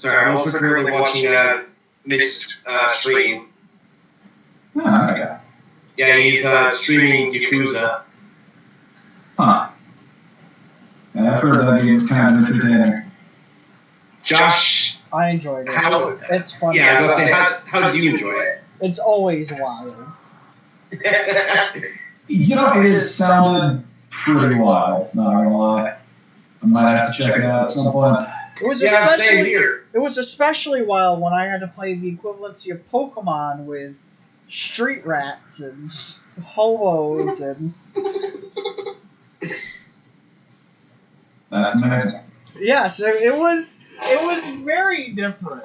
Sorry, I'm also currently watching Nick's stream. Oh, okay. Yeah, he's streaming Yakuza. Huh. Yeah, I've heard that game's kind of entertaining. Josh, I enjoyed it. It's fun. Yeah, I was about to say, how did you enjoy it? It's always wild. You know, it sounded pretty wild, not gonna lie. I might have to check it out at some point. It was same here. It was especially wild when I had to play the equivalency of Pokemon with street rats and hobos and... That's amazing. Yes, it was very different.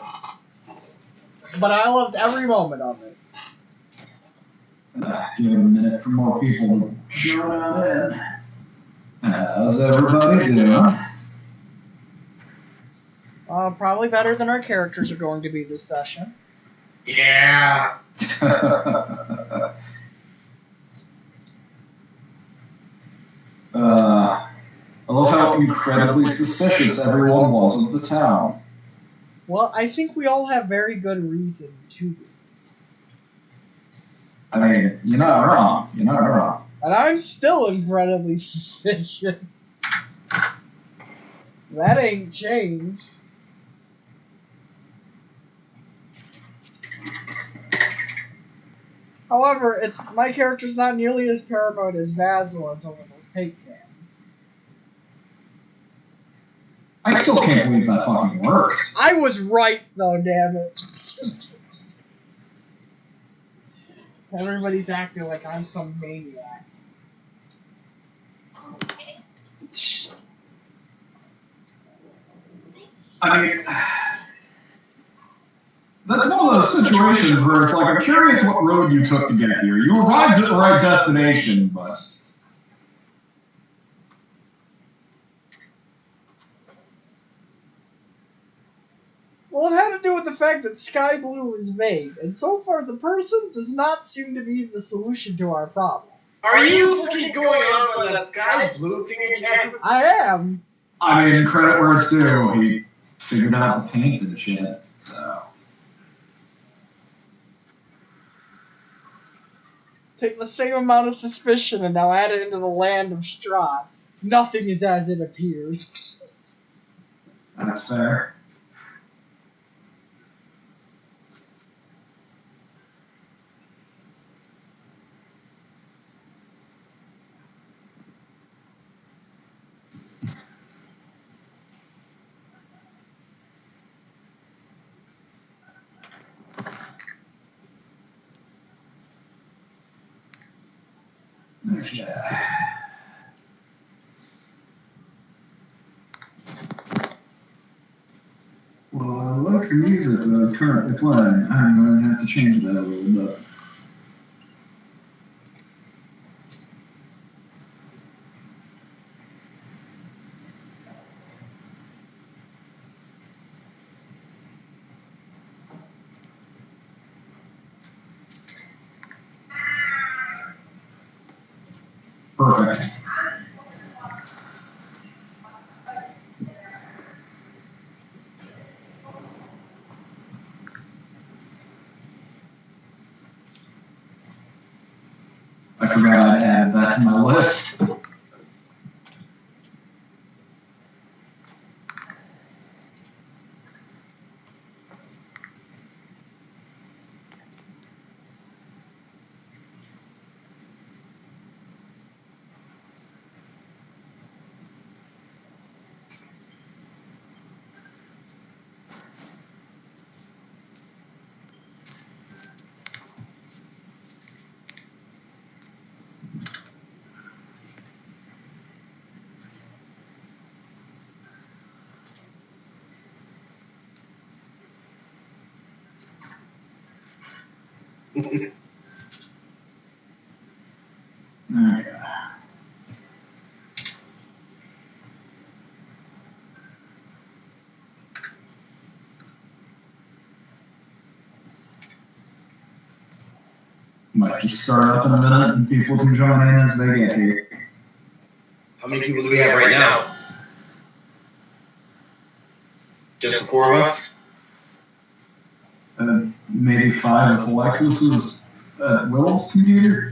But I loved every moment of it. Give it a minute for more people to join on in. How's everybody doing? Probably better than our characters are going to be this session. Yeah. I love how incredibly suspicious everyone was of the town. Well, I think we all have very good reason to be. I mean, you're not wrong. You're not wrong. And I'm still incredibly suspicious. That ain't changed. However, my character's not nearly as paranoid as Vaz was over those paint cans. I still can't believe that fucking worked. I was right, though, damn it. Everybody's acting like I'm some maniac. I mean, that's one of those situations where it's like, I'm curious what road you took to get here. You arrived at the right destination, but... Well, it had to do with the fact that Sky Blue was made, and so far the person does not seem to be the solution to our problem. Are you fucking going on the Sky Blue thing again? I am. I mean, credit where it's due. He figured out the paint and shit, so... Take the same amount of suspicion and now add it into the land of Strahd. Nothing is as it appears. That's fair. Yeah. Well, I like the music that is currently playing. I'm going to have to change that a little bit. Perfect. I forgot I'd add that to my list. Might just start up in a minute and people can join in as they get here. How many people do we have right now? Just the four of us? Maybe 5 if Alexis is at Will's computer.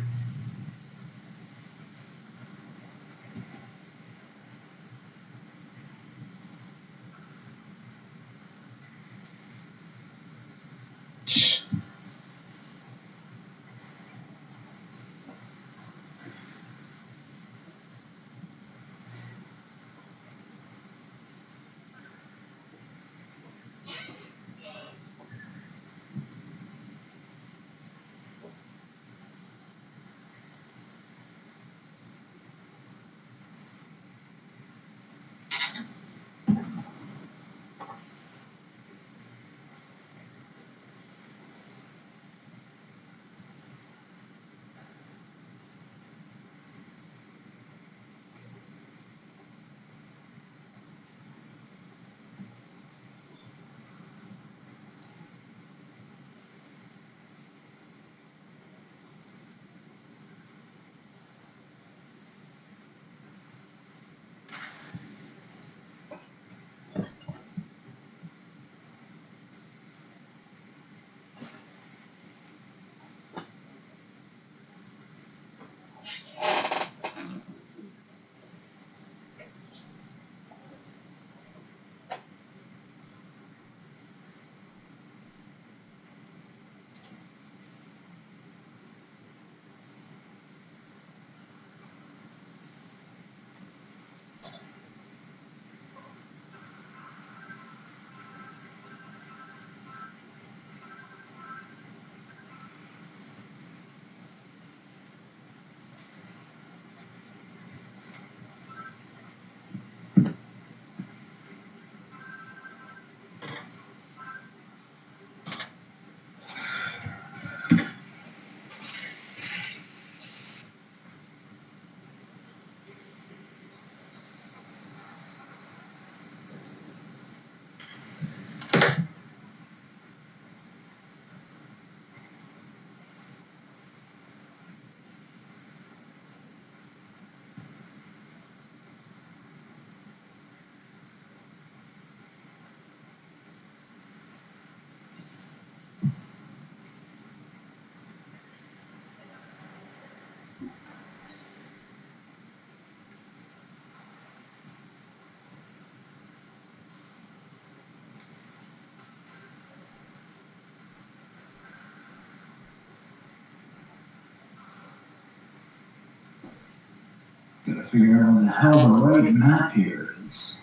Gotta figure out what the hell the right map here is.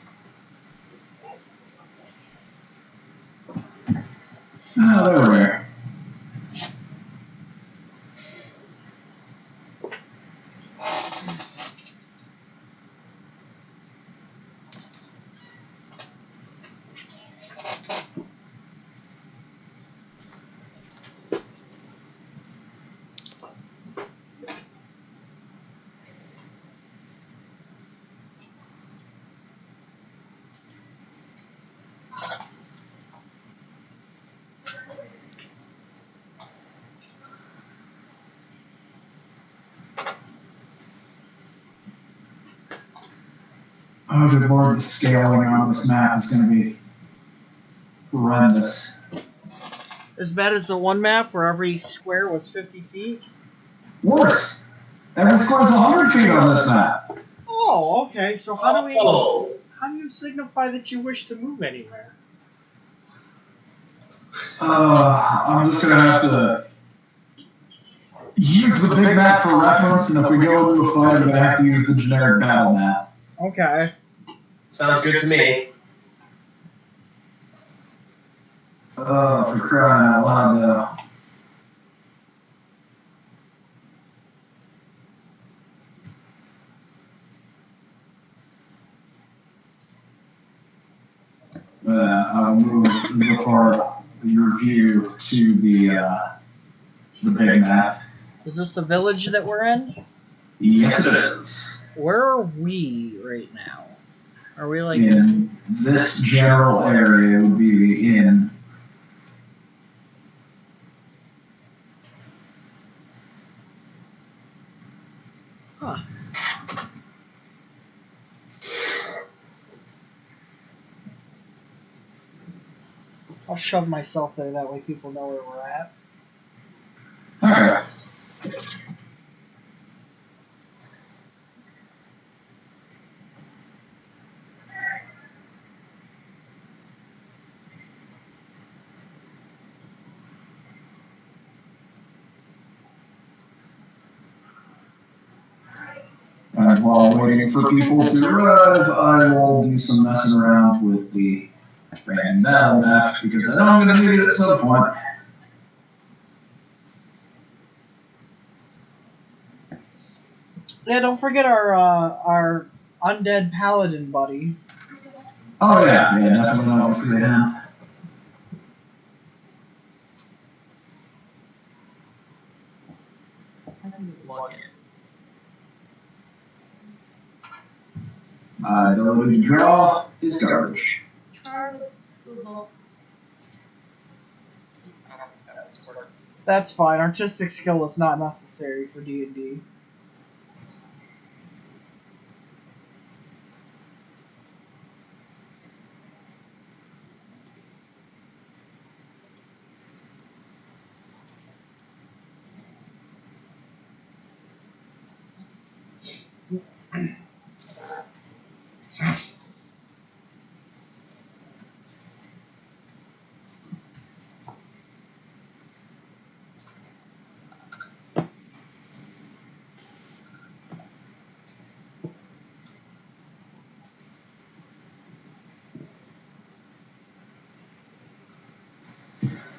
Oh, there we are. Oh, good lord, the scaling on this map is going to be horrendous. As bad as the one map where every square was 50 feet? Worse! Every square's 100 feet on this map. Oh, okay. So how do you signify that you wish to move anywhere? I'm just going to have to use the big map for reference, and if we go into a fight, I'm going to have to use the generic battle map. Okay. Sounds good to me. For crying out loud, though. I'll move the part of your view to the big map. Is this the village that we're in? Yes, it is. Where are we right now? Are we like in this general area would be the inn. Huh. I'll shove myself there, that way people know where we're at. Okay. And while waiting for people to arrive, I will do some messing around with the random battle map because I know I'm going to need it at some point. Yeah, don't forget our undead paladin buddy. Oh yeah, definitely not forget him. My ability to draw is garbage. Try with Google. That's fine. Artistic skill is not necessary for D&D.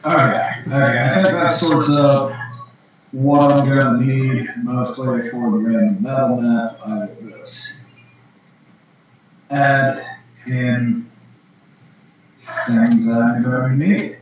Okay, I think that sorts out what I'm going to need mostly for the random battle map. I will just add in things I'm going to need.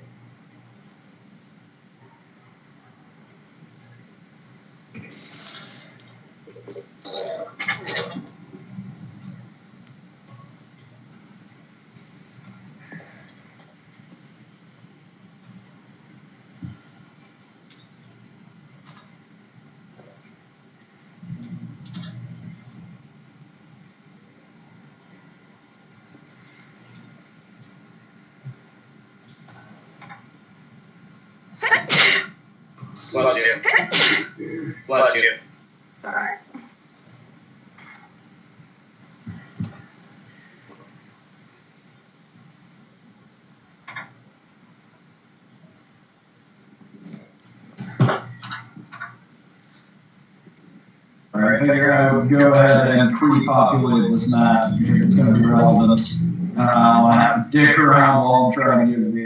Bless you. Bless you. Sorry. Alright, I figure I would go ahead and pre-populate this map because it's going to be relevant. I don't want to have to dick around while I'm trying to give the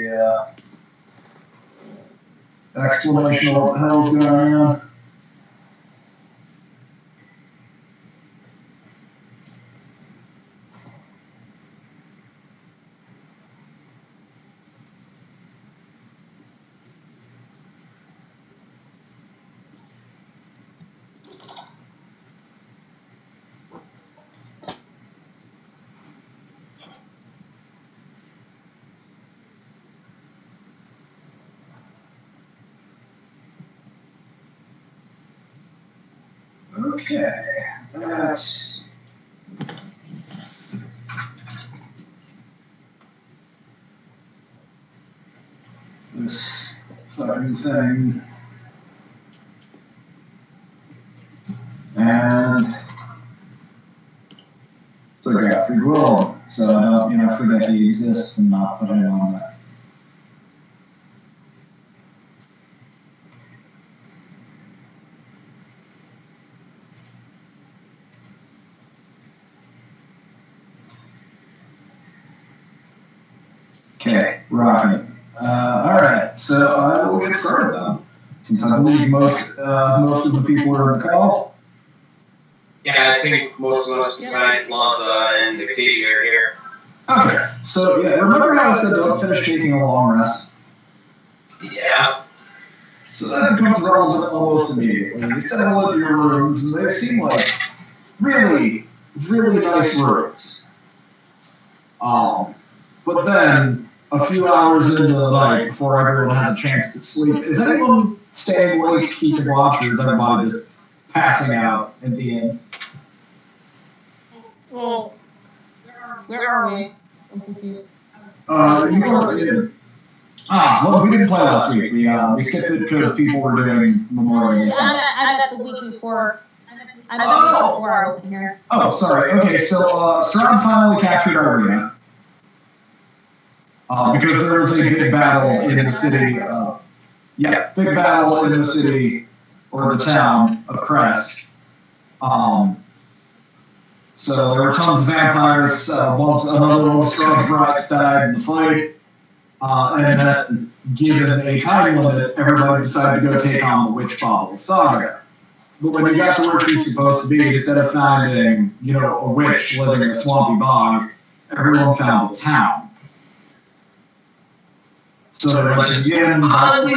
explanation of what the hell's going on. Okay, that's this fucking thing. And so I got free will, so I don't, forget he exists and not put it on that. Okay, rocking. Alright, so I will get started then. Since I believe most of the people are in the call. Yeah, I think most of us besides Lonza and Xavier are here. Okay, so yeah, remember how I said don't finish taking a long rest? Yeah. So that becomes relevant almost immediately. You step into your rooms, and they seem like really, really nice rooms. But then, a few hours into the night, before everyone has a chance to sleep, is anyone staying awake, keeping watch, or is everybody just passing out at the end? Well, where are we? I'm confused. You are in Well, we didn't play last week. We skipped it because people were doing Memorial Day stuff. I got the week before. I got the week before I was in here. Oh, sorry. Okay, so Strahd finally captured Arena. Because there was a big battle in the city. Big battle in the city, or the town of Crest. So there were tons of vampires. Another one of Strahd's brides died in the fight. And then, given a time limit, everybody decided to go take on the Witch Bobble Saga. But when you got to where she's supposed to be, instead of finding, a witch living in a swampy bog, everyone found a town. So it was again oddly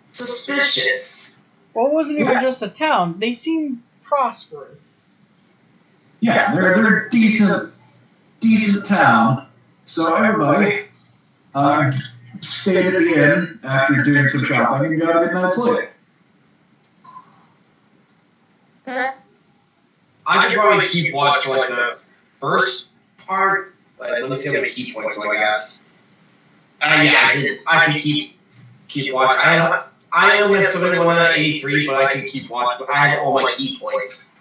suspicious. Well, it wasn't even just a town. They seemed prosperous. Yeah, they're a decent town. So everybody stayed at the inn after doing some shopping and got a good night's sleep. Okay. I could probably keep watch for the first part. Let me see how many key points I got. I can keep watch. I only have 7183, but I can keep watch. But I have all my key points.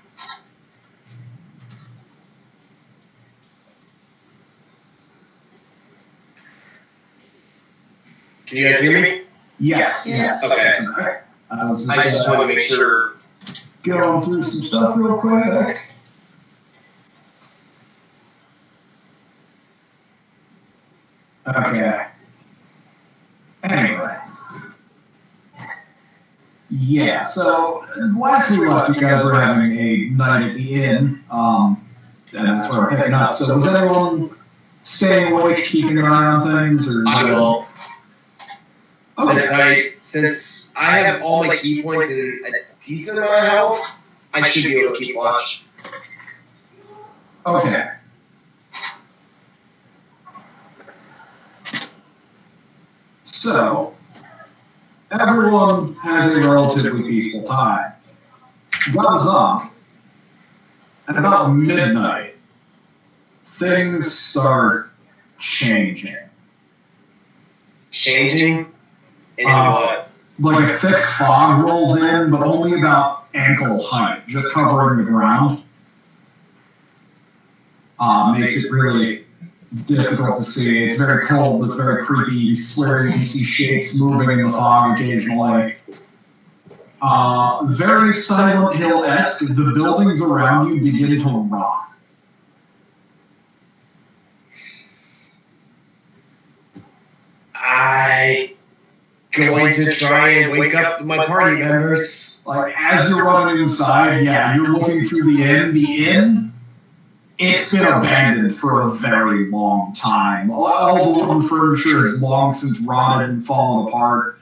Can you guys hear me? Yes. Okay. I was I just want to make sure. Going through some stuff real quick. Okay. Anyway. Yeah, so last we left, you guys were having a night at the inn, and that's where I'm picking up. So was everyone staying awake, keeping an eye on things? Or I will. Okay. Since I have all my key points in a decent amount of health, I should be able to keep watch. Okay. So, everyone has a relatively peaceful time. Goes on. At about midnight, things start changing. Changing? Into what? Like a thick fog rolls in, but only about ankle height, just covering the ground. Makes it really difficult to see. It's very cold, it's very creepy. You swear you can see shapes moving in the fog occasionally. Very Silent Hill-esque, the buildings around you begin to rock. I going to try and wake up my party members. Like, as you're running inside, you're looking through the inn. The inn, it's been abandoned for a very long time. All the wooden furniture is long since rotted and fallen apart.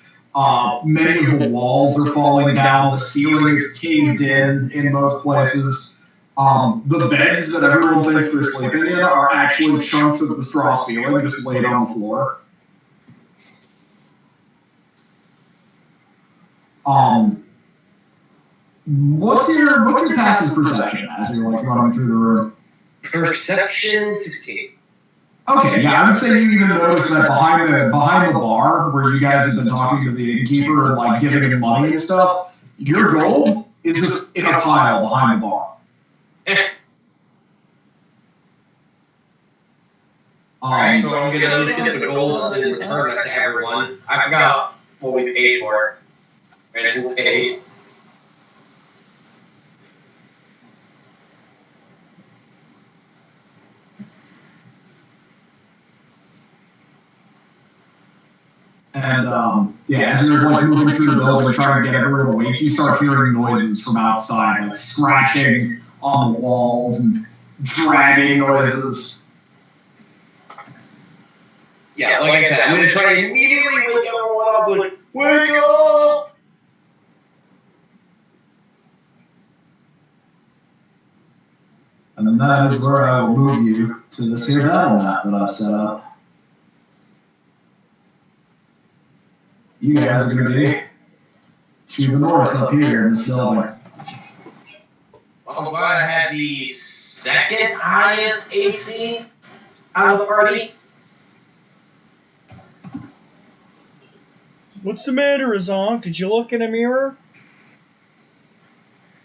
Many of the walls are falling down. The ceiling is caved in most places. The beds that everyone thinks they're sleeping in are actually chunks of the straw ceiling just laid on the floor. What's your passive perception as you're running through the room? Perception 16. Okay, yeah, I would say you even notice that behind the bar where you guys have been talking to the innkeeper and giving him money and stuff, your gold is just in a pile behind the bar. Alright, so I'm gonna at least get the gold and then return that to everyone. I forgot what we paid for it. And who paid. And, as you're moving through the building trying to get everyone awake, you start hearing noises from outside, scratching on the walls and dragging noises. Yeah, like I said, I'm gonna try and immediately wake everyone up wake up! And then that is where I will move you to this here battle map that I've set up. You guys are going to be to the north up here in this building. I'm glad I had the second highest AC out of the party. What's the matter, Azong? Did you look in a mirror?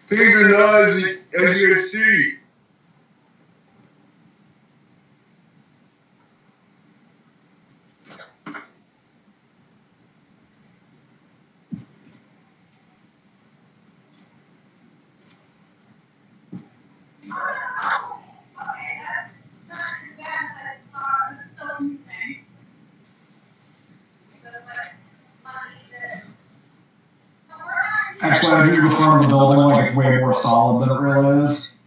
Things are not as you can see. Actually, I do refer to the building like it's way more solid than it really is.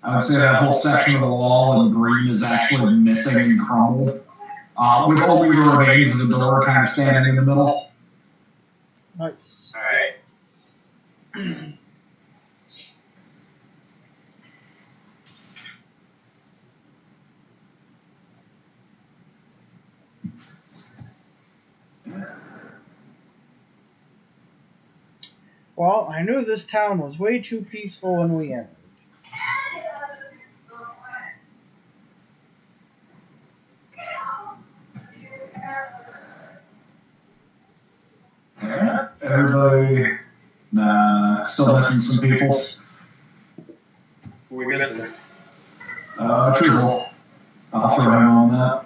I would say that whole section of the wall in green is actually missing and crumbled, with only the remains of the door kind of standing in the middle. Nice. Alright. Well, I knew this town was way too peaceful when we entered. Everybody, still missing some peoples. Who are we missing? Trizzle. I'll throw him on that.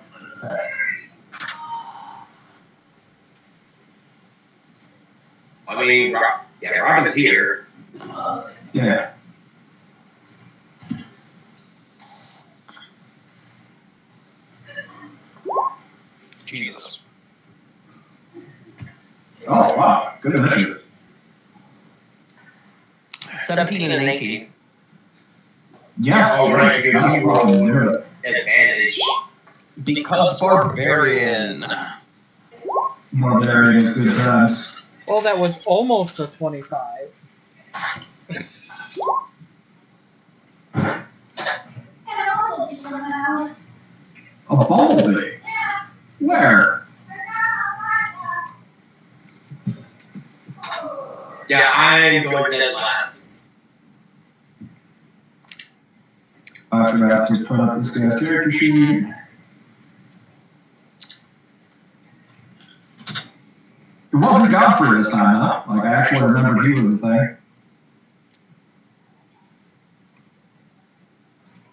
I mean, Robin's here. Yeah. Jesus. Oh, wow. Good initiative. 17 and 18. Yeah. Oh, right, because Not you fucking rolled good. advantage. Because Barbarian. Barbarian is good times. Well, that was almost a 25. A bumblebee? Where? Yeah, I'm going dead last. I forgot to put up this guy's character sheet. It wasn't Godfrey this time, huh? Like, I actually remembered he was a thing.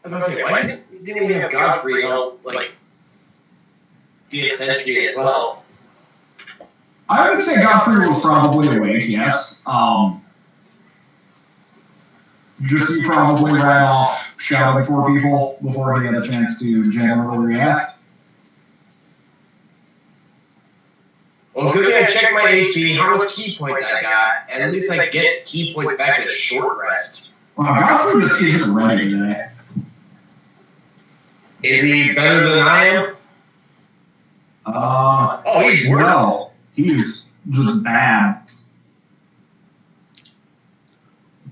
I was going to say, why didn't we have Godfrey help, like, be a sentry as well? I would say Godfrey was probably awake, yes. Just he probably ran off shouting for people before he had a chance to generally react. Well, good thing I checked my HP, how much key points I got, and at least I get key points back in a short rest. Wow, Godfrey just isn't ready today. Is he better than I am? Oh, he's worse. No, he's just bad.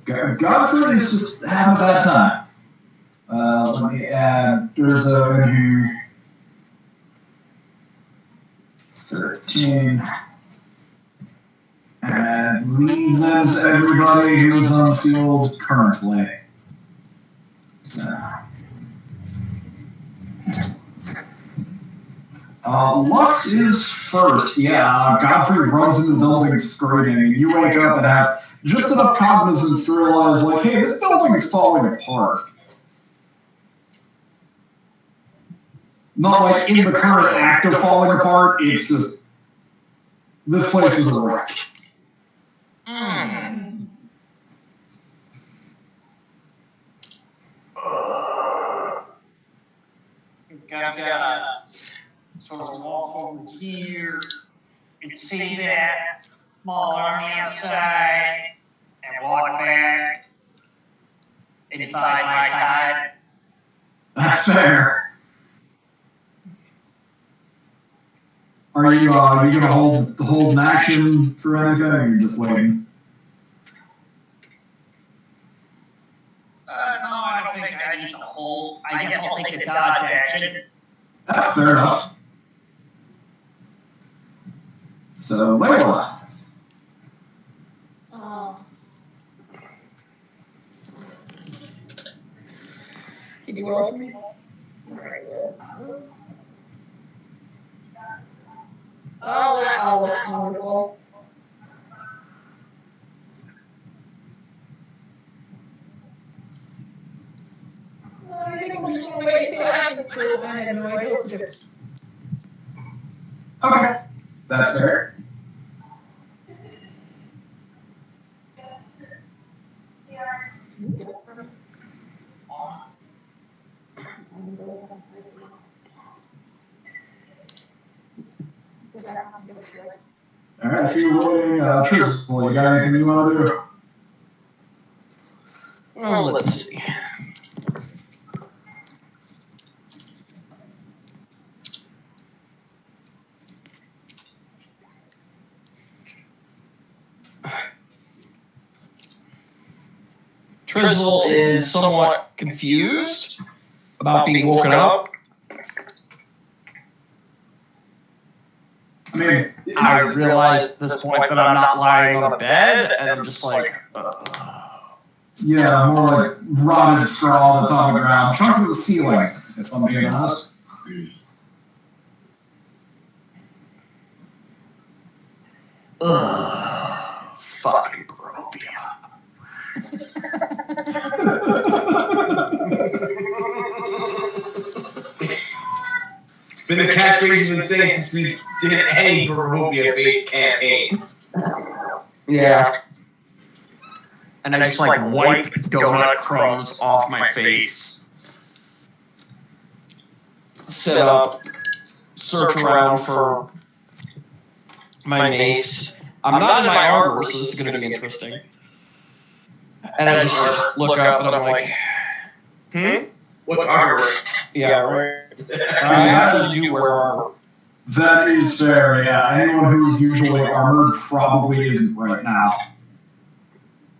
Godfrey is just having a bad time. Let me add Durzo in here. 13. And leaves everybody who's on the field currently. So. Lux is first, yeah. Godfrey runs into the building screaming, and you wake up and have just enough cognizance to realize, like, hey, this building is falling apart. Not like in the current act of falling apart, it's just, this place is a wreck. Gotta sort of walk over here and see that small army outside and walk back and bide my time. That's fair. Are you gonna hold an action for anything, or you're just waiting? No, I don't think I need the hold. I guess I'll take the dodge action. That's fair enough. So, Layla. Can you roll for me? Oh, that's wonderful. I think I'm just gonna wait and see what happens. I had no idea what to do. Okay, that's fair. Alright, if you're rolling truthful, you got anything you want to do? Well, let's see. Trizzle is somewhat confused about being woken up. I mean, I realize at this point that I'm not lying on a bed, and I'm just like, yeah, more like rotted straw that's on the ground. Chunks of the ceiling, if I'm being honest. ugh, fucking Barovia. It's been the catchphrase we've been saying since we did any Barovia-based campaigns. Yeah. And I just like wipe donut crumbs off my face. Sit up, search around for my mace. I'm not in my armor, so this is going to be interesting. And I just look up and I'm like, What's armor? yeah, right. I actually do wear armor. That is fair, yeah. Anyone who's usually armored probably isn't right now.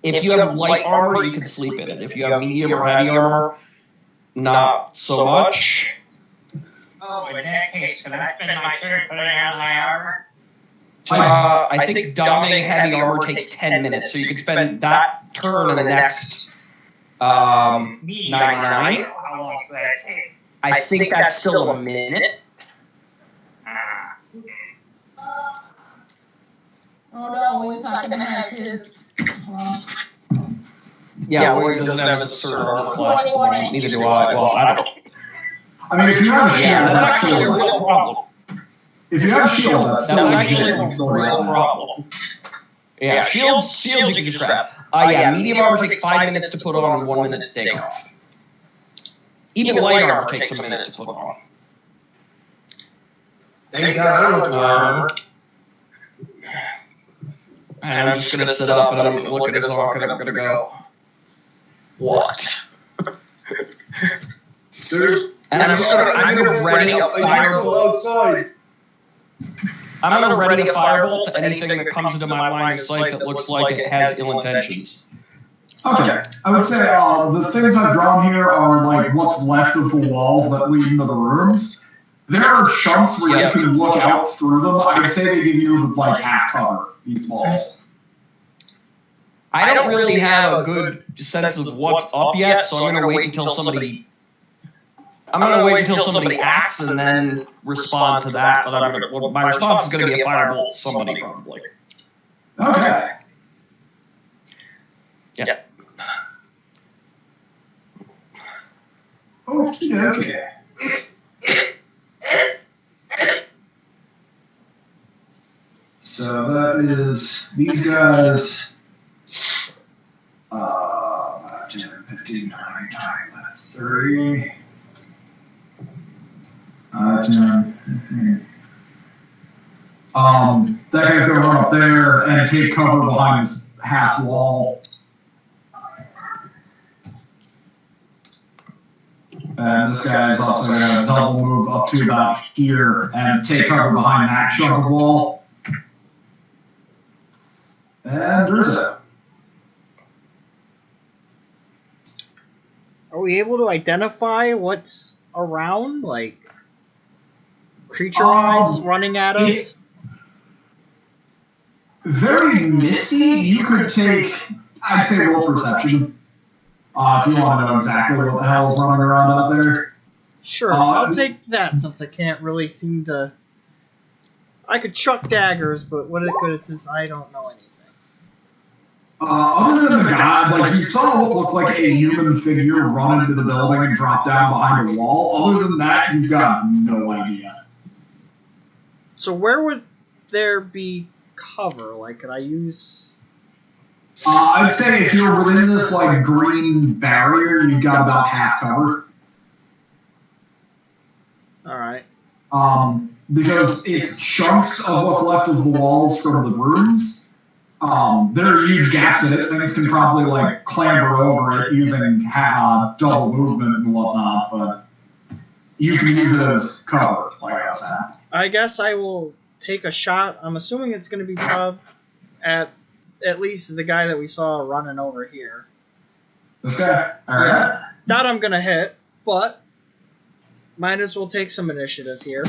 If you have light armor, you can sleep in it. If you have medium or heavy armor, not so much. Oh, in that case, can I spend my turn putting on my armor? I think dominating heavy armor takes 10 minutes, so you can spend that turn in the next 99. How long does that take? I think that's still a minute. Oh no, he's not gonna have his. Yeah, well, he doesn't have a certain armor class. Neither do I. Well, I don't. I mean, if you have a shield, Yeah, that's that's actually a still... real problem. If you have a shield, that's That's still actually legit. a You still real got that. problem. Yeah, shields you can just grab. Yeah, medium armor takes 5 minutes to put on and 1 minute to take off. Even light armor takes a minute to put on. Thank God I don't have to wear armor. And I'm just gonna sit up and I'm gonna look at his arc and I'm gonna go, what? And I'm gonna ready a firebolt. Outside. I'm gonna ready a firebolt to anything that comes into my line of sight that looks like it has ill intentions. Okay, I would say the things I've drawn here are like what's left of the walls that lead into the rooms. There are chunks where you can look out through them. I'd say they give you like half cover, these walls. I don't really have a good sense of what's up yet, so I'm gonna wait until somebody. I'm gonna wait until somebody acts and then respond to that. But my response is gonna be a firebolt to somebody probably. Okay. Yeah. Okay. So that is these guys. 10, 15, 9, 30. 10. That guy's gonna run up there and take cover behind this half wall. And this guy is also going to double move up to about here and take cover behind that chunk of wall. And there's it. Are we able to identify what's around, like creature-wise, running at us? Very misty. You could take, I'd say, roll perception. If you want to know exactly what the hell is running around out there. Sure, I'll take that since I can't really seem to. I could chuck daggers, but what good is this? I don't know anything. Other than the guy, like you saw what looked like a human figure run into the building and drop down behind a wall. Other than that, you've got no idea. So where would there be cover? Like, could I use? I'd say if you're within this like green barrier, you've got about half cover. All right. Because it's chunks of what's left of the walls from the rooms. There are huge gaps in it. Things can probably like clamber over it using double movement and whatnot, but you can use it as cover, like I said. I guess I will take a shot. I'm assuming it's going to be at least the guy that we saw running over here. This guy? Alright. Not I'm going to hit, but might as well take some initiative here.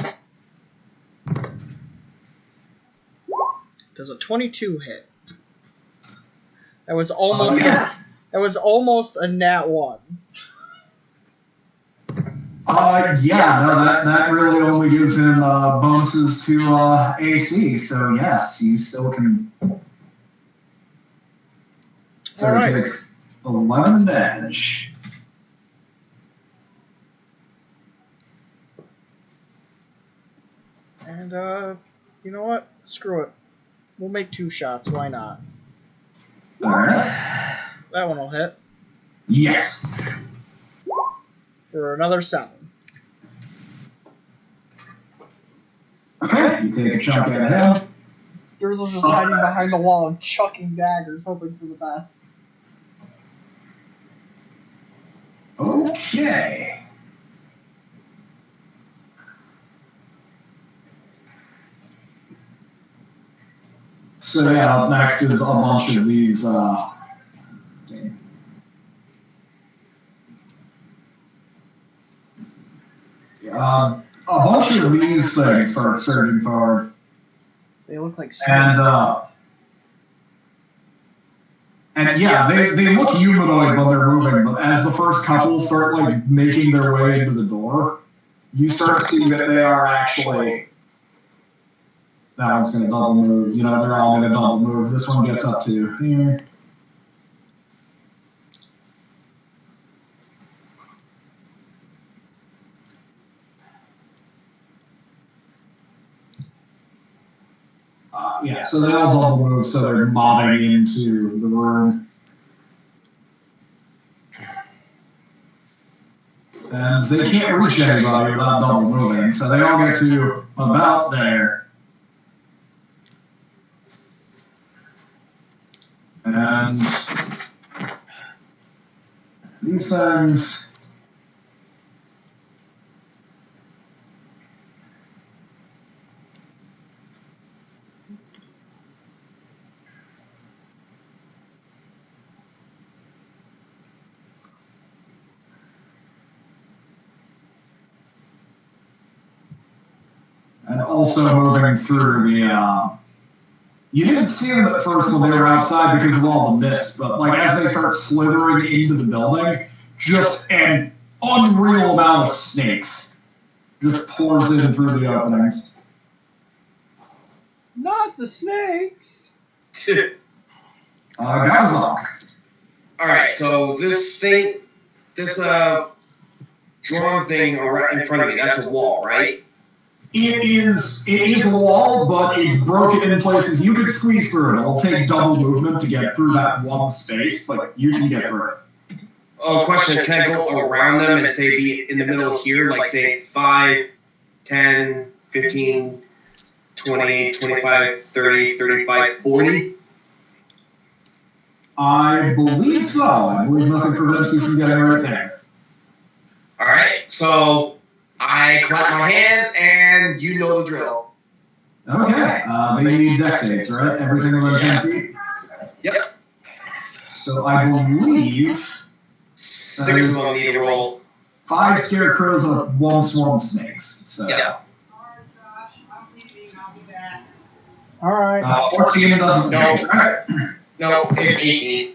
Does a 22 hit? That was almost that was almost a nat 1. That really only gives him bonuses to AC, so yes, you still can. So he takes 11 damage. And you know what? Screw it. We'll make 2 shots. Why not? Alright. That one will hit. Yes. For another 7. Okay, you take a chunk at him. Durzel's just hiding behind the wall and chucking daggers, hoping for the best. Okay. So yeah, up next is a bunch of these a bunch of these things start surging forward. They look like and yeah, they look humanoid when they're moving, but as the first couple start like making their way into the door, you start seeing that they are actually. That one's going to double move. You know, they're all going to double move. This one gets up to here. So they all double move, so they're mobbing into the room. And they can't reach anybody without double moving, so they all get to about there. And these things. And also moving through the. You didn't see them at first when they were outside because of all the mist, but like as they start slithering into the building, just an unreal amount of snakes just pours in through the openings. Not the snakes. Gazok. Alright, so this drawn thing in front of me, that's a wall, right? It is a wall, but it's broken in places. You could squeeze through it. It'll take double movement to get through that one space, but you can get through it. Oh, question is, can I go around them and say be in the middle here, like say 5, 10, 15, 20, 25, 30, 35, 40? I believe so. I believe nothing prevents you from getting right there. Alright, so I clap my hands, and you know the drill. Okay. They need dex saves, right? Everything within 10 feet? Yep. So I believe 6 of them need to roll. 5 scarecrows and 1 swarm of snakes. So. Yeah. Alright. 14 doesn't No. Alright. No, it's 18.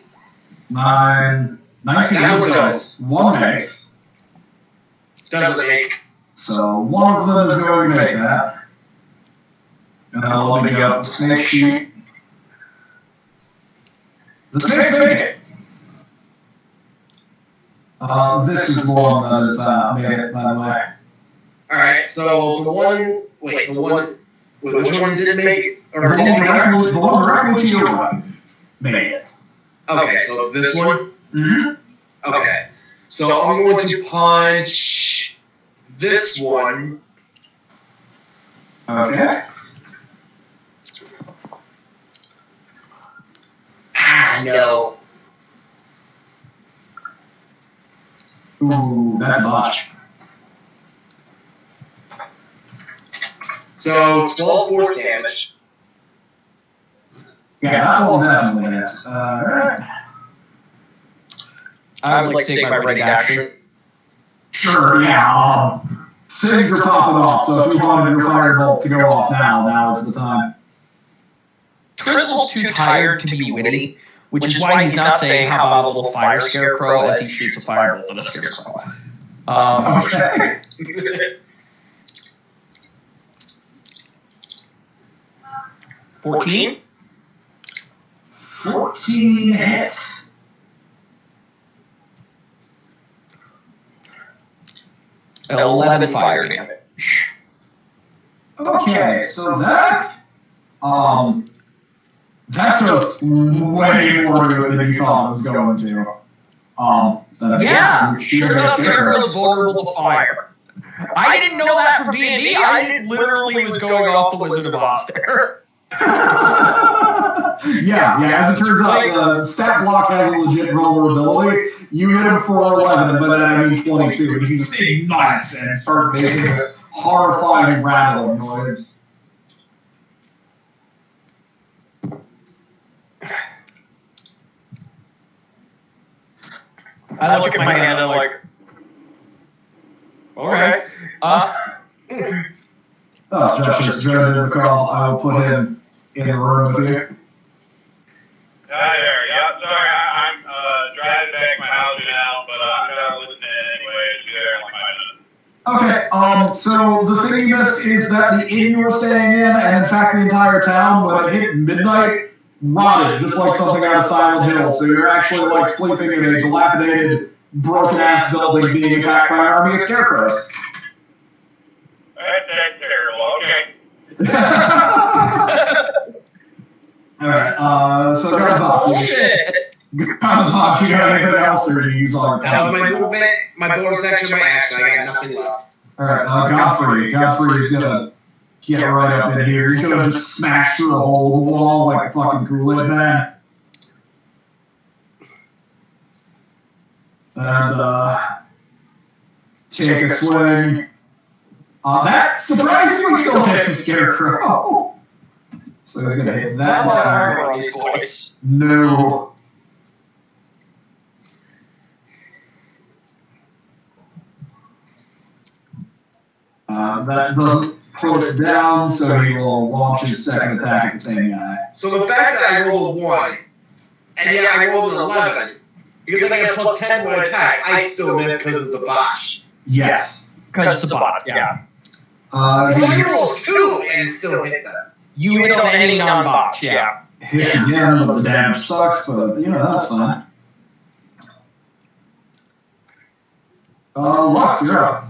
9 19. That one So does. one makes. Doesn't make. So one of them is going to make that. And then let me get up the snake sheet. The snakes make it. This is the one that is made it, by the way. Alright, so the one. Wait, the one. Wait, which one didn't make it? Or The didn't make it? one directly to your right made it. Okay, so this one? Mm-hmm. Okay. So I'm going to punch this one. Okay. Ah, no. Ooh, that's a botch. So 12 force damage. Yeah, that one definitely hits. Alright. I would like to take my ready action. Sure, yeah. Things are popping off, so if you wanted your firebolt to go off now is the time. Trizzle's too tired to be witty, which is why he's not saying how about a little fire scarecrow as he shoots a firebolt at a scarecrow. Okay. 14? 14 hits. And 11 fire damage. Okay, so that does way more to it than you thought it was going to. Yeah, sure enough, Scarecrow's vulnerable to fire. I didn't know that from D&D. I literally was going off the Wizard of Oz there. yeah, as it turns out, the stat block has a legit vulnerability. You hit him for 11, but then I mean 22, and he just ignites and starts making this horrifying rattling noise. I look at my hand and I'm like, okay. Josh is joining the call. I will put him in the room with you. Hi there. Yeah, sorry, I'm driving back to my house now, but I'm gonna listen anyway. It's there in like 5 minutes. Okay, so the thing you missed is that the inn you were staying in, and in fact the entire town, when it hit midnight, rotted, just like something out of Silent Hill. So you're actually like sleeping in a dilapidated, broken-ass building being attacked by an army of scarecrows. That's terrible. Okay. Alright, so Garzak, do you have anything else, or do you use all your That was powers? my movement, my bonus action, my action. I got nothing left. Alright, Godfrey is gonna get right up in here. He's gonna just smash through a hole in the wall like a fucking Kool-Aid man. And, take a swing. That surprisingly still hits a scarecrow. So he's gonna hit that armor one. on these boys. No. That doesn't put it down, so he will launch his second attack at the same guy. So the fact that I rolled a 1, and yet I rolled an 11, because I got a plus 10 to my attack, I still miss because it's the botch. Yes. Because it's a bot, yeah. So I rolled 2 and still hit that. You hit on any non-bot, yeah. Hits again, but the damage sucks, but that's fine. Lux, you're up.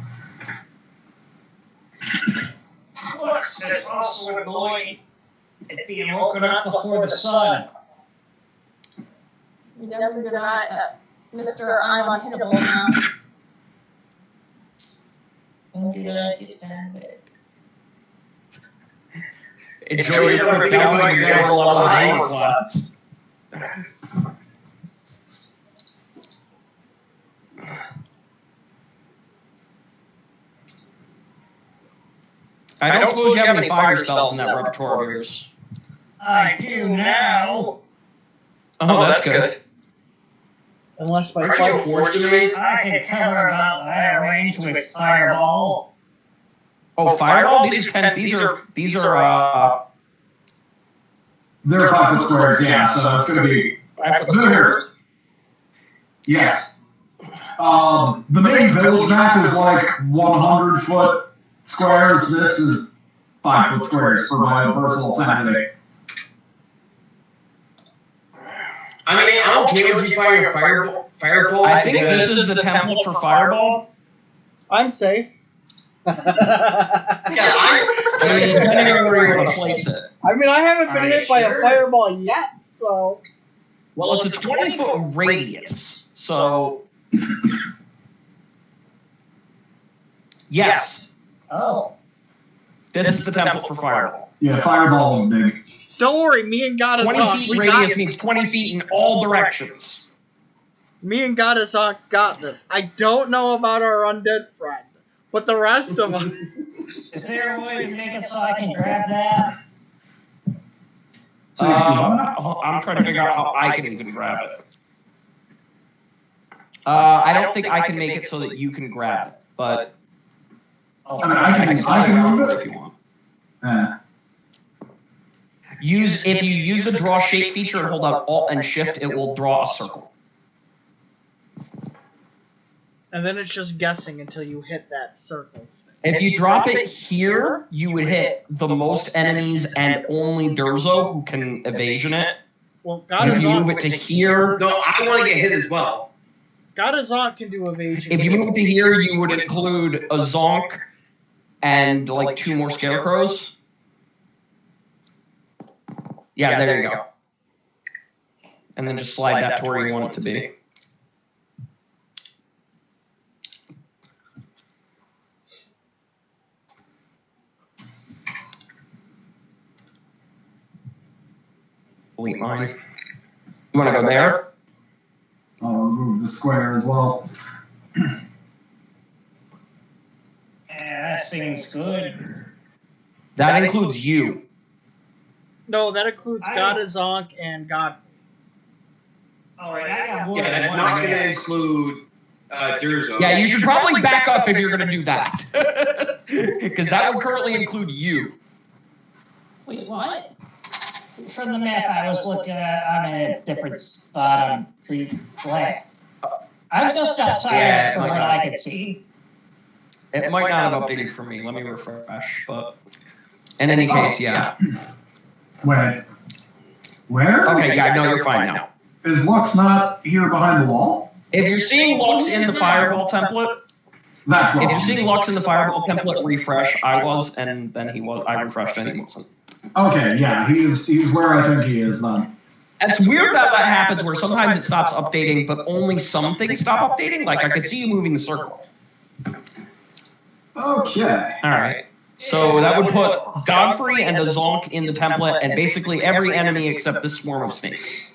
Lux is also annoyed at being woken up before the sun. You never deny Mr. I'm unhittable now. Don't do that, get down with it. Enjoy your first down like you're gonna roll on the slots. I don't suppose you have any fire spells in that repertoire of yours. I do now. Oh, that's good. Unless by Aren't you forged to me? I can cover about that range with fireball. Oh, fireball? These are They're 5 foot squares, yeah, so it's gonna be. five foot squares. Yes. The main village map is like 100-foot squares. This is 5-foot squares for my own personal sanity. I mean, I'm okay with you firing a fireball. I think this is the template for fireball. I'm safe. Yeah, I mean, depending on where you're going to place it. I mean, I haven't been hit by a fireball yet, so... Well, it's a 20-foot radius, so... Yes. Oh. This is the template for fireball. Yeah, fireball is big. Don't worry, me and Goddess 20 feet radius means 20 feet in all directions. Me and Goddess got this. I don't know about our undead friend, but the rest of us... Is there a way to make it so I can grab that? I'm trying to figure out how I can even grab it. I don't think I can make it so that you can grab it, but... Oh, I mean, I can move it if you want. If you use the draw shape feature and hold out Alt and Shift, it will draw a circle. And then it's just guessing until you hit that circle. If you drop it here, you would hit the most enemies and only Durzo who can evasion it. Well, If you move it to here... No, I want to get hit as well. Goddazant can do evasion. If you move it to here, you would include a Zonk and like 2 more Scarecrows. Yeah, there you go. And then just slide that to where you want it to be. Delete line. You want to go there? I'll remove the square as well. Yeah, that seems good. That includes you. No, that includes Goddazant and Godfrey. Alright, I got more Yeah, than that's one. not going to include Durzo. Yeah, you should probably back up if you're going to do that. Because that would currently include you. Wait, what? From the map I was looking at, I'm in a different spot on Tree Flat. I'm just outside from what I can see. It might not have updated for me. Let me refresh. But in any case, yeah. Wait. Where? Okay, yeah, no, you're fine now. Is Lux not here behind the wall? If you're seeing Lux in the Fireball template, That's wrong. if you're seeing Lux in the Fireball template, refresh. I was, and then he was. I refreshed, and he wasn't. Okay, yeah, he's where I think he is then. It's weird that happens where sometimes it stops updating, but only some things stop updating. Like, I could see you moving the circle. Okay. All right. So that would put Godfrey and a Zonk in the template, and basically every enemy except this swarm of snakes.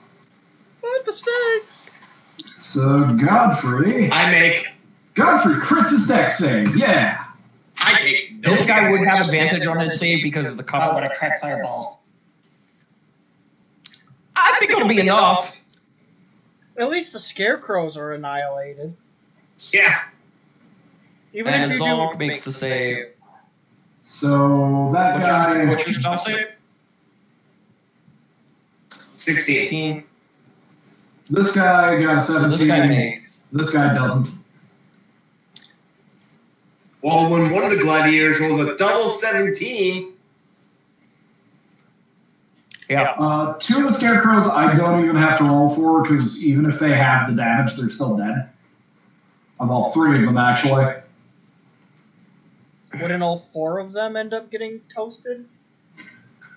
What the snakes? So Godfrey crits his dex save, yeah. I take no This guy would have advantage on his save because of the I would cover. have cracked Fireball. I think it'll be enough. At least the scarecrows are annihilated. Yeah. Even And if you do... Zonk makes the save. So that guy... What's your spell save? 16. 16. This guy got So 17. this guy makes. This guy doesn't. Well, when one of the gladiators rolls a double 17... Yeah. 2 of the scarecrows I don't even have to roll for, because even if they have the damage, they're still dead. Well, 3 of them, actually. Wouldn't all 4 of them end up getting toasted?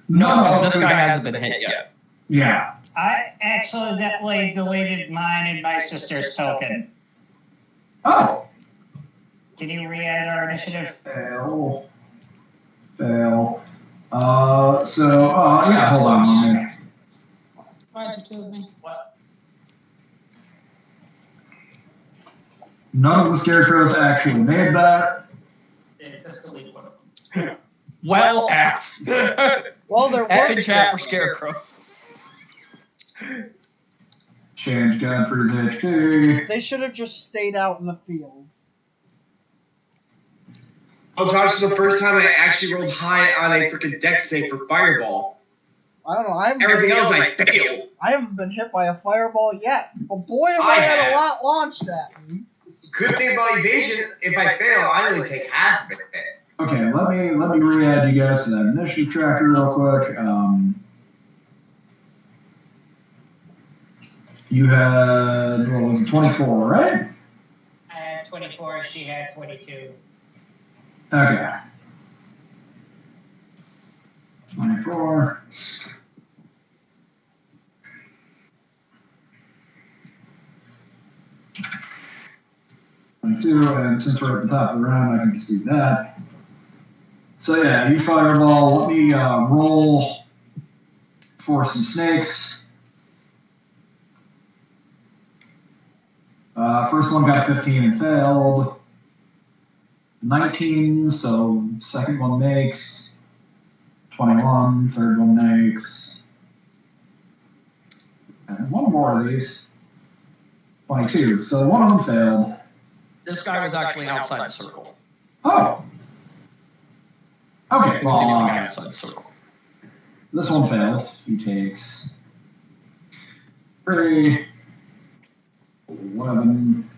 No, this guy hasn't been hit yet. Yeah. I accidentally deleted mine and my sister's token. Oh. Can you re-add our initiative? Fail. Yeah, hold on. Let me... Why is it 2 of me? What? None of the scarecrows actually made that. Yeah, just delete one of them. Well, F. Well, there F in was... chat for Scarecrow. Change Godfrey's HP. They should have just stayed out in the field. Oh, Josh, this is the first time I actually rolled high on a freaking dex save for Fireball. I don't know. Everything else I failed. I haven't been hit by a fireball yet. But boy, have I had a lot launched at me. Good thing about evasion, if I fail, I only take half of it. Okay, let me re-add you guys to that initiative tracker real quick. You had, what was it, 24, right? I had 24, she had 22. Okay. 24. And since we're at the top of the round, I can just do that. So yeah, you fireball. Let me roll for some snakes. First one got 15 and failed. 19, so second one makes. 21, third one makes. And one more of these. 22, so one of them failed. This guy was actually outside the circle. Oh. Okay, He well, was the only guy outside the circle. this one failed. He takes 3, 11.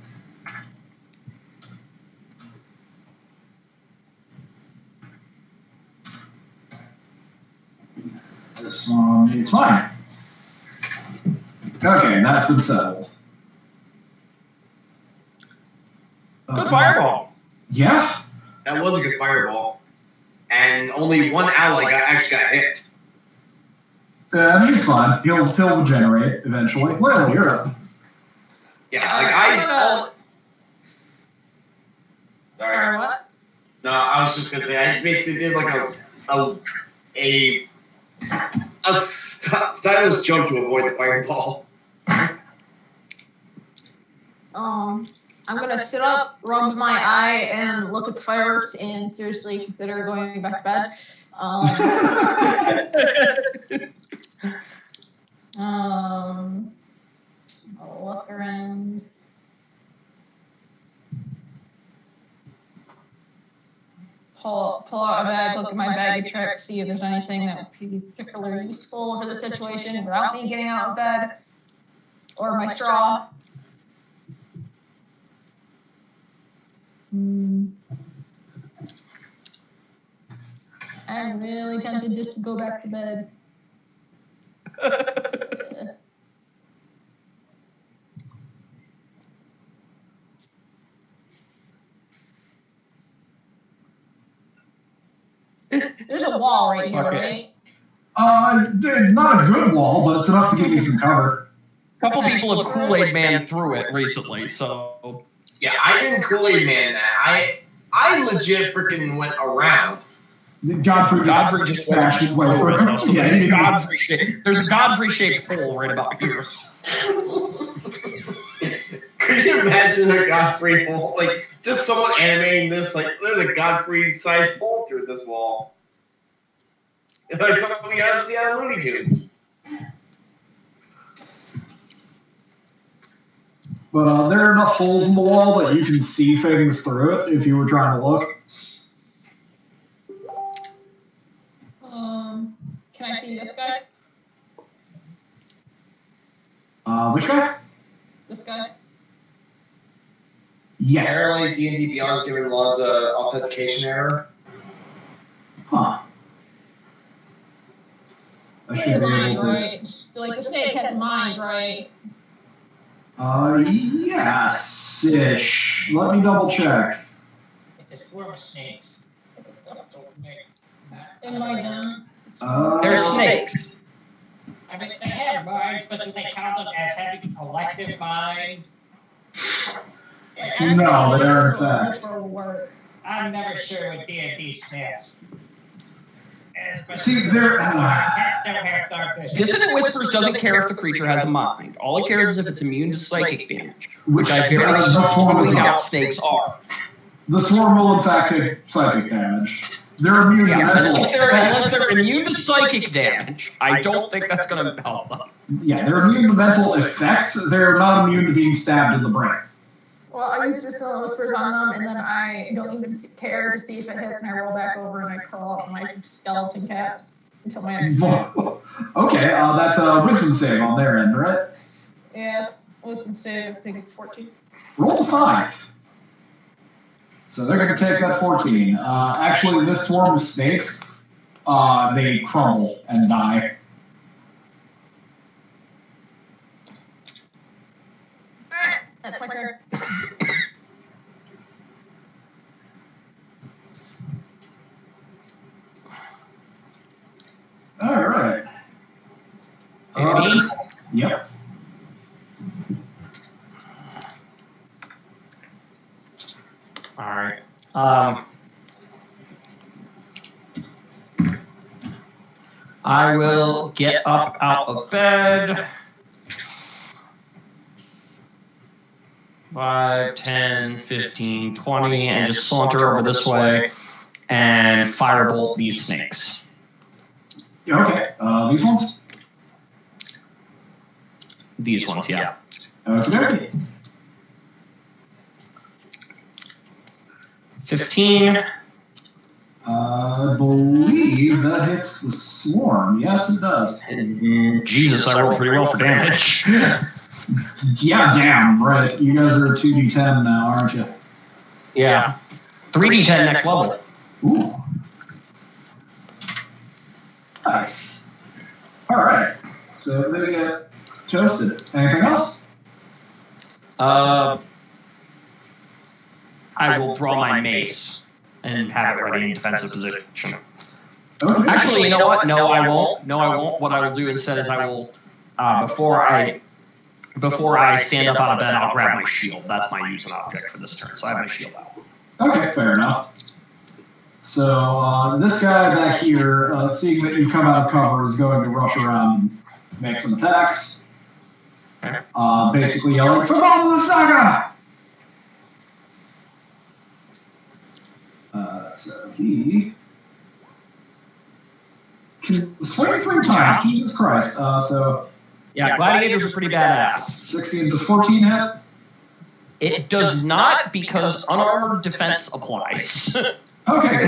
This one is fine. Okay, that's been settled. Good fireball. Yeah. That was a good fireball. And only one ally actually got hit. I mean, he's fine. He'll regenerate eventually. Well, you're up. Yeah, like Sorry, what? No, I was just gonna say I basically did like a stylish jump to avoid the fireball. I'm gonna sit up, rub my eye, and look at the fireworks, and seriously consider going back to bed. I'll look around. Pull out a bag, look at my bag of tricks, see if there's anything that would be particularly useful for the situation without me getting out of bed, or my straw. I'm really tempted just to go back to bed. There's a wall right here, right? Not a good wall, but it's enough to give me some cover. A couple people have Kool-Aid Man through it recently, so... Yeah, I didn't Kool-Aid Man that. I legit freaking went around. Godfrey just smashed his way through. There's a Godfrey-shaped hole right about here. Could you imagine a Godfrey hole? Like, just someone animating this, like, there's a Godfrey-sized hole through this wall. It's like something we gotta see on Looney Tunes. But there are enough holes in the wall that you can see things through it if you were trying to look. Can I see this guy? Which guy? This guy? Yes. Apparently, D&D Beyond is giving lots of authentication error. Huh. I should be able to. Right? Like the snake has mind, right? Yes-ish. Let me double check. It's a swarm of snakes. That's what we make. In my down. They're snakes. I mean, they have minds, but do they count them as having a collective mind? No, they are in fact. I'm never sure with D&D Smiths. See, they're... Cats don't have dark vision. Dissonant Whispers doesn't care if the creature has a mind. All it cares is if it's immune to psychic damage, which I very strongly doubt snakes are. The swarm will in fact take psychic damage. They're immune to mental Unless they're immune to psychic damage, I don't think that's going to help them. Yeah, they're immune to mental effects. They're not immune to being stabbed in the brain. Well, I use Dissonant Whispers on them, and then I don't even care to see if it hits, and I roll back over and I curl up my skeleton cat. until my next turn. Okay, that's a wisdom save on their end, right? Yeah, wisdom save, I think it's 14. Roll 5. So they're going to take that 14. Actually, this swarm of snakes, they crumble and die. Alright, that's my turn. All right. Me? Yep. All right. I will get up out of bed. 5, 10, 15, 20, and just saunter over this way and firebolt these snakes. Okay. These ones? These ones, yeah. Okay. 15. I believe that hits the swarm. Yes, it does. Jesus, I rolled pretty well for damage. Yeah, damn, right. You guys are 2d10 now, aren't you? Yeah. 3d10 next level. Ooh. Nice. All right. So they get toasted. Anything else? I will draw my mace and have it ready in defensive position. Okay. Actually, you know what? No, I won't. No, I won't. What I will do instead is I will, before I stand up out of bed, I'll grab my shield. That's my use of object for this turn. So I have my shield out. Okay, fair enough. So this guy back here, seeing that you've come out of cover, is going to rush around and make some attacks. Okay. Basically yelling, "For all of the saga!" So he can swing 3 times. Jesus Christ. So Yeah, gladiators are pretty badass. 16 does 14 hit? It does not because unarmored defense applies. Okay, cool.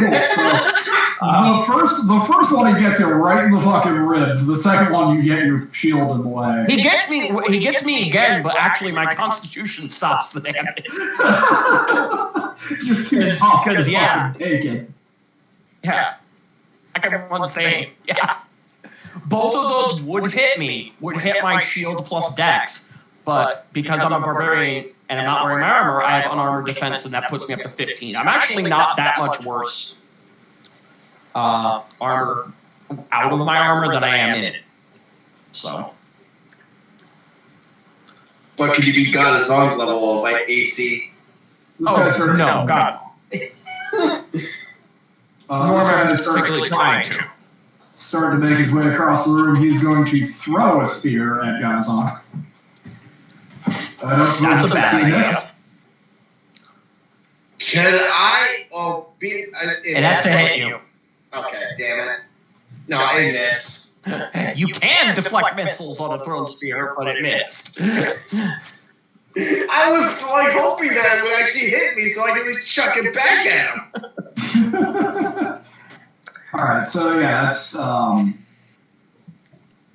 So the first one he gets you right in the fucking ribs. The second one you get your shield in the way. He gets me again, but actually my constitution stops the damage. Just too tough to yeah. fucking take it. Yeah. Like everyone saying, yeah. Both of those would hit my shield plus dex, but because I'm a barbarian and I'm not wearing my armor, I have unarmored defense, and that puts me up to 15. I'm actually not that much worse armor out of my armor than I am in it. So. But could you be God as long level like AC? This No, God. More than specifically trying to. Starting to make his way across the room, he's going to throw a spear at Gazon. That's a bad idea. Can I? Oh, it has to hit you. Okay, damn it. No, I miss. You can deflect missiles on a thrown spear, but it missed. I was like hoping that it would actually hit me so I could at least chuck it back at him. Alright, so yeah, that's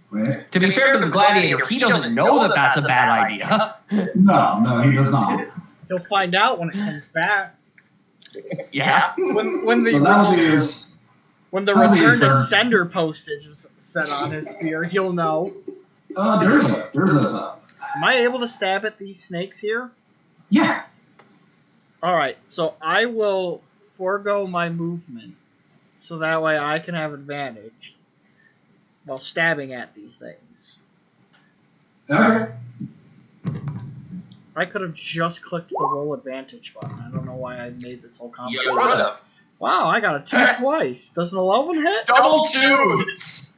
wait. To be fair to the gladiator, he doesn't know that that's a bad idea. No, he does not. He'll find out when it comes back. Yeah. When the So that'll be his. when the that'll be return to his turn. sender postage is set on his spear, he'll know. There's a. Am I able to stab at these snakes here? Yeah. Alright, so I will forego my movement so that way I can have advantage while stabbing at these things. Okay. I could have just clicked the roll advantage button. I don't know why I made this whole complicated. You would have. Wow, I got a 2 twice. Does an 11 hit? Double twos!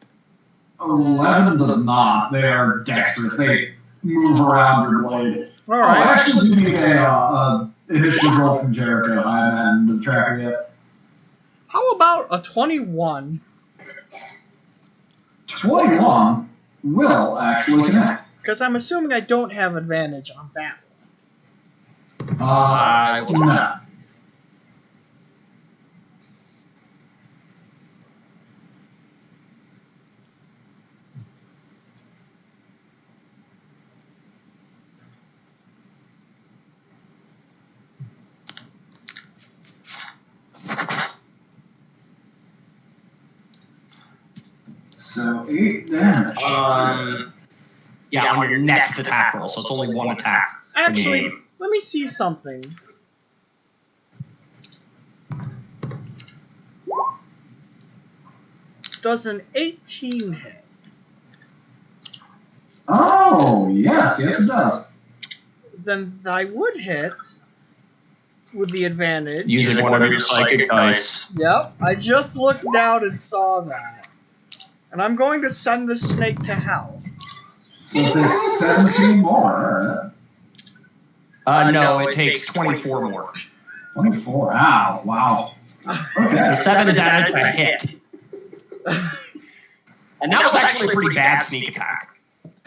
11 does not. They are dexterous. They move around your blade. Alright. Actually, give me a initiative roll from Jericho. I haven't had into the tracker yet. How about a 21? 21 will actually connect. Because I'm assuming I don't have advantage on that one. No. So 8 damage. Yeah, on your next attack roll, so it's only one attack. Actually, let me see something. Does an 18 hit? Oh, yes, it does. Then I would hit with the advantage. Using one of your psychic dice. Yep, I just looked down and saw that. And I'm going to send the snake to hell. So it takes 17 more. No, it takes 24 more. 24. Ow, wow. Okay. The 7 is added to a hit. And that was actually a pretty bad sneak attack.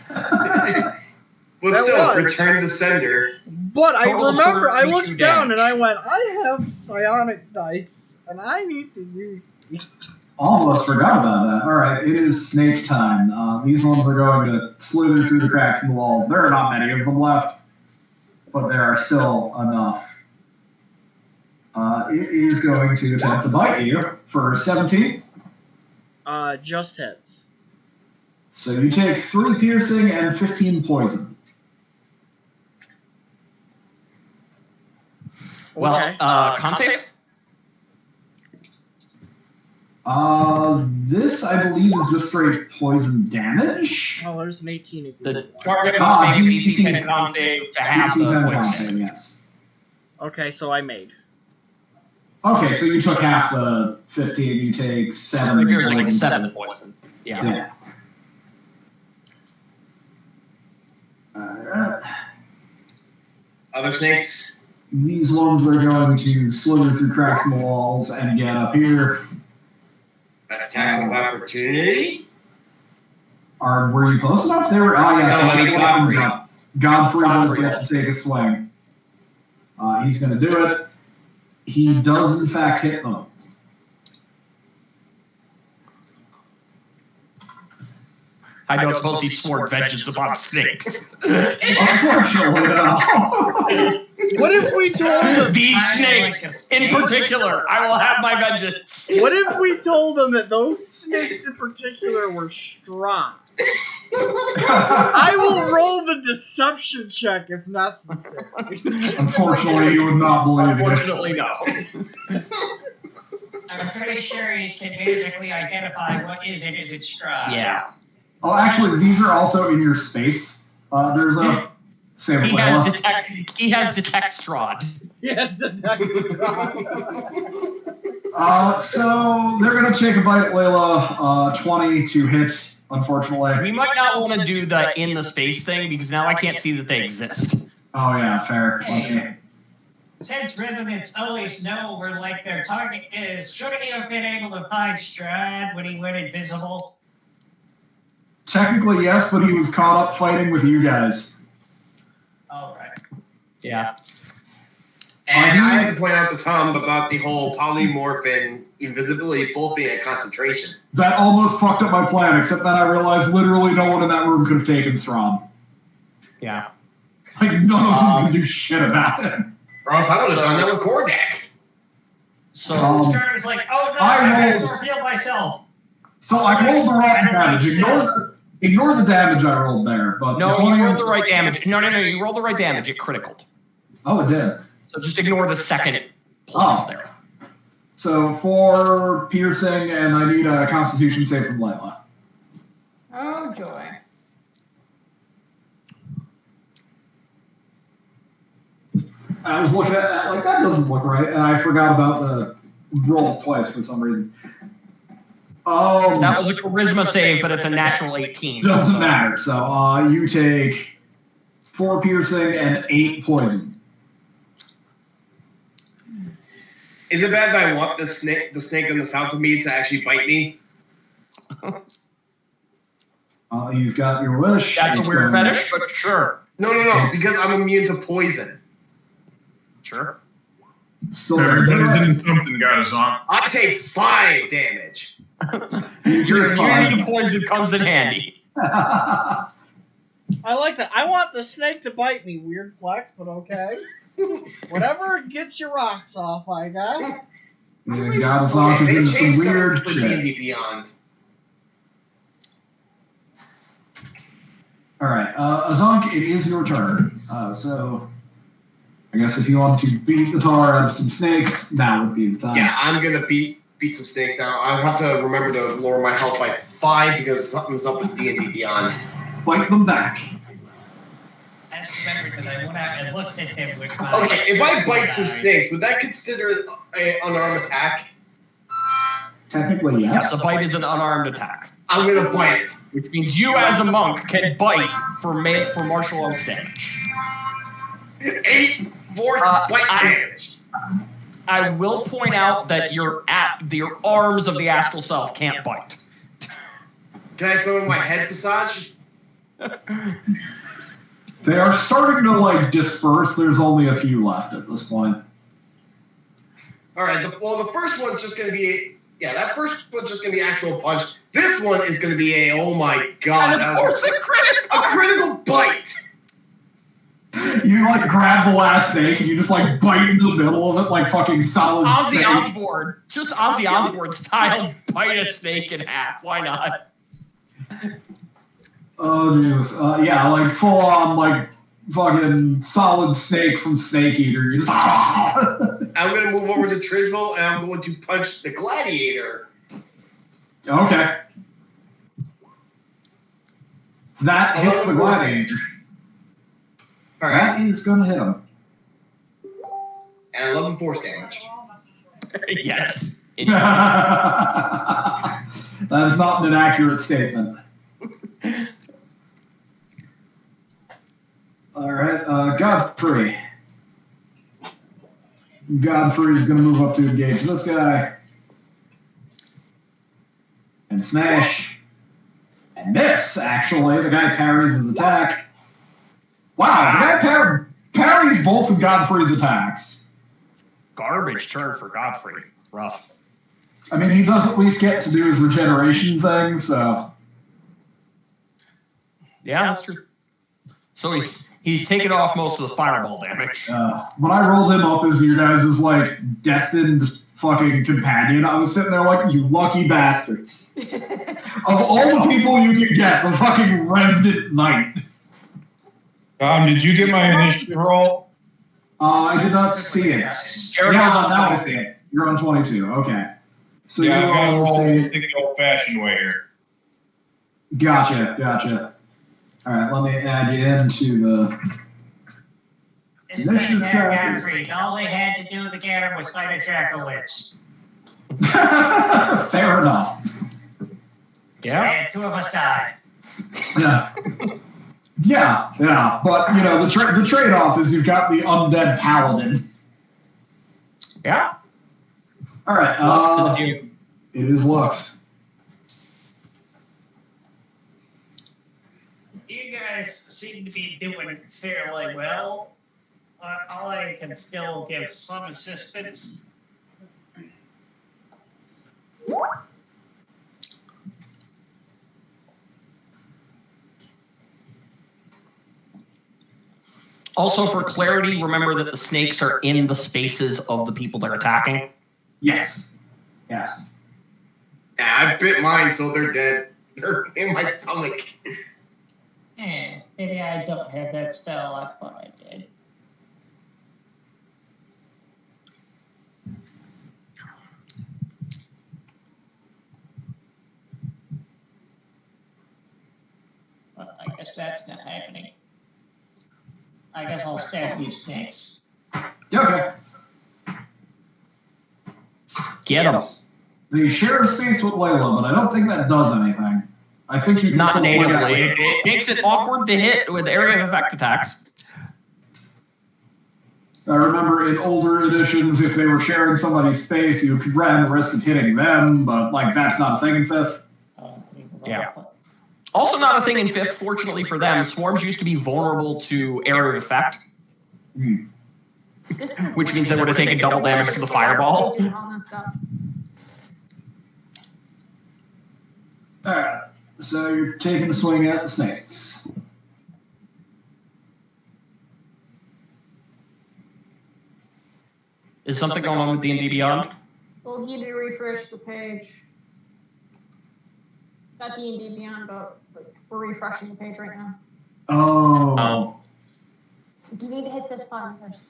But That still, was. return the sender. But I Total remember, I 32 looked down damage. and I went, I have psionic dice, and I need to use these. Almost forgot about that. Alright, it is snake time. These ones are going to slither through the cracks in the walls. There are not many of them left, but there are still enough. It is going to attempt to bite you for 17. Just hits. So you take 3 piercing and 15 poison. Well, Okay. con save? This, I believe, is just straight poison damage. Oh, there's an 18 if you The want. target Ah, must make DC DC 10 con save to half DC the 10 poison con damage. save, yes. Okay, so I made. Okay, so you took half the 15, you take 7. So piercing poison. is 7 poison. Yeah. Yeah. Alright. Other snakes. These ones are going to slither through cracks in the walls and get up here. Attack of opportunity. Were you close enough? They were. Oh, yes. No, I mean Godfrey. Godfrey does get to take a swing. He's going to do it. He does, in fact, hit them. I don't suppose he swore vengeance upon snakes. Unfortunately, no. What if we told him? These snakes, in particular, I will have my vengeance. What if we told him that those snakes in particular were strong? I will roll the deception check if necessary. Unfortunately, you would not believe it. Unfortunately, no. I'm pretty sure you can basically identify what is it stride. Yeah. Oh, actually, these are also in your space. There's a... Save He it, has Layla. detect strahd. Yes, the deck strong. So they're going to take a bite, Layla. 20 to hit, unfortunately. We might not want to do the in the space thing because now I can't see that they exist. Oh, yeah, fair. Hey. Okay. Since Rhythmits always know where like their target is, shouldn't he have been able to find Strad when he went invisible? Technically, yes, but he was caught up fighting with you guys. Alright. Yeah. And I had to point out to Tom about the whole polymorph and invisibility both being at concentration. That almost fucked up my plan, except that I realized literally no one in that room could have taken Strom. Yeah. Like, none of them could do shit about it. Or else I would have done that with Kordak. So Stern's like, oh no, I I have rolled- to reveal myself. So I rolled the wrong damage. Ignore the damage I rolled there. But no, the 20 you rolled the right damage. No, you rolled the right damage. It critical. Oh, it did. So just ignore the second plus there. So 4 piercing, and I need a Constitution save from Layla. Oh, joy. I was looking at that, like, that doesn't look right, and I forgot about the rolls twice for some reason. That was a charisma save, but it's a natural 18. Doesn't matter. So you take 4 piercing and 8 poison. Is it bad that I want the snake in the south of me to actually bite me? You've got your wish. That's a It's weird going- fetish, but sure. No, because I'm immune to poison. Sure. Still Everybody going. did something, guys, on. I take 5 damage. Your immunity to poison comes in handy. I like that. I want the snake to bite me. Weird flex, but okay. Whatever gets your rocks off, I guess. You got us off They into some changed weird something for shit. D&D Beyond. All right, Azunk, it is your turn. So, I guess if you want to beat the tar out of some snakes, now would be the time. Yeah, I'm gonna beat some snakes now. I'll have to remember to lower my health by 5 because something's up with D&D Beyond. Fight them back. I just remembered that I went out and looked at him with my... Okay, if I bite some snakes, would that consider an unarmed attack? Technically, yes. Yes, a bite is an unarmed attack, I'm gonna bite it. which means you, as a monk, can bite for martial arts damage. 8 force bite damage. I will point out that your arms of the astral self can't bite. Can I summon my head visage? They are starting to disperse. There's only a few left at this point. All right. The first one's just gonna be that first one's just gonna be actual punch. This one is gonna be a oh my god, And of course, a critical bite. You grab the last snake and you just bite into the middle of it like fucking solid Ozzy snake. Osbourne, just Ozzy Osbourne style, bite a snake in half. Why not? Oh Jesus! Full on fucking solid snake from Snake Eater. You just I'm gonna move over to Trisville and I'm going to punch the gladiator. Okay. That hits the gladiator. All right, That is gonna hit him. and 11 force damage. Yes. That is not an inaccurate statement. All right, Godfrey. Godfrey is going to move up to engage this guy. And smash. And miss, actually. The guy parries his attack. Wow, the guy parries both of Godfrey's attacks. Garbage turn for Godfrey. Rough. I mean, he does at least get to do his regeneration thing, so... Yeah, that's true. So he's taken off most of the fireball damage. When I rolled him up as your guys' destined fucking companion, I was sitting there you lucky bastards. Of all the people you could get, the fucking Revenant Knight. Did you get my initiative roll? I did not see it. Now I see it. You're on 22, okay. So Yeah, you I've got to all roll see... the old-fashioned way here. Gotcha. All right, let me add you into the... This thing had Godfrey. All they had to do to get him was fight a Dracolich. Fair enough. Yeah. And 2 of us died. Yeah, but, the trade-off is you've got the undead paladin. Yeah. All right, it is Lux. You guys seem to be doing fairly well. I can still give some assistance. Also, for clarity, remember that the snakes are in the spaces of the people they're attacking. Yes. Yeah, I bit mine, so they're dead. They're in my stomach. Maybe I don't have that spell. I thought I did. But I guess that's not happening. I guess I'll stab these snakes. Okay. Get them. They share a space with Layla, but I don't think that does anything. I think you can Not still swing natively. at- It makes it awkward to hit with area of effect attacks. I remember in older editions, if they were sharing somebody's space, you ran the risk of hitting them, but that's not a thing in 5th. Yeah. Also not a thing in 5th, fortunately for them. Swarms used to be vulnerable to area of effect, which means they would have taken double damage for the fireball. Alright, so you're taking a swing at the snakes. Is something going on with D&D Beyond? Well, he did refresh the page. Not D&D Beyond, but we're refreshing the page right now. Oh. You need to hit this button first.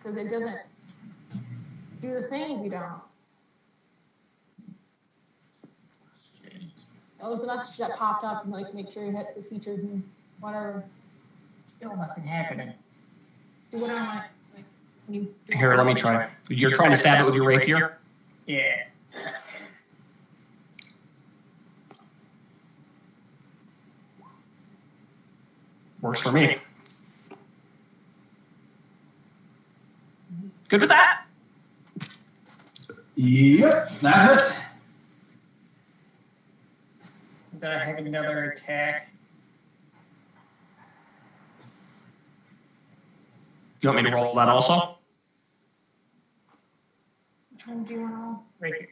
Because it doesn't do the thing if you don't. That was the message that popped up and like make sure you hit the featured and whatever. Still nothing happening. Do what I want. Here, let me try. You're trying to stab it with your rapier? Yeah. Works for me. Good with that? Yep, that hits. Did I have another attack? You want me to roll that also? Which one do you want to roll? Right here.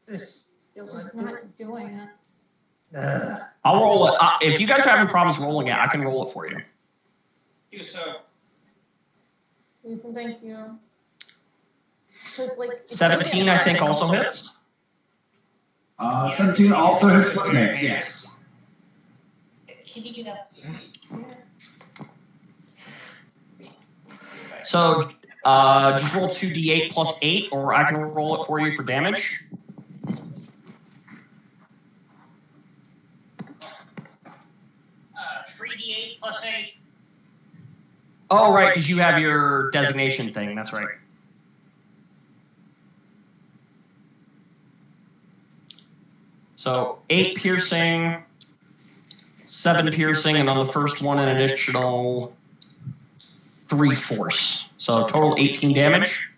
Is this It's just not doing it. I'll roll it. If you guys are having problems rolling it, I can roll it for you. do so? Lisa, thank you. So, like, 17, I think, also hits. 17 also hits the snakes, yes. Can you do that? So just roll 2d8 plus 8, or I can roll it for you for damage. 3d8 plus 8. Oh, right, because you have your designation thing. That's right. So 8 piercing, 7 piercing, and on the first one an additional 3 force. So total 18 damage.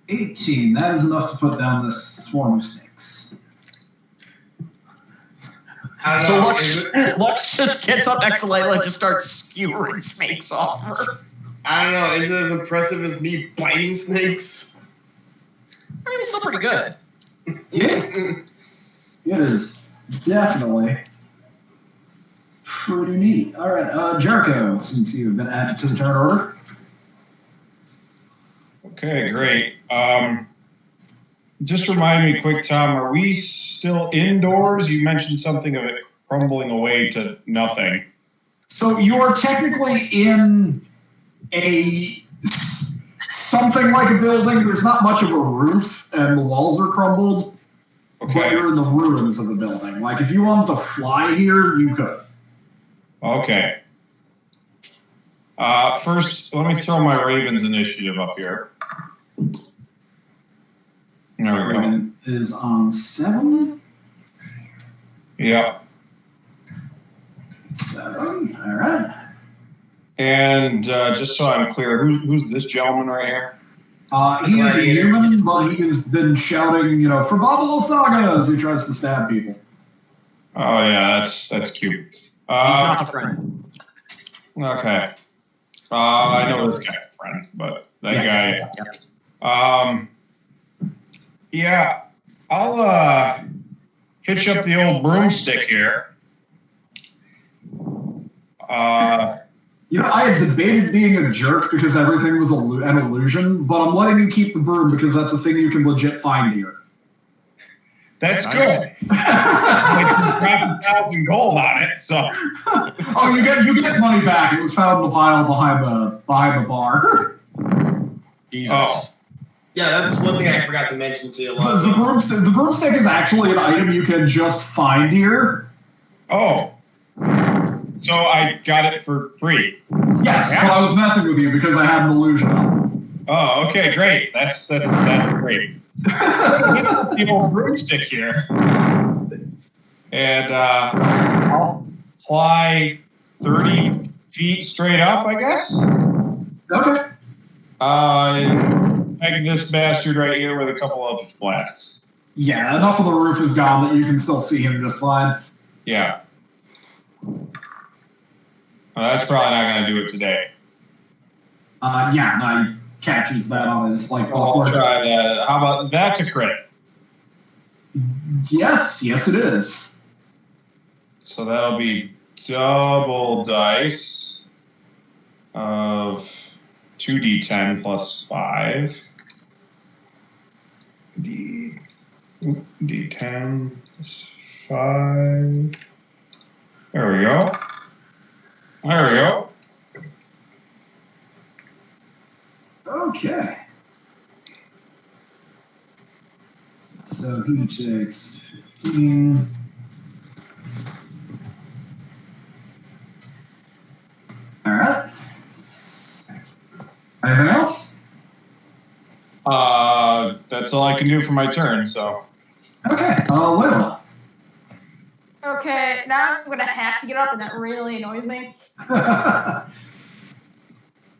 18, that is enough to put down this swarm of snakes. So Lux just gets up next to Layla and just starts skewering snakes off her. I don't know, is it as impressive as me biting snakes? I mean, it's still pretty good. It is definitely pretty neat. All right, Jericho, since you've been added to the turn order. Okay, great. Just remind me quick, Tom, are we still indoors? You mentioned something of it crumbling away to nothing. So you are technically in something like a building. There's not much of a roof, and the walls are crumbled. Okay. But you're in the ruins of the building. Like, if you wanted to fly here, you could. Okay. First, let me throw my Ravens initiative up here. There we go. Raven is on 7. Yeah. 7. All right. And just so I'm clear, who's this gentleman right here? He is a human, but he has been shouting, for Babalo Saga as he tries to stab people. Oh yeah, that's cute. He's not a friend. Okay. I know this guy's a friend, but that guy. Yeah, I'll hitch up the old broomstick here. I had debated being a jerk because everything was an illusion, but I'm letting you keep the broom because that's a thing you can legit find here. That's good. Like 1,000 gold on it, so. Oh, you get money back. It was found in a pile behind the bar. Jesus. Oh. Yeah, that's one thing I forgot to mention to you. The broomstick is actually an item you can just find here. Oh. So I got it for free. Yes, but I was messing with you because I had an illusion on. Oh, okay, great. That's great. The old broomstick here, and I'll fly 30 feet straight up, I guess. Okay. And peg this bastard right here with a couple of blasts. Yeah, enough of the roof is gone that you can still see him just fine. Yeah. Well, that's probably not going to do it today. Yeah, no, he catches that on his I'll awkward. try that. How about that's a crit? Yes, it is. So that'll be double dice of 2d10 plus 5. D10 plus 5. There we go. There we go. Okay. So he takes 15. All right. Anything else? That's all I can do for my turn, so. Okay. Layla. Okay, now I'm gonna have to get up, and that really annoys me.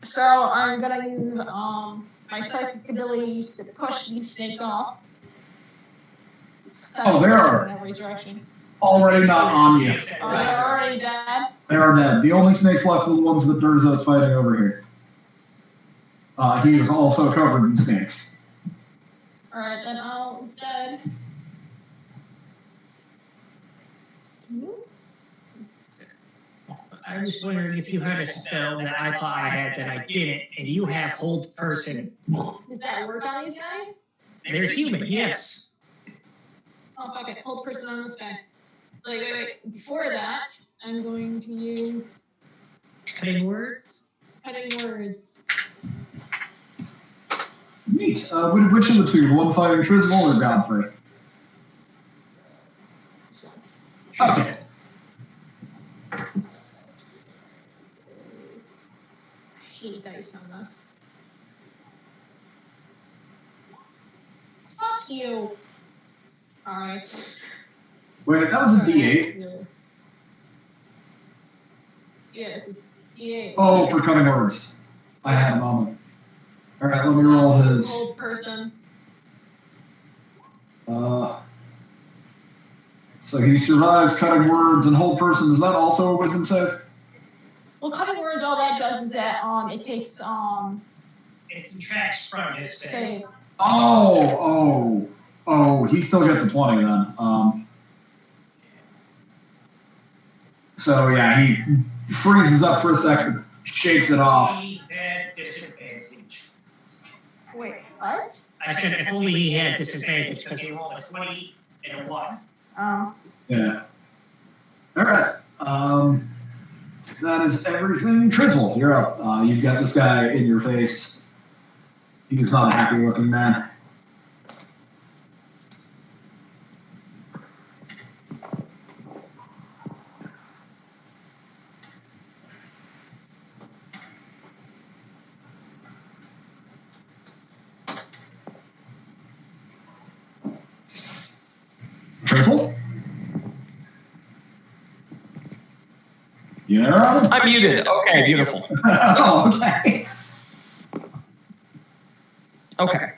So I'm gonna use my psychic abilities to push these snakes off. Oh, they are in every direction. already not on you. Oh, they're already dead. They are dead. The only snakes left are the ones that Durzo's fighting over here. He is also covered in snakes. Alright, then I'll instead. I was wondering if you had a spell that I thought I had that I didn't, and you have hold person. Does that work on these guys? There's human, yes. Oh, fuck it. Hold person on this guy. Wait. Before that, I'm going to use Cutting words. cutting words. Neat. Which of the two? The one fighting Trismal or Godfrey? Okay. I hate dice on this. Fuck you. Alright. Wait, that was a D8. Yeah, D8. Oh, for cutting words. I had a moment. All right, let me roll his. Hold person. So he survives cutting words and hold person. Is that also a wisdom save? Well, cutting words, all that does is that it takes It subtracts from his save. save. Oh, he still gets a 20 then. So yeah, he freezes up for a second, shakes it off. He had disadvantage. Wait, what? I said if only he had disadvantage because he rolled a 20 and a 1. Yeah. All right. That is everything. Trismal, you're up. You've got this guy in your face. He's not a happy-looking man. Trismal? Yeah. I'm muted. Okay, beautiful. Oh, okay. Okay.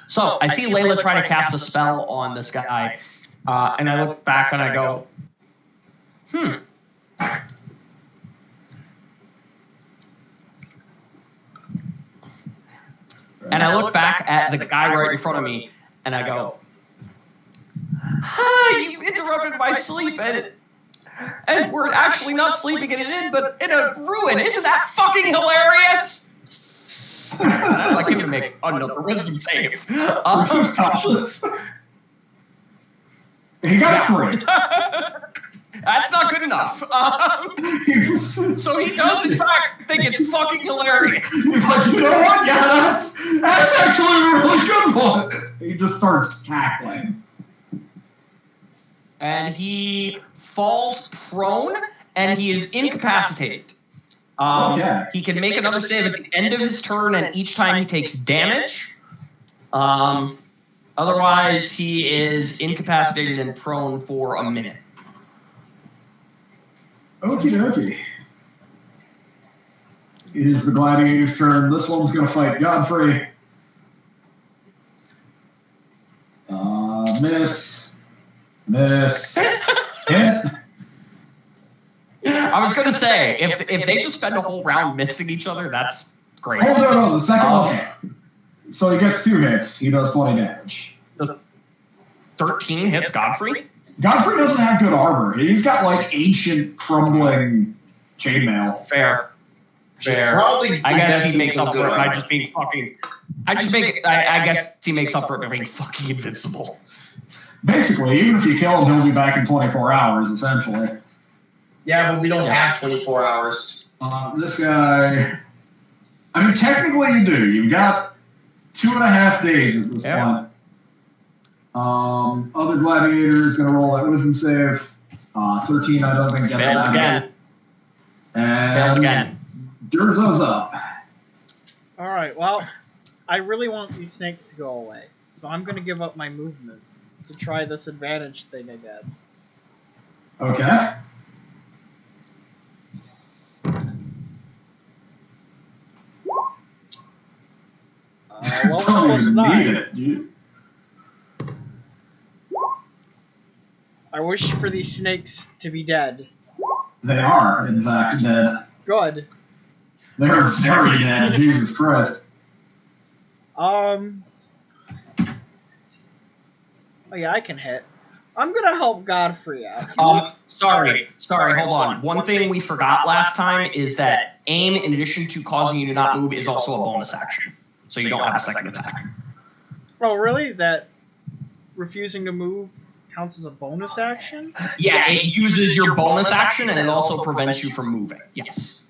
So I see Layla try to cast a spell on this guy, and I look back and I go, And I look back at the guy right in front of me, and I go, you interrupted my sleep, and we're actually not sleeping in an inn, but in a ruin. Isn't that fucking hilarious? I'd like him to make another wisdom save. This is touchless. He got free. That's not good enough. So he does, in fact, think it's fucking hilarious. He's like, you know what? Yeah, that's actually a really good one. He just starts cackling. And he falls prone, and he is incapacitated. Okay. He can make another save at the end of his turn, and each time he takes damage. Otherwise, he is incapacitated and prone for a minute. Okie dokie. It is the gladiator's turn. This one's going to fight Godfrey. Miss. Hit. I was going to say, if they just spend a whole round missing each other, that's great. Oh, no, the second one hit. So he gets 2 hits. He does 20 damage. 13 hits Godfrey? Godfrey doesn't have good armor. He's got, like, ancient, crumbling chainmail. Fair. Fair. Probably I guess he investing makes some up good for it by armor. just being fucking. I guess he makes up for it by being fucking invincible. Basically, even if you kill him, he'll be back in 24 hours, essentially. Yeah, but we don't have 24 hours. This guy... I mean, technically you do. You've got 2.5 days at this point. Other gladiator is going to roll that wisdom save. 13, I don't think gets Fails it. again. And Fails again. Durzo's up. Alright, well, I really want these snakes to go away. So I'm going to give up my movement to try this advantage thing again. Okay. Well, Don't plus even 9. need it. I wish for these snakes to be dead. They are, in fact, dead. Good. They're very dead, Jesus Christ. Oh yeah, I can hit. I'm gonna help Godfrey out. Sorry, hold on. One thing we forgot last time is that aim, in addition to causing you to not move, is also a bonus action. So you don't have a second attack. Oh, really? That refusing to move counts as a bonus action? Yeah, it uses your bonus action, and it also prevents you from moving. Yes.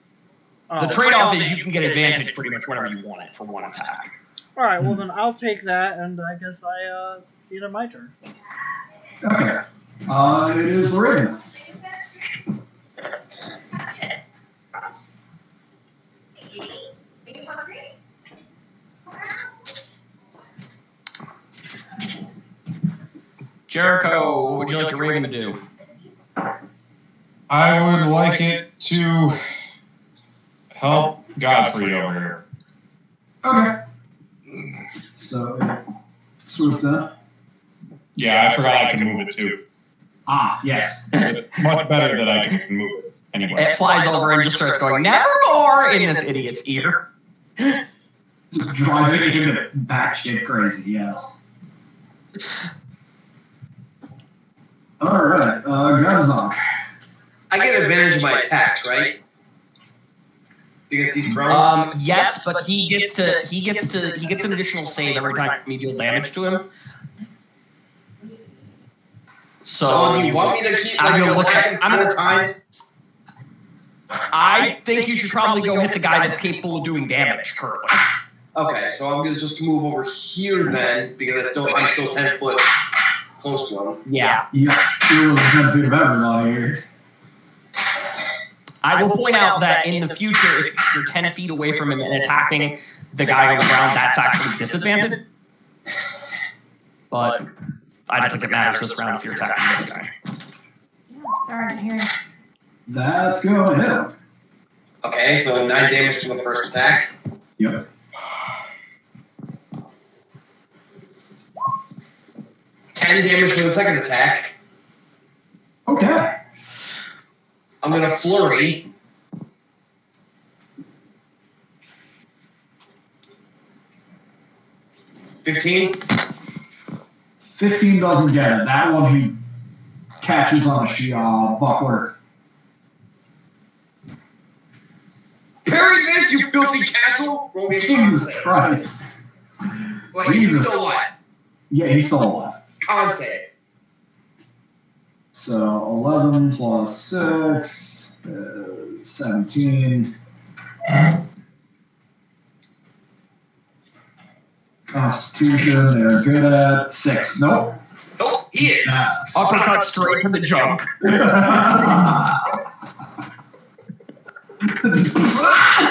The trade-off is you can get advantage pretty much whenever you want it for one attack. Alright, well then I'll take that, and I guess it's either my turn. Okay. It is Lorraine. Jericho, what would you like your raven to do? I would like it to help Godfrey over here. Okay. So it swoops in. Yeah, I forgot I can move it too. Ah, yes. It's much better that I can move it. Anyway. It flies over and just starts going, nevermore, in this idiot's ear. Just driving him batshit crazy, yes. Alright, Gazok. I get advantage of my attacks, right? Because he's prone. Yes, but he gets an additional save every time you deal damage to him. So do you want me to keep I'm gonna look attacking at, 4 times? I think you should probably go hit the guy that's capable of doing damage currently. Okay, so I'm gonna just move over here then, because I'm still 10 foot close to him. Yeah. Yeah, you're within 10 feet of everybody here. I will point out that in the future, if you're 10 feet away from him and attacking the guy on the ground, that's actually disadvantage. But I don't think it matters this round if you're attacking this guy. Sorry to hear. That's going to hit him. Okay, so 9 damage for the first attack. Yep. 10 damage for the second attack. Okay. I'm gonna flurry. $15. 15 doesn't get it. That one he catches on a buckler. Parry this, you filthy castle! Roll me a Jesus Christ. Wait, he's still alive. Yeah, he's still alive. Con save. So 11 plus 6 is 17. Constitution, they're good at 6. Nope. Nope, he is. Uppercut straight to the junk.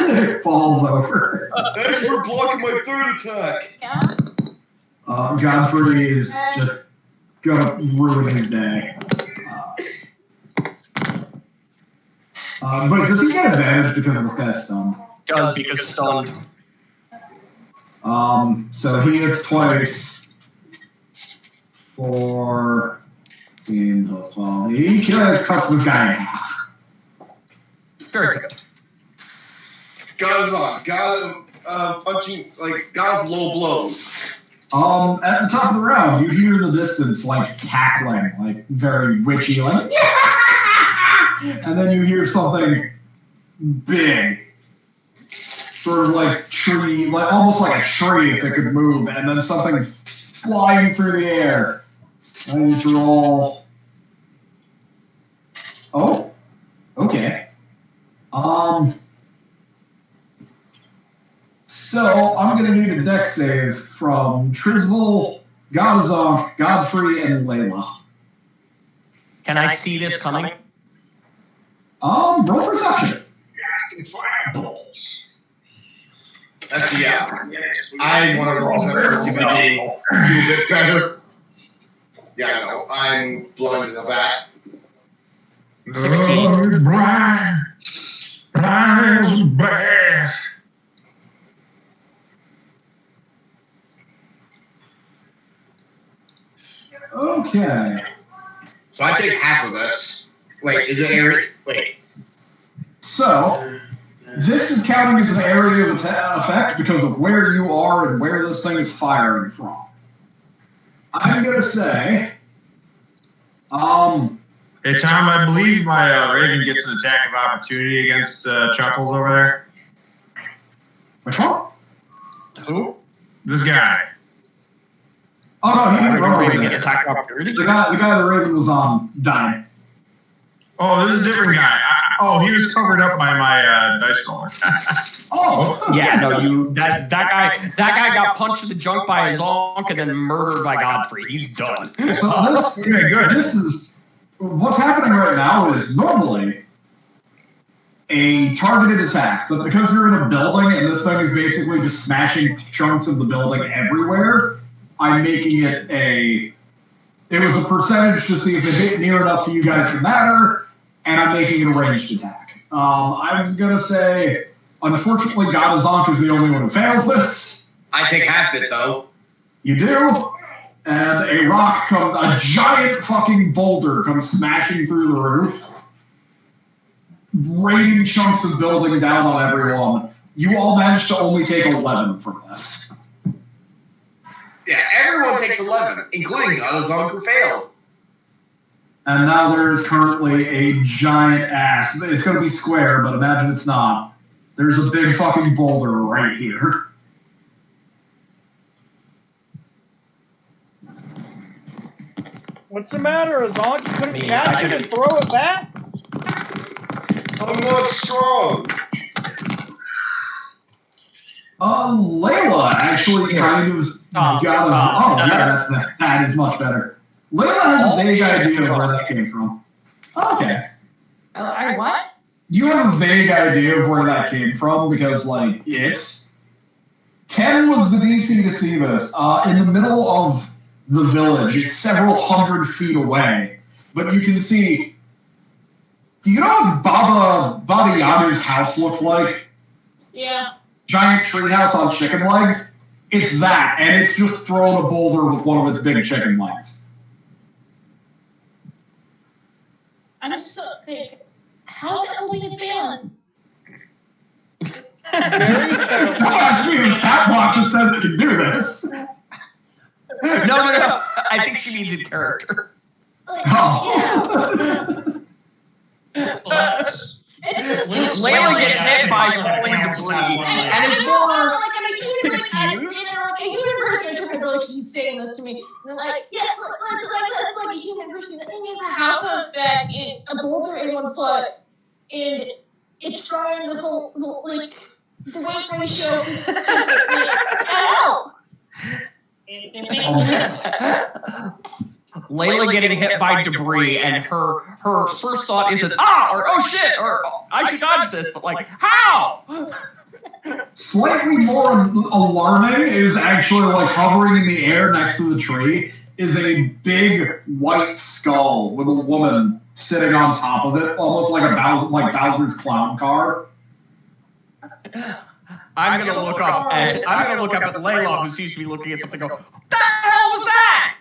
It falls over. Thanks for blocking my third attack. Yeah. Godfrey is just gonna ruin his day. But does he get advantage because this guy's stunned? Does because stunned. So he hits twice for 16 plus 12. He cuts this guy in half. Very good. God is on. God punching, like, God of low blows. At the top of the round, you hear in the distance, like, cackling, like, very witchy, like, yeah! And then you hear something big sort of like tree, like almost like a tree if it could move, and then something flying through the air. I need to roll. Oh, okay. So I'm gonna need a dex save from Trizble, Godazonk, Godfrey, and Layla. Can I see this coming? Roll perception. That's, yeah. I want to roll perception to make it a bit better. Yeah, no, I'm blind as a bat. 16. Brian is bad. Okay. So I take half of this. Wait, is it area? Wait. So, this is counting as an area of effect because of where you are and where this thing is firing from. I'm going to say, Hey, Tom, I believe my Raven gets an attack of opportunity against Chuckles over there. which one? Who? This guy. Oh, no, he didn't run Raven over get there. attack of opportunity? The guy the Raven was on died. Oh, this is a different guy. He was covered up by my dice roller. Oh, Yeah, no, that guy got punched in the junk by his zonk and then murdered by Godfrey. He's done. So Okay, good. this is what's happening right now is normally a targeted attack, but because you're in a building and this thing is basically just smashing chunks of the building everywhere, I'm making it it was a percentage to see if it hit near enough to you guys to matter, and I'm making it a ranged attack. I'm gonna say, unfortunately, Godazonk is the only one who fails this. I take half it though. You do, and a giant fucking boulder comes smashing through the roof, raining chunks of building down on everyone. You all managed to only take 11 from this. Yeah, everyone takes 11, including Godazonk who failed. And now there's currently a giant ass. It's going to be square, but imagine it's not. There's a big fucking boulder right here. What's the matter, Azonk? You couldn't catch it and throw it back? I'm not strong. Layla actually kind of that is much better. Layla has a vague idea of where that came from. Okay. I what? You have a vague idea of where that came from because, like, it's 10 was the DC to see this. In the middle of the village, it's several hundred feet away, but you can see. Do you know what Baba Yaga's house looks like? Yeah. Giant treehouse on chicken legs? It's that, and it's just thrown a boulder with one of its big chicken legs. I'm so big. How's it holding its balance? Don't ask me, the stat block just says it can do this. No. I think she means in character. Like, Oh. Layla gets hit by falling debris, and it's more a human person interprets she's saying this to me. And they're like, yeah, it's like a human person. The thing is, a house on its back, a boulder in one foot, and it's trying the whole, like, the weight ratio is, I Layla getting hit by debris, and her first thought isn't or oh shit or I should dodge this, but like how? Slightly more alarming is actually like hovering in the air next to the tree is a big white skull with a woman sitting on top of it, almost like Bowser's clown car. I'm gonna look up at Layla, who seems to be looking at something. Go, what the hell was that?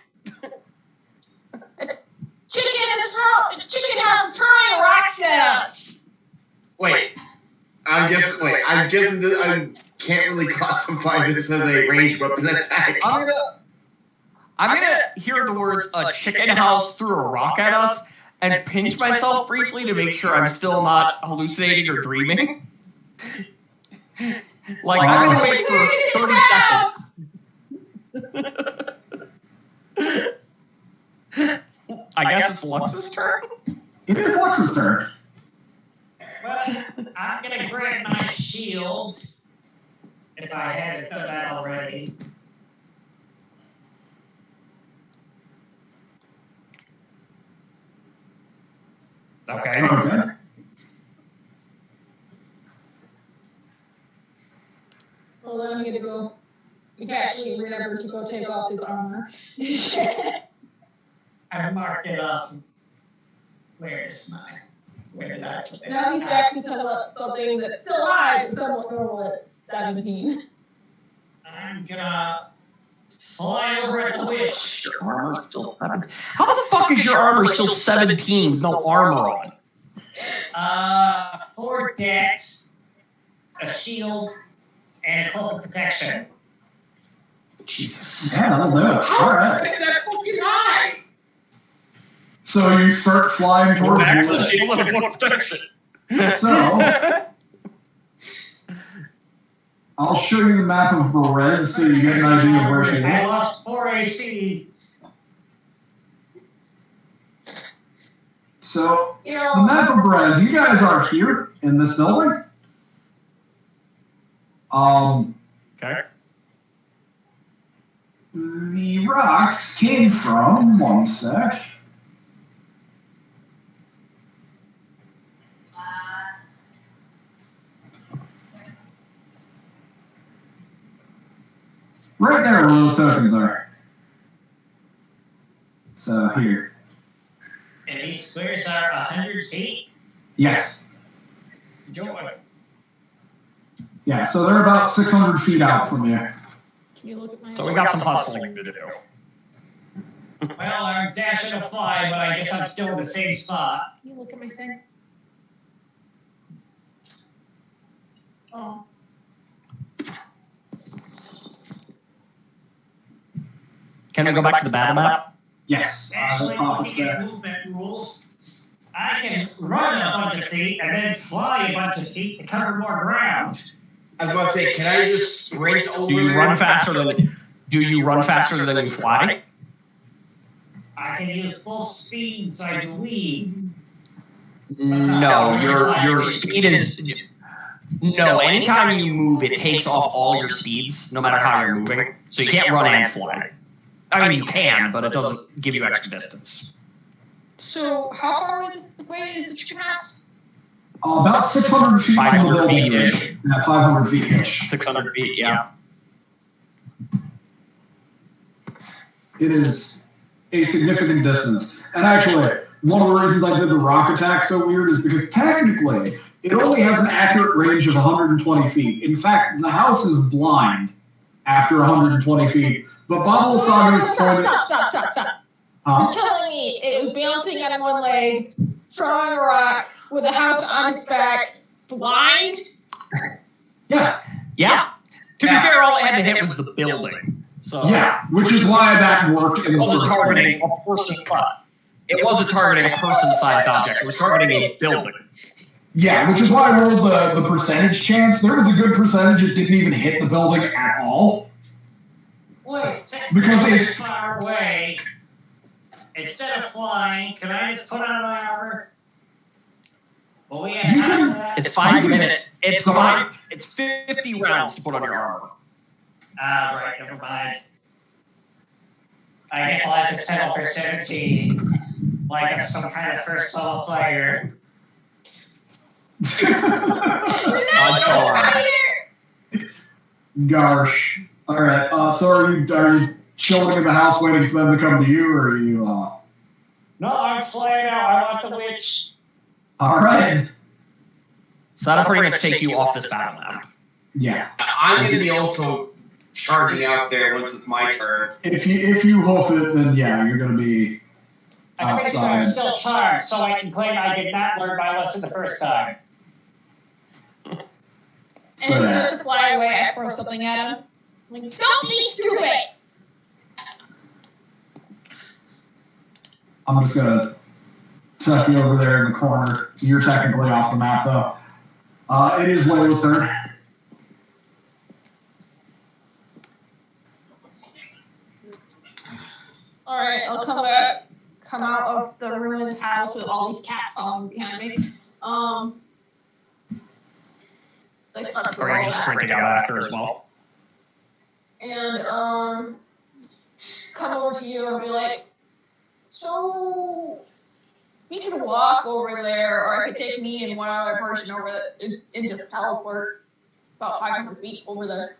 Chicken House is throwing rocks at us. I'm guessing that I can't really classify this as a ranged weapon attack. I'm gonna hear the words "a chicken house threw a rock at us" and pinch myself briefly to make sure I'm still not hallucinating or dreaming. Like, I'm gonna wait for 30 seconds. I guess it's Lux's turn? It is Lux's turn. Well, I'm gonna grab my shield. If I hadn't done that already. Okay. Okay. Well, then I'm gonna go. We actually remember to go take off his armor. I marked it off. Where did I put it? Now he's back to something that's still high, but somewhat normal at 17. I'm gonna fly over at the witch. Your armor's still 17. How the fuck is your armor still 17 with no armor on? 4 dex, a shield, and a cloak of protection. Jesus. Yeah, that'll do it. All right. It's that fucking high. So you start flying towards Max the the witch. shield and cloak protection. So I'll show you the map of Berez so you get an idea of where she I is. lost 4 AC. So You the know, map of Berez, you guys are here in this building. Okay. The rocks came from, one sec. Right there where those tokens are. So here. And these squares are 100 feet. Yes. Joy. Yeah, so they're about 600 feet out from you. can you look at my? So we got some hustling to do. Well, I'm dashing to fly, but I guess I'm still in the same spot. Can you look at my thing? Oh. Can we go back to the battle map? Yes. Actually, Pop is looking at there. movement rules, I can run a bunch of feet and then fly a bunch of feet to cover more ground. I was about to say, can I just sprint over Do you there? run faster than you fly? I can use both speeds, I believe. No, your speed is no. Anytime you move, it takes off all your speeds, no matter how you're moving. So you can't run and fly. I mean, you can, but it doesn't give you extra distance. So how far away is the chicken house? About 600 feet from the 500 building. feet-ish. Yeah, 500 feet-ish. 600 feet, yeah. It is a significant distance. And actually, one of the reasons I did the rock attack so weird is because technically, it only has an accurate range of 120 feet. In fact, the house is blind after 120 feet. But Baba Saga is pointed... Stop. Huh? You're telling me it was bouncing on one leg, throwing a rock, with a house on its back, blind? Yes. Yeah. To be fair, all it had to hit was the building. So Yeah, which is why that worked in it the wasn't first targeting place. a person. It wasn't targeting a person-sized object. It was targeting a building. Yeah, which is why I rolled the percentage chance. There was a good percentage it didn't even hit the building at all. Wait, since Because they're it's- far away, instead of flying, can I just put on my armor? Well, we have You half can- of that. It's 5 You can minutes. It's start- 5. It's 50 rounds to put on your armor. Right, never mind. I guess I'll have to settle for 17. Like it's some kind of first level fighter. Gosh. All right. So are you chilling in the house waiting for them to come to you, or are you? No, I'm flying out. I want the witch. All right. So that'll pretty much take you off this battle map. Yeah. I'm going to be also charging out there once it's my turn. If you hoof it, then yeah, you're gonna be I'm pretty sure I'm outside. still charmed, so I can claim I did not learn my lesson the first time. And So he yeah. starts to fly away, I throw something at him. I'm like, don't be stupid! I'm just gonna tuck you over there in the corner. You're technically off the map though. It is Layla's turn. Alright, I'll come back. Come out of the ruined house with all these cats following behind me. They start to Or roll you're just back. sprinting out after as well. And come over to you and be like, so we could walk over there, or I could take me and one other person over there and just teleport about 500 feet over there.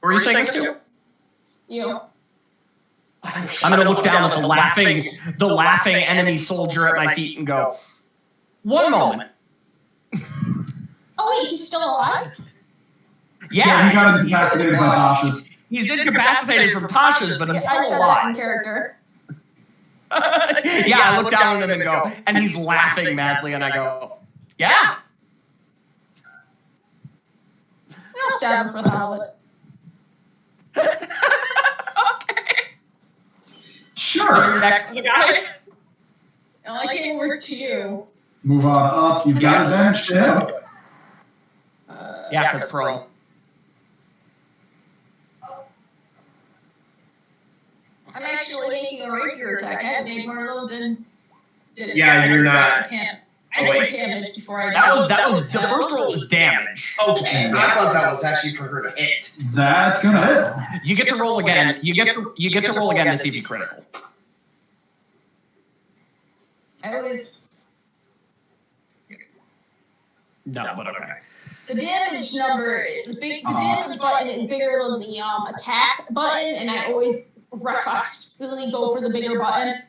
Where are you saying this to? You. I'm gonna look down at the laughing enemy soldier at my feet and go, one moment. Oh wait, he's still alive? Yeah, he got incapacitated by Tasha's. He's incapacitated from Tasha's, but he's I still said that in alive. character. Yeah, I look down at him and go, and he's laughing madly, and I go, yeah. I'll stab him for the hell of it. Okay. Sure. So you're next to the guy? And I came over to you. Move on up. You've got advantage to him. Yeah, because pro. I'm actually making a rapier attack. I haven't made one of those in. Yeah, you're not. I did damage before I. That was the first roll was damage. Okay, I thought that was actually for her to hit. That's gonna hit. You get to roll again. You get to roll again to see if you critical. I always. No, but okay. The damage number, the damage button is bigger than the attack button, and I always reflexively go for the bigger button.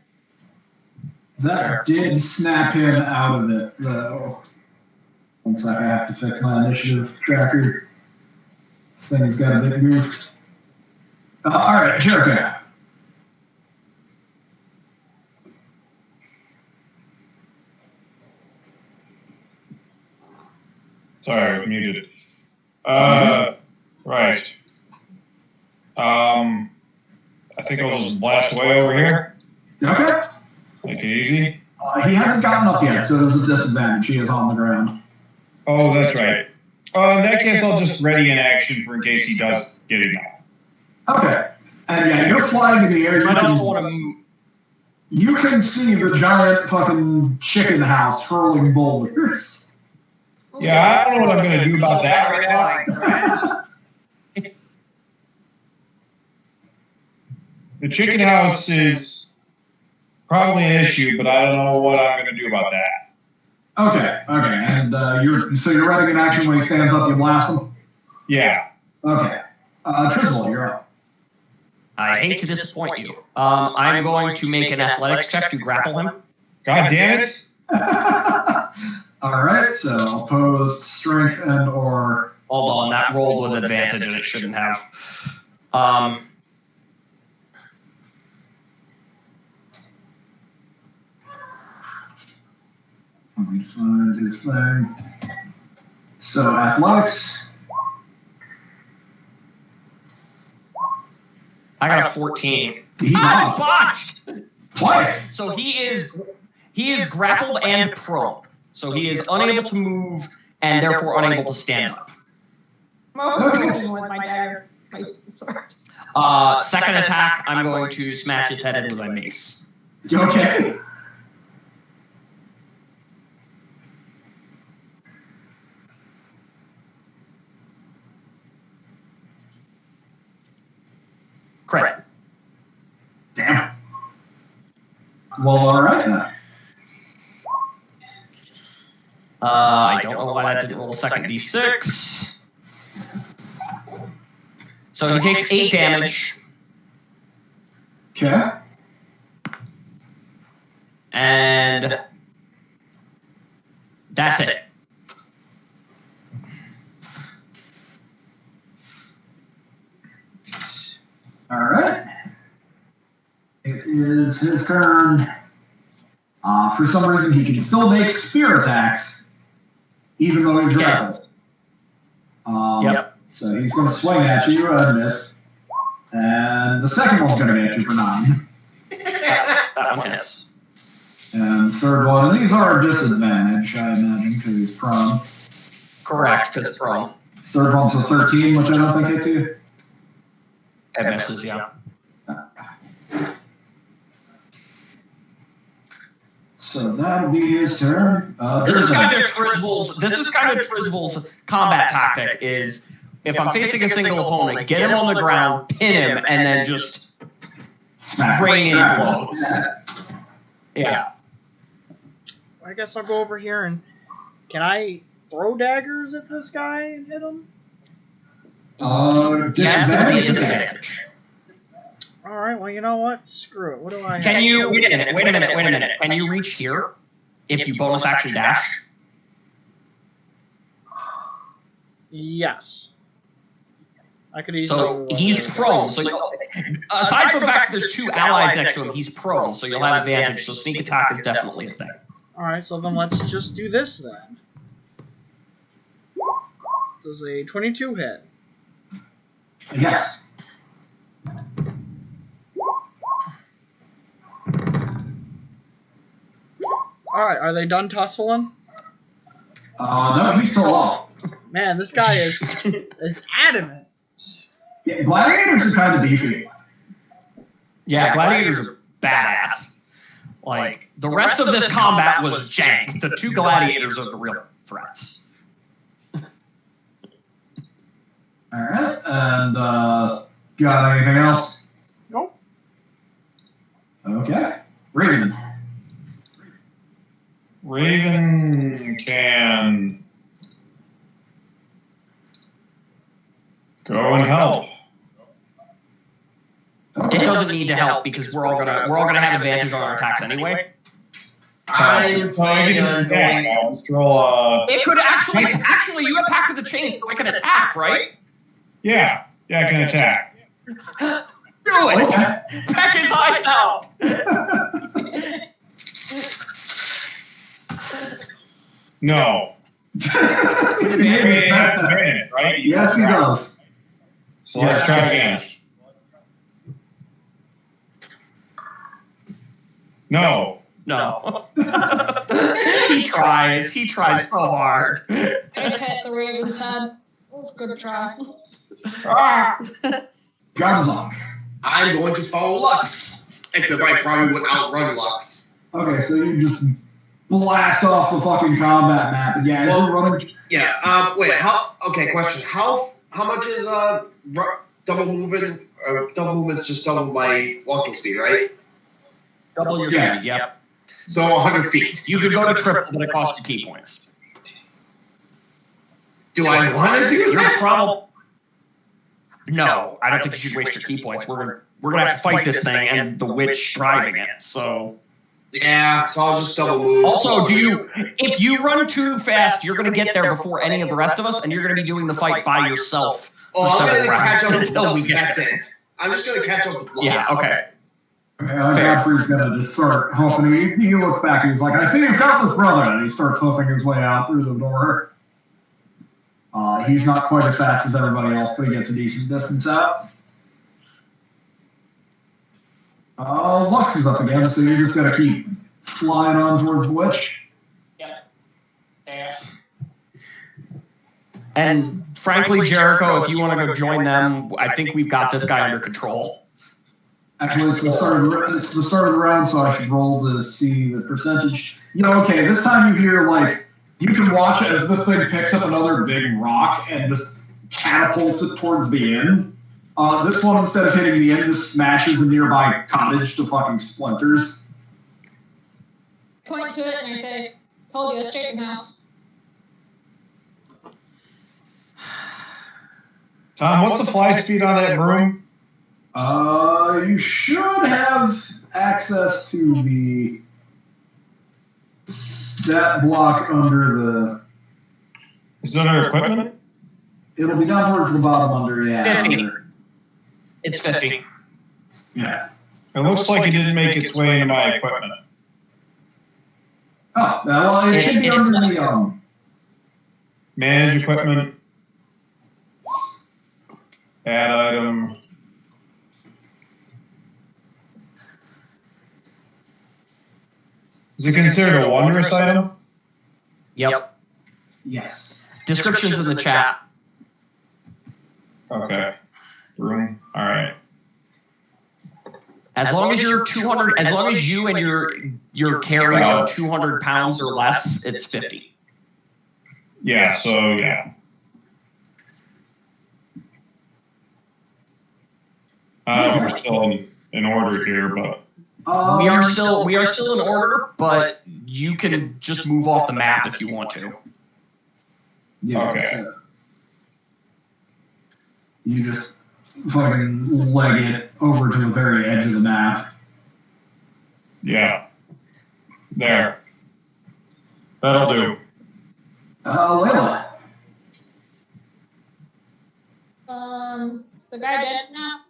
That did snap him out of it, though. One sec, I have to fix my initiative tracker. This thing's got a bit goofed. Alright, Jericho. Sorry, I was muted. Right. I think I'll just blast away over here. Okay. Make it easy. He hasn't gotten up yet, so there's a disadvantage. He is on the ground. Oh, that's right. In that case, I'll just ready in action for in case he does get it now. Okay. And yeah, you're flying in the air. You can see the giant fucking chicken house hurling boulders. Yeah, I don't know what I'm going to do about that right now. The chicken house is probably an issue, but I don't know what I'm going to do about that. Okay. And you're ready in action when he stands up, you blast him? Yeah. Okay. Trizzle, you're up. I hate to disappoint you. I'm going to make an athletics check to grapple him. God damn it. Alright, so opposed strength and or... Hold on, that rolled with advantage and it shouldn't have. Let me find his thing. So athletics. I got a 14. I botched! Twice! So he is grappled and prone. So he is unable to move and therefore unable to stand up. Mostly with my dagger. Second attack, I'm going to smash his head in with my mace. Okay. Crit. Damn. Well, alright then. I don't know why that didn't roll a second d6. So he takes 8 damage. Okay. And that's it. Alright. It is his turn. For some reason, he can still make spear attacks, even though he's grappled. Yep. So he's going to swing at you and miss. And the second one's going to get you for 9. That one hits. And the third one, and these are a disadvantage, I imagine, because he's prone. Correct, because it's prone. Third one's a 13, which I don't think hits you. It misses, yeah. So that'll be his turn. This is kind of Trizbal's combat tactic is if I'm facing a single opponent, get him on the ground, pin him, and then just rain in blows. Yeah. I guess I'll go over here and can I throw daggers at this guy and hit him? Disadvantage. All right. Well, you know what? Screw it. What do I? Can you wait a minute? Can you reach here if you bonus action dash? Yes. I could easily. So he's prone. So aside from the fact that there's two allies next to him, he's prone. So you'll have advantage. So sneak attack is definitely a thing. All right. So then let's just do this then. Does a 22 hit? Yes. All right. Are they done tussling? No, he's still up. Man, this guy is adamant. Yeah, gladiators are kind of beefy. Yeah, gladiators are badass. Like the rest of this combat was jank. The two gladiators are the real threats. All right, and got anything else? Nope. Okay, Raven. Raven can go and help. It doesn't need to help because we're all gonna have advantage on our attacks anyway. I'm planning on going. I'll just roll. It could actually you have Pact of the Chain, so I can attack, right? Yeah, I can attack. Do it. Okay. Peck his eyes out. No. Advantage, right? Yes, he does. So let's try again. No. He tries so hard. I pet the Raven's head. That was a good try. Jonzon. I'm going to follow Lux. Except I probably would outrun Lux. Okay, so you just blast off the fucking combat map. And yeah, as you're running. Yeah. Wait. Okay. Question. How much is double movement? Double movement's just double my walking speed, right? Double your speed, yep. So 100 feet. You could go to triple, but it costs you key points. Do I want to do that? No, I don't think you should waste your key points. We're gonna have to fight this thing and the witch driving it. So yeah, so I'll just double move. also, if you run too fast, you're gonna get there before any of the rest of us, and you're gonna be doing the fight by yourself. Oh, I'm gonna catch up with until we Lux. get That's it. I'm just gonna catch up with Lux. Yeah, okay. Godfrey's gonna just start hoofing. He looks back and he's like, "I see you've got this brother," and he starts hoofing his way out through the door. He's not quite as fast as everybody else, but he gets a decent distance out. Lux is up again, so you're just gonna keep flying on towards the witch. Yeah. And frankly, Jericho, if you want to go join them, I think we've got this guy under control. Actually, it's the start of the round, so I should roll to see the percentage. Okay, this time you hear, you can watch as this thing picks up another big rock and just catapults it towards the inn. This one, instead of hitting the inn, just smashes a nearby cottage to fucking splinters. Point to it and I say, "Told you, it's chicken house." Tom, what's the fly speed on that broom? You should have access to the stat block under the... Is it under equipment? It'll be down towards the bottom under, 50. It's 50. Yeah. It looks like it didn't make its way into my equipment. Oh, well, it should be under the... Manage equipment. Add item. Is it considered a wondrous item? Yep. Yes. Descriptions in the chat. Okay. Room. All right. As long as you're 200, as long as you and you're carrying 200 pounds or less, it's 50. Yeah. So yeah. We're still in order here, but we are still in order, but you can just move off the map if you want to. Yeah. Okay. So you just fucking leg it over to the very edge of the map. yeah. There. That'll do. Layla. Is the guy dead now?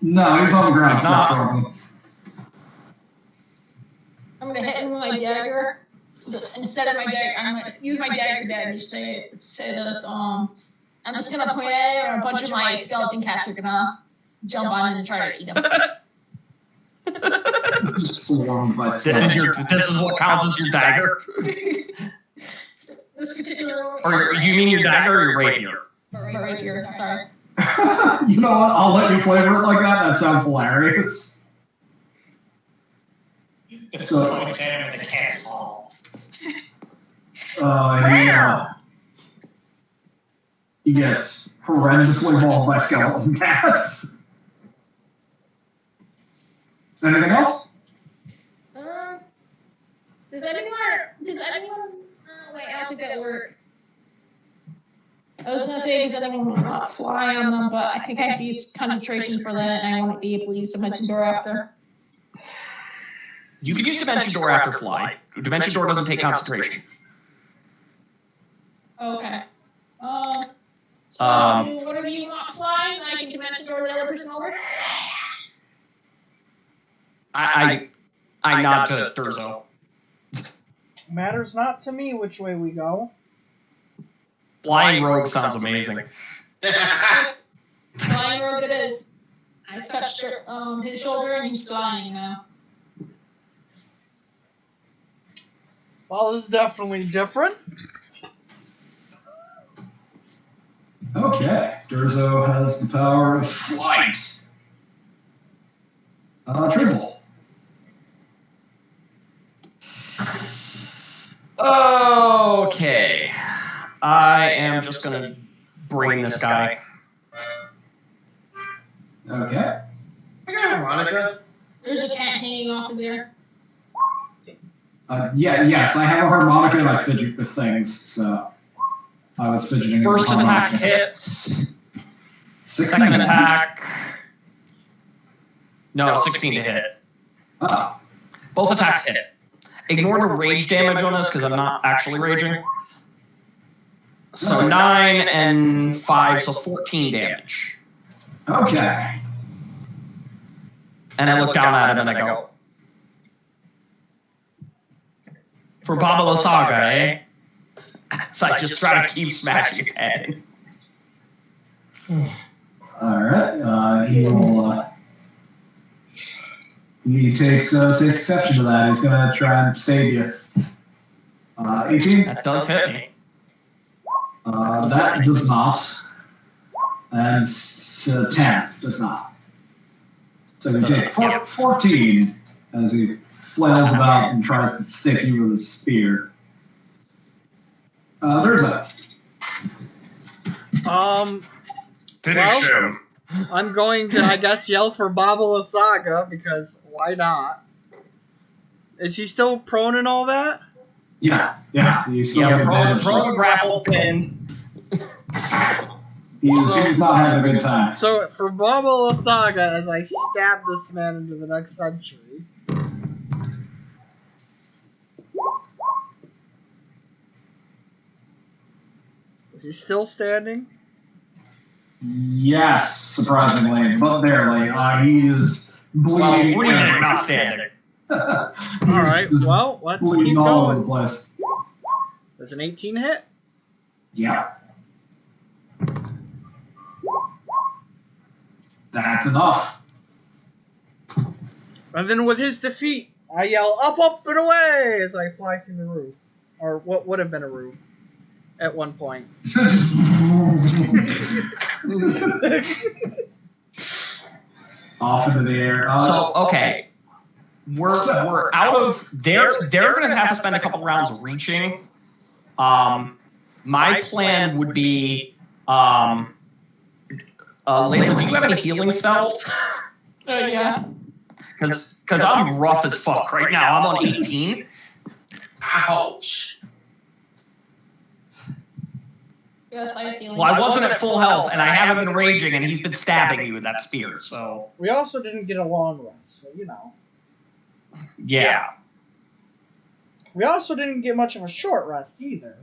No, he's on the ground. He's not. Struggling. I'm gonna hit him with my dagger. Instead of my dagger, I'm gonna use my dagger and just say this. I'm just gonna point at it, or a bunch of my skeleton cats are gonna jump on it and try to eat him. Just swarmed by This is what counts as your dagger. This particular one. Or do you mean your dagger or your rapier? Right here. Sorry. You know what? I'll let you flavor it like that. That sounds hilarious. So, It's him in the cat's ball. he gets horrendously mauled by skeleton cats. Anything else? Does anyone? Wait, I don't think that worked. I was gonna say, does anyone not fly on them? But I think I have to use concentration for that, and I won't be able to use Dimension Door after. You can use Dimension Door after fly. Dimension Door doesn't take concentration. Okay. So whatever you want flying, I can Dimension Door the other person over. I nod to Durzo. Matters not to me which way we go. Flying Rogue sounds amazing. Flying Rogue it is. I touched his shoulder and he's flying now. Well, this is definitely different. Okay. Durzo has the power of flight. Triple. Okay. I am just gonna bring this guy. Okay. Veronica? There's a cat hanging off his ear. Yes, I have a harmonica and I fidget with things, so I was fidgeting. First with attack harmonica. hits. 16. Second attack. No, 16 to hit. Oh. Both attacks hit. Ignore the rage damage on this because I'm not actually raging. So 9 and 5, so 14 damage. Okay. And I look down at him and I go, for Baba La Saga, eh? So I just try to keep smashing his head. Alright, he will, he takes exception to that. He's gonna try and save you. 18? That does hit me. That does not. And 10 does not. So you take 14 as he flails about and tries to stick you with his spear. There's a. Finish him. I'm going to, I guess, yell for Baba La Saga because why not? Is he still prone and all that? Yeah. You still have advantage. Prone, grapple, pin. He's not having a good time. So for Baba La Saga, as I stab this man into the next century. Is he still standing? Yes, surprisingly, but barely. He is bleeding. Breathing, not standing. Alright, well, let's bleeding keep all over going. the place. Does an 18 hit? Yeah. That's enough. And then with his defeat, I yell, up, up, and away, as I fly through the roof. Or what would have been a roof at one point. off into the air. So okay, we're out of. They're going to have to spend a couple rounds reaching. My plan would be, Layla, do you have any healing spells? Yeah. Because I'm rough as fuck right now. I'm on 18. Ouch. Yes, I feel. Well, I wasn't at full health, and I haven't been raging, and he's been stabbing me with that spear. So We also didn't get a long rest, so you know. yeah. We also didn't get much of a short rest either.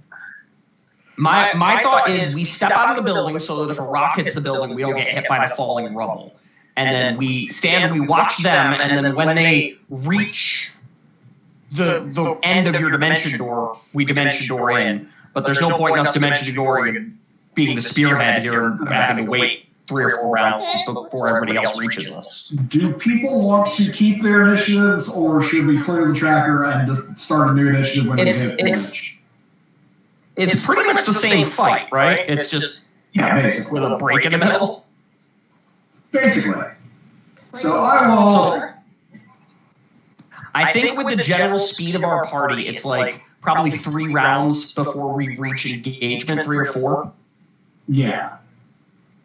My thought is we step out of the building so that if a rock hits the building, we don't get hit by the falling rubble. And then we stand and we watch them, and then when they reach the end of your dimension door, we dimension door in. But there's no point in us dimension dooring and being the spearhead here and having to wait 3 or 4 rounds before everybody else reaches us. Do people want to keep their initiatives, or should we clear the tracker and just start a new initiative when we hit damage? It's pretty much the same fight, right? It's just basically with a break in the middle. Basically. So I will. I think with the general speed of our party, it's like probably 3 rounds before we reach engagement, 3 or 4. Yeah.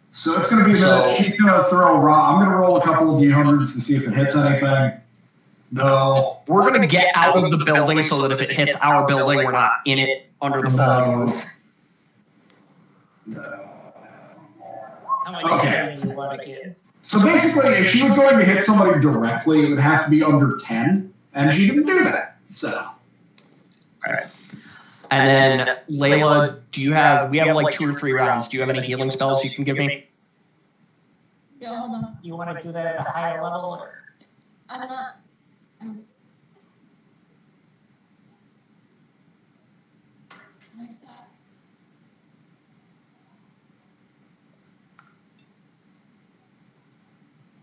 So it's going to be that she's going to throw a rock. I'm going to roll a couple of D100s to see if it hits anything. No. We're going to get out of the building so that if it hits our building, we're not in it under the falling roof. How many healing do you want to give? So basically, if she was going to hit somebody directly, it would have to be under 10, and she didn't do that. So. All right. And then, Layla, we have like 2 or 3 rounds. Do you have any healing spells you can give me? Yeah, hold on. Do you want to do that at a higher level? Or? I'm not. Where's that?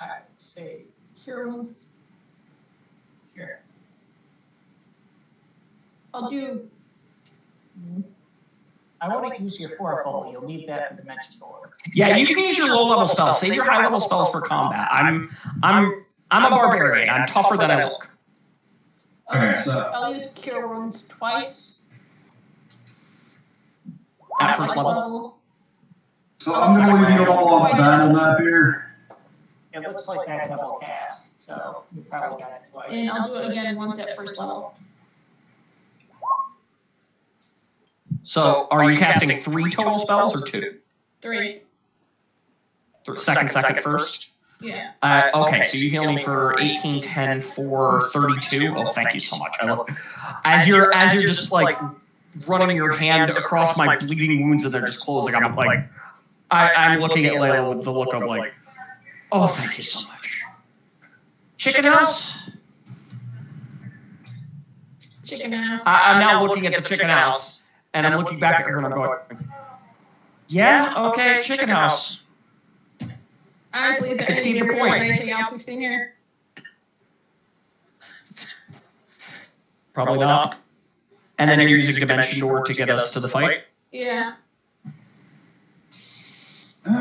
Alright, say Cure wounds. here. I'll do. I want to use your 4th level. You'll need that for dimension door. Yeah, you can use your low-level spells. Save your high-level spells for combat. I'm a barbarian. I'm tougher than I look. Okay, so. I'll use Cure Wounds twice. At first level. So I'm going to leave you all on the battle map here. It looks like that double cast, so you probably got it twice. And I'll do it again once at first level. So, are you casting 3 total spells or 2? 3. Second, first? Yeah. Okay, so you heal me for 18, 10, 4, 32. Oh, thank you so much. As you're just like running your hand across my bleeding wounds and they're just closing, I'm like, I'm looking at Layla with the look of like, oh, thank you so much. Chicken house? Chicken house. I'm now looking at the chicken house. And I'm looking back at her and I'm going, yeah, okay, chicken house. Honestly, is there I can see your point. anything else we've seen here? Probably not. And then you're using dimension door to get us to the fight? Yeah.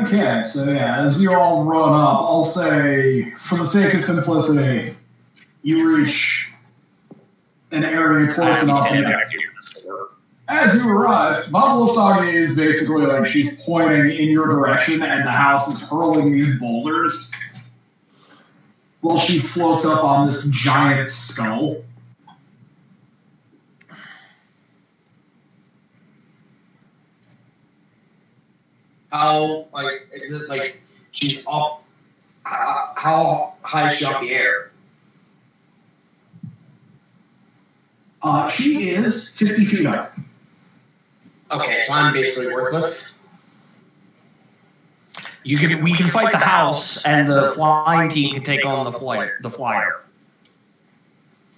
Okay, so yeah, as you all run up, I'll say, for the sake of simplicity, you reach an area close enough to as you arrive, Mabulasagi is basically like she's pointing in your direction and the house is hurling these boulders while she floats up on this giant skull. How, like, is it like she's up? How high is she up the air? She is 50 feet up. Okay, so I'm basically worthless. We can fight the house, and the flying team can take on the flyer.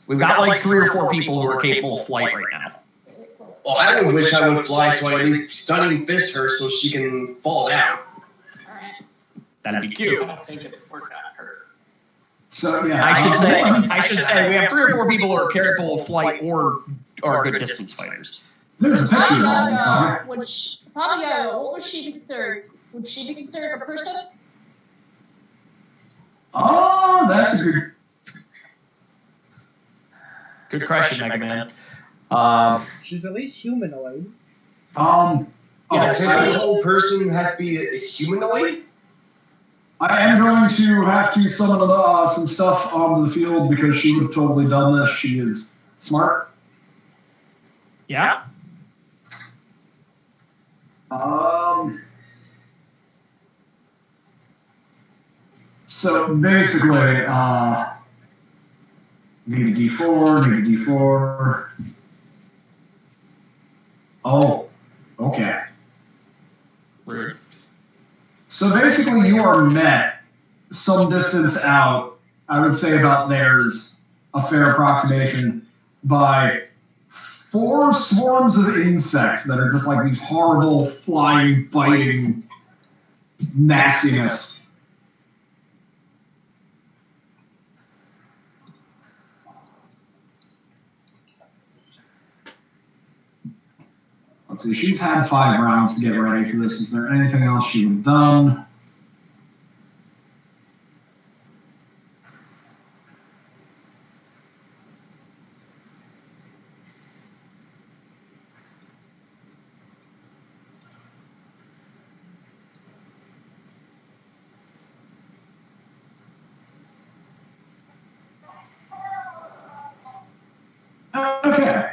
We've got like 3 or 4 people who are capable of flight right now. Well, I would wish I would fly so I at least stunning fist her so she can fall down. Alright. That'd be cute. I don't think it would work on her. So yeah, I should say we have 3 or 4 people who are capable of flight or are good distance fighters. There's a picture of all this on here. Probably Yaga. What would she be considered? Would she be considered a person? Oh, that's a Good question, Mega Man. She's at least humanoid. Yeah, so the whole person has to be a humanoid? I am going to have to summon some stuff onto the field because she would have totally done this. She is smart. Yeah. So basically, need a D4, need a D4. Oh, okay. Rude. So basically, you are met some distance out, I would say about there's a fair approximation, by 4 swarms of insects that are just like these horrible, flying, biting nastiness. Let's see, she's had 5 rounds to get ready for this. Is there anything else she would have done? Okay.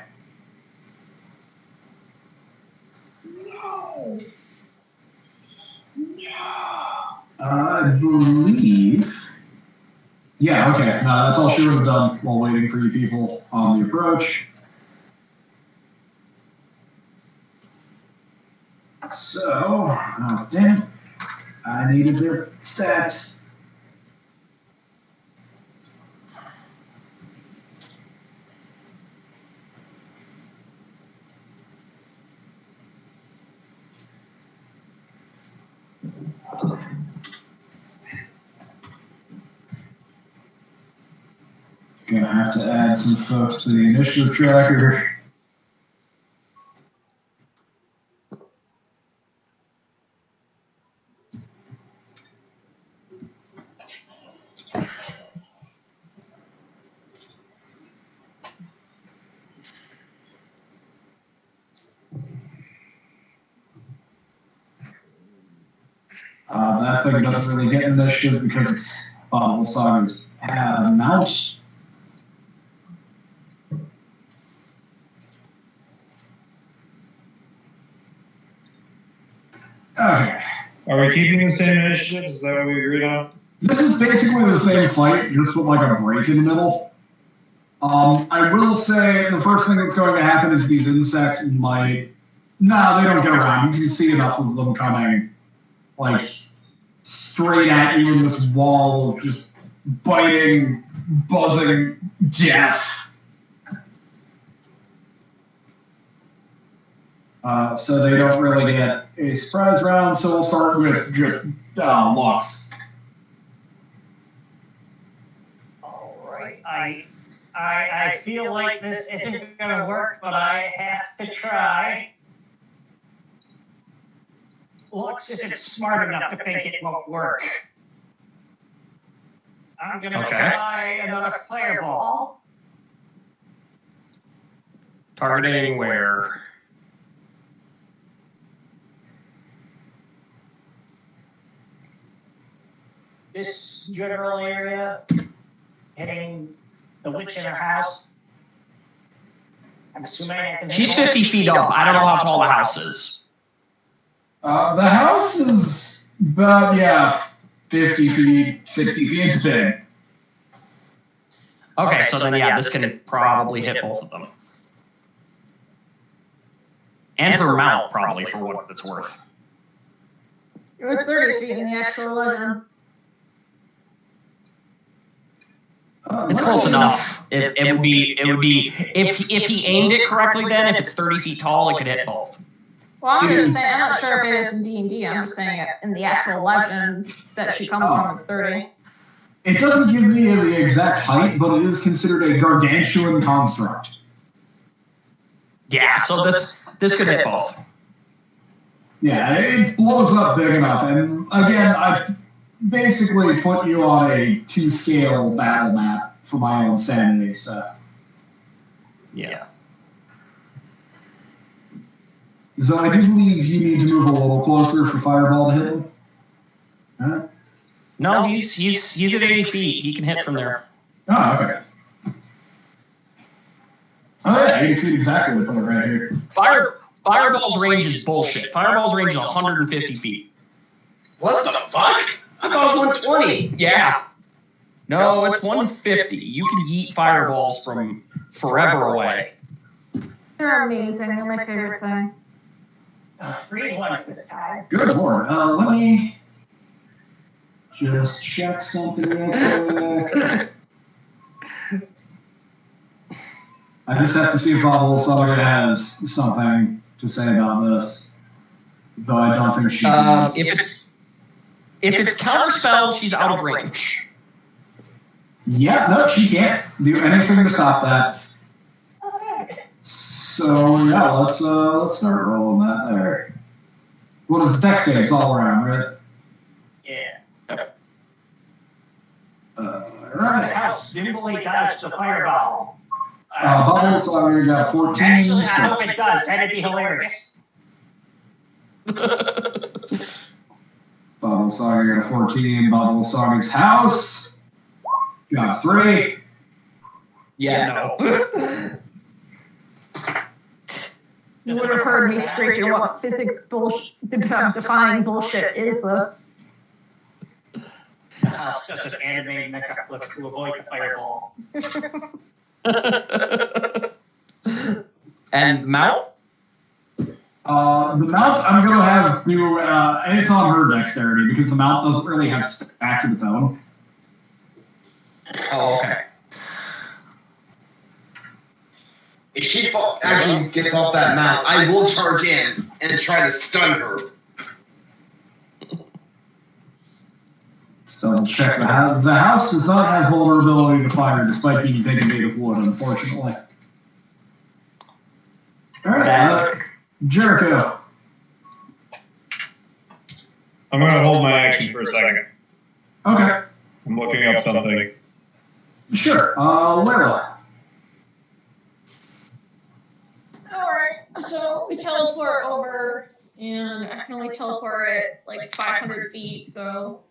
I believe. Yeah, okay. No, that's all she would have done while waiting for you people on the approach. So, oh damn it. I needed their stats. Gonna have to add some folks to the initiative tracker. That thing doesn't really get initiative because it's Bottle Saga's mount. Okay. Are we keeping the same initiative? Is that what we agreed on? This is basically the same fight, just with like a break in the middle. I will say the first thing that's going to happen is these insects might. No, they don't get around. You can see enough of them coming, like, straight at you in this wall of just biting, buzzing death. So they don't really get a surprise round, so we'll start with just Lux. Alright, I feel like this isn't gonna work, but I have to try. Lux, if it's smart enough to think it won't work. I'm gonna try another fireball. Targeting where? This general area, hitting the witch in her house. I'm assuming I can. She's 50 feet up. I don't know how tall the house is. The house is about, 50 feet, 60 feet. It's big. Okay, so then, yeah, this can probably hit both of them. And her mount, probably, for what it's worth. It was 30 feet in the actual legend. It's close enough. It would be if he aimed it correctly. Then, if it's 30 feet tall, it could hit both. Well, I'm just saying, I'm not sure if it is in D&D. I'm just saying it in the actual legend that she comes from is 30. It doesn't give me the exact height, but it is considered a gargantuan construct. Yeah, so this could hit both. Yeah, it blows up big enough. And again, basically put you on a 2-scale battle map for my own sanity, so. Yeah. Though I do believe you need to move a little closer for Fireball to hit him. Huh? No, he's at 80 feet. He can hit from there. Oh, okay. Oh yeah, 80 feet exactly. We put it right here. Fireball's range is bullshit. Fireball's range is 150 feet. What the fuck? I thought it was 120. Yeah. No, it's 150. You can yeet fireballs from forever away. They're amazing. They're my favorite thing. 3 ones this time. Good lord. Let me just check something real quick. I just have to see if Bobble Saga has something to say about this. Though I don't think she does. If it's counterspell, she's out of range. Yeah, no, she can't do anything to stop that. So yeah, let's start rolling that there. What is the dex saves all around, right? Yeah. Right. House nimbly dodged the fireball. Bubble Saga got 14. Actually, I so- hope it does. That'd be hilarious. Bubble Saga got 14. Bubble Saga's house got 3. Yeah, no. You would have heard me screeching what physics bullshit, defying bullshit is this. The house just an animated mecha flip to avoid the fireball. And mount? The mount I'm going to have do, and it's on her dexterity because the mount doesn't really have stats of its own. Oh, okay. If she actually gets off that mount, I will charge in and try to stun her. Let's double check the house. The house does not have vulnerability to fire despite being big and made of wood, unfortunately. Alright, Jericho. I'm going to hold my action for a second. Okay. I'm looking up something. Sure. Layla. Alright, so we teleport over, and I can only teleport at like 500 feet, so.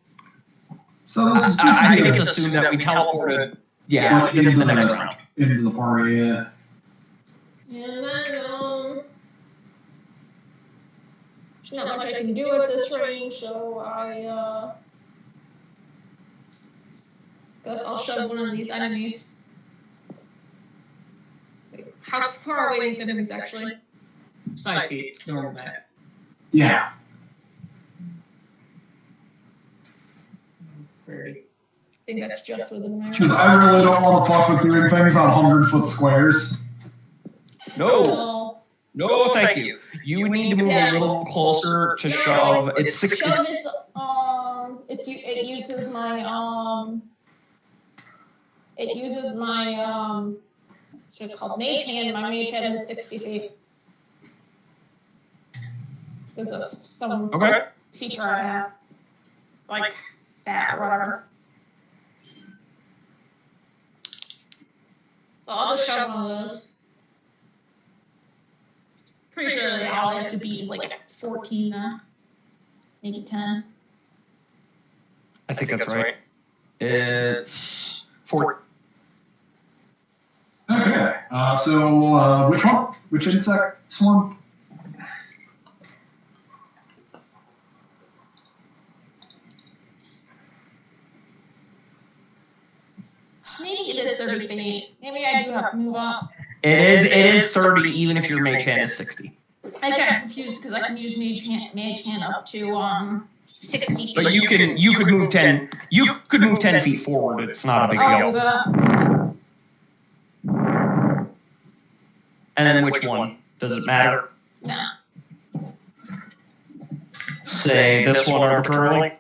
So this is I think it's assumed that we teleported. Yeah, this is the next round. Into the party, yeah. And then, there's not much I can do at this range, so I, guess I'll shove one of these enemies. Wait, how far away are these enemies actually? It's 5 feet. It's normal map. Yeah. Very. I think that's just within there. Because I really don't want to fuck with doing things on 100-foot squares. No, thank you. You need to move a little closer to shove. It's 60. Shove is, it uses my, what's it called, mage hand. My mage hand is 60 feet. Because of some Okay. feature I have. It's like stat or whatever. So I'll just shove one of those. Pretty sure that all I have to beat is like 14 now. Maybe 10. I think that's right. It's 4. Okay. So which one? Which insect swarm? Maybe it is 30 feet. Maybe I do have to move up. It is 30, even if your mage hand is 60. I get confused because I can use mage hand up to 60 feet. But you could move 10. You could move 10 feet forward. It's not a big I'll deal. move up. And then which one? Does it matter? Nah. Say this one arbitrarily.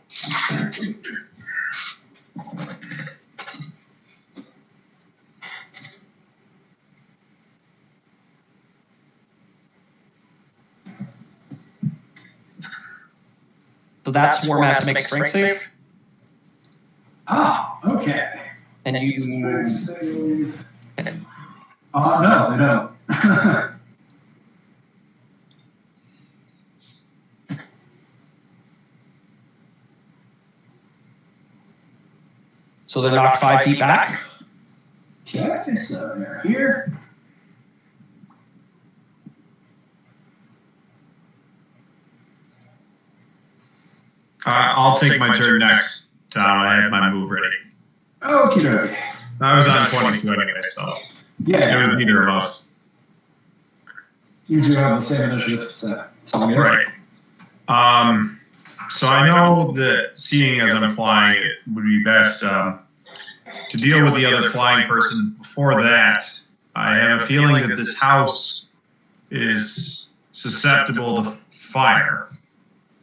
So that swarm has to make a strength save? And you move. No, they don't. So they're knocked 5 feet back? Okay, so they're here. I'll take my turn next, Tom. I have my move ready. Okie dokie. I was on 22 anyway, so. Yeah. It was neither of us. You two have the same initiative, so Right. So I know that seeing as I'm flying, it would be best to deal with the other flying person. Before that, I have a feeling that this house is susceptible to fire.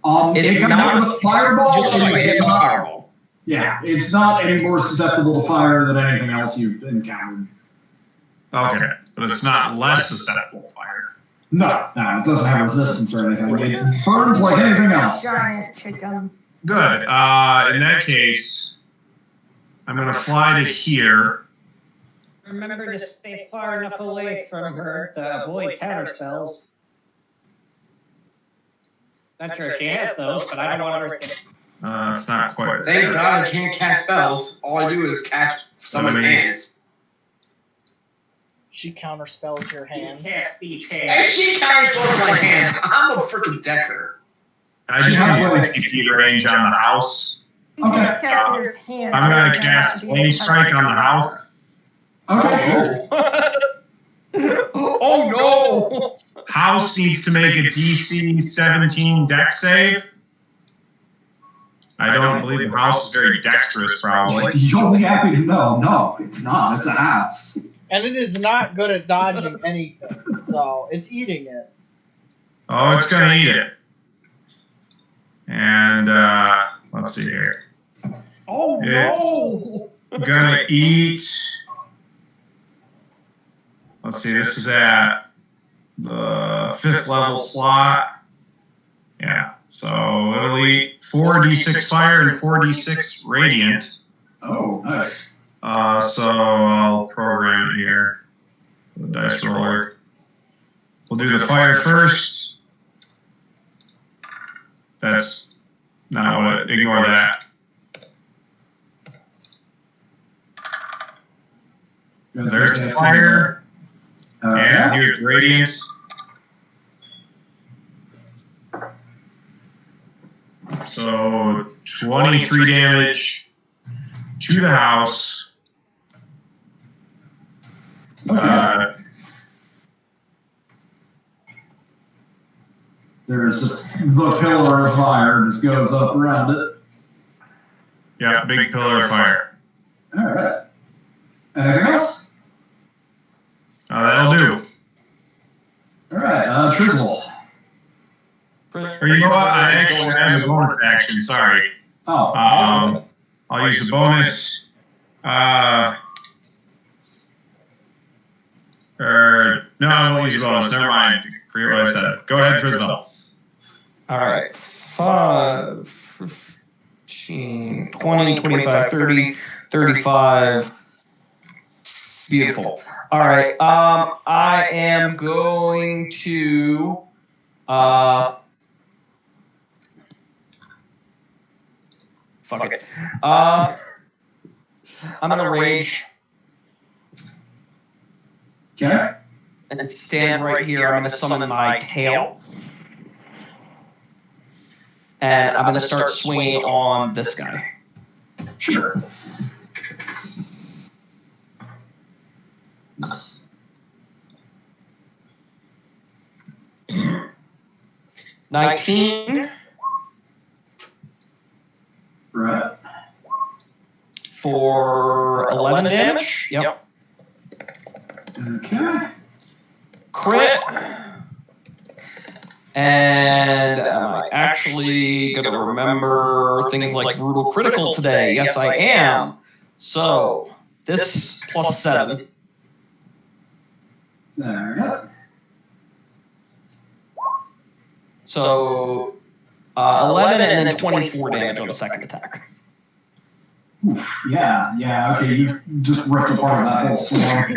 It's it not with fireball. just so you hit fireball. Yeah, it's not any more susceptible to fire than anything else you've encountered. Okay, but it's not less susceptible to fire. No, it doesn't have resistance or anything. It burns like anything else. Giant chicken. Good. In that case, I'm going to fly to here. Remember to stay far enough away from her to avoid counter spells. Not sure if she has those, but I don't want to risk it. It's not quite. Thank God I can't cast spells. All I do is cast summon hands. She counterspells your hands. Cast these And hands. she counterspells my hands. I'm a freaking decker. I just have 50 feet range on the house. Okay. Caster's hand. I'm going to cast Flame Strike on the house. Okay, sure. Oh no! House needs to make a DC 17 dex save. I don't believe the house is very dexterous, probably. You'll be happy to know. No, it's not. It's a house. And it is not good at dodging anything, so it's eating it. Oh, it's going to eat it. And let's see here. Oh It's going to eat. Let's see, this is at the 5th level slot. Yeah, so it'll eat 4d6 fire and 4d6 radiant. Oh, nice. So I'll program it here. The dice roller. We'll do the fire first. That's not what. Ignore that. There's the fire. And here's the radiant. So 23 damage to the house. There's just the pillar of fire just goes up around it. Yeah, big pillar of fire. All right. Anything else? That'll do. All right, Trizzle. Or you know what? I actually have a bonus action. Sorry. Oh. I'll use a bonus. No, I won't use a bonus. Never mind. Forget what I said. Go ahead, Trisbell. All right. 5, 15, 20, 25, 30, 35. Beautiful. All right. I am going to fuck it. I'm gonna rage Okay. and stand right here. I'm gonna summon my tail, and I'm gonna start swinging on this guy. Sure. $19 Right. for 11 damage. Yep. Okay. Crit. And am I actually going to remember things like brutal critical today? Yes, I am. So this plus 7. There we go. So 11 and then 24 damage on the second attack. Oof, yeah, okay, you just ripped apart that whole swarm.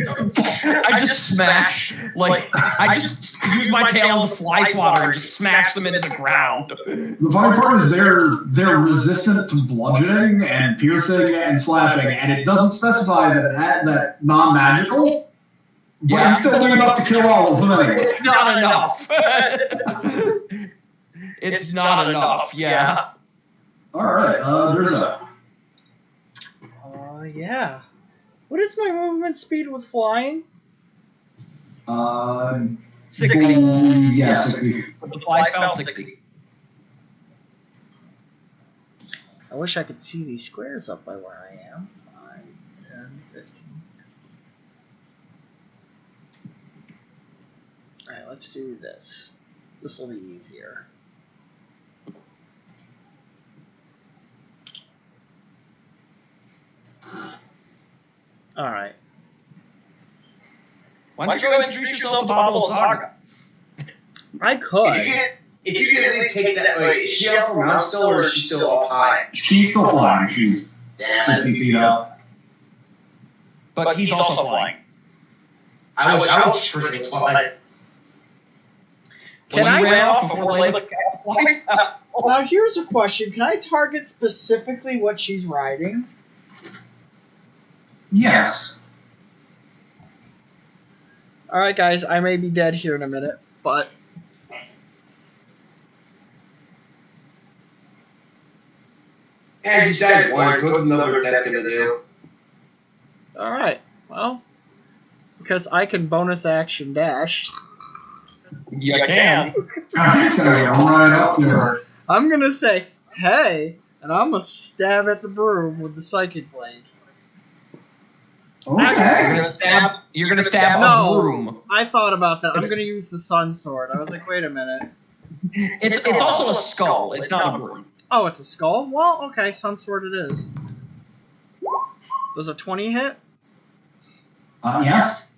I just smash, I just use my tail as a fly swatter and just smash them into the ground. The funny part is they're resistant to bludgeoning and piercing and slashing, and it doesn't specify that non-magical, but Yeah. you still do enough to kill all of them anyway. It's not enough. It's not enough, yeah. Alright, there's a... Yeah. What is my movement speed with flying? 60. Yeah, 60. With the fly spell, 60. I wish I could see these squares up by where I am. 5, 10, 15. Alright, let's do this. This will be easier. Alright. Why don't you go introduce yourself to Babel Saga? I could. If you could at least take that. Wait, is she up from Mount still, or is she still up high? She's still flying. She's Damn 50 feet up. But he's also flying. I was freaking flying. Can Well, I you ran off before they looked at the fly spell. Now here's a question. Can I target specifically what she's riding? Yes. Alright guys, I may be dead here in a minute, but And you died once, what's another that's gonna do? alright. Well, because I can bonus action dash, You can. I think so, yeah, right up to her. I'm gonna say, hey, and I'm gonna stab at the broom with the psychic blade. Okay. You're gonna stab No. a broom. I thought about that. I'm gonna use the sun sword. I was like, wait a minute. It's also a skull. It's not a broom. Oh, it's a skull? Well, okay, sun sword it is. Does a 20 hit? Yes.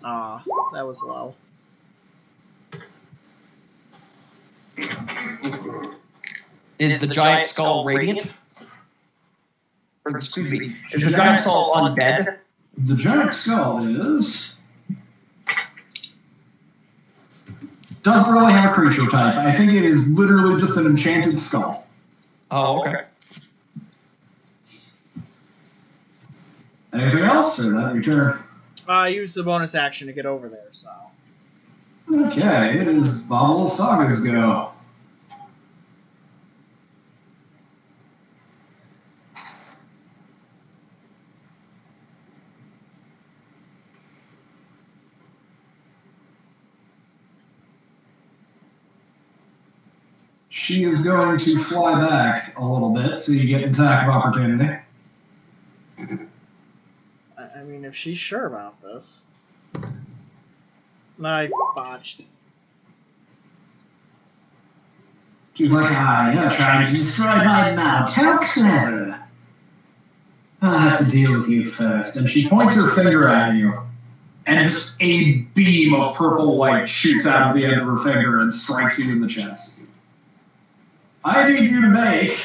Ah, that was low. Is the giant skull radiant? Or, excuse me, is the giant skull undead? The giant skull is... doesn't really have a creature type. I think it is literally just an enchanted skull. Oh, okay. Anything else, or that your turn? I used the bonus action to get over there, so. Okay, it is Babel Saga's go. She is going to fly back a little bit, so you get an attack of opportunity. I mean, if she's sure about this. I botched. She's like, you're trying to destroy my mount. How clever. I'll have to deal with you first. And she points her finger at you. And just a beam of purple light shoots out of the end of her finger and strikes you in the chest. I need you to make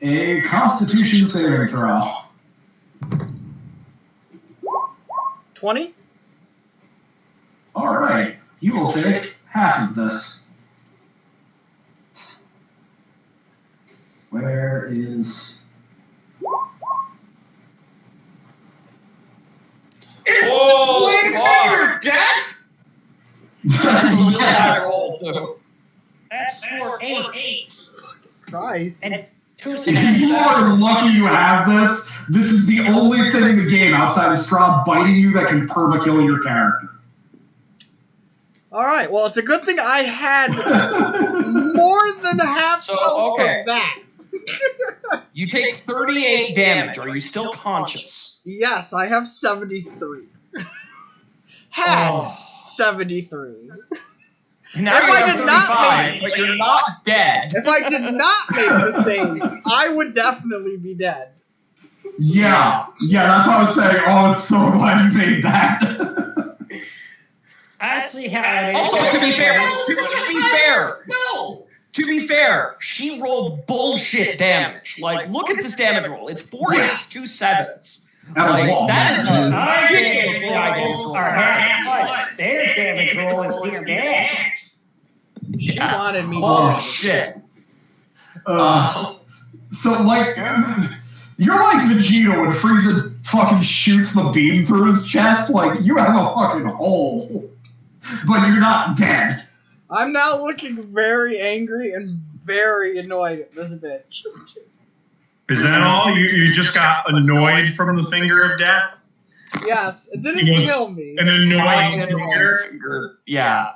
a Constitution saving throw. 20? Alright, you will take half of this. Where is... Oh, death? Yeah. That's for 8. Christ. And 2 You are lucky you have this. This is the only thing in the game outside of Straw biting you that can perma-kill your character. Alright, well, it's a good thing I had more than half health okay. of that. You take 38 damage. Are you still conscious? Yes, I have 73. Had Oh. 73. Now If you I have did not 35, make- but you're not dead. If I did not make the save, I would definitely be dead. Yeah, that's what I was saying. Oh, I'm so glad you made that. I see how it is. Also, to be fair, No! to be fair, she rolled bullshit damage. Like, look at this damage roll. It's 4 hits, 2 sevens. Like, that is a Our ridiculous damage dice rolls roll. are half points. Their damage roll is here next. She Yeah. wanted me. Oh, to shit. So, like, you're like Vegeta when Frieza fucking shoots the beam through his chest. Like, you have a fucking hole, but you're not dead. I'm now looking very angry and very annoyed at this bitch. Is that all? You just got annoyed from the finger of death? Yes, it didn't It was kill me. An annoying finger? Yeah.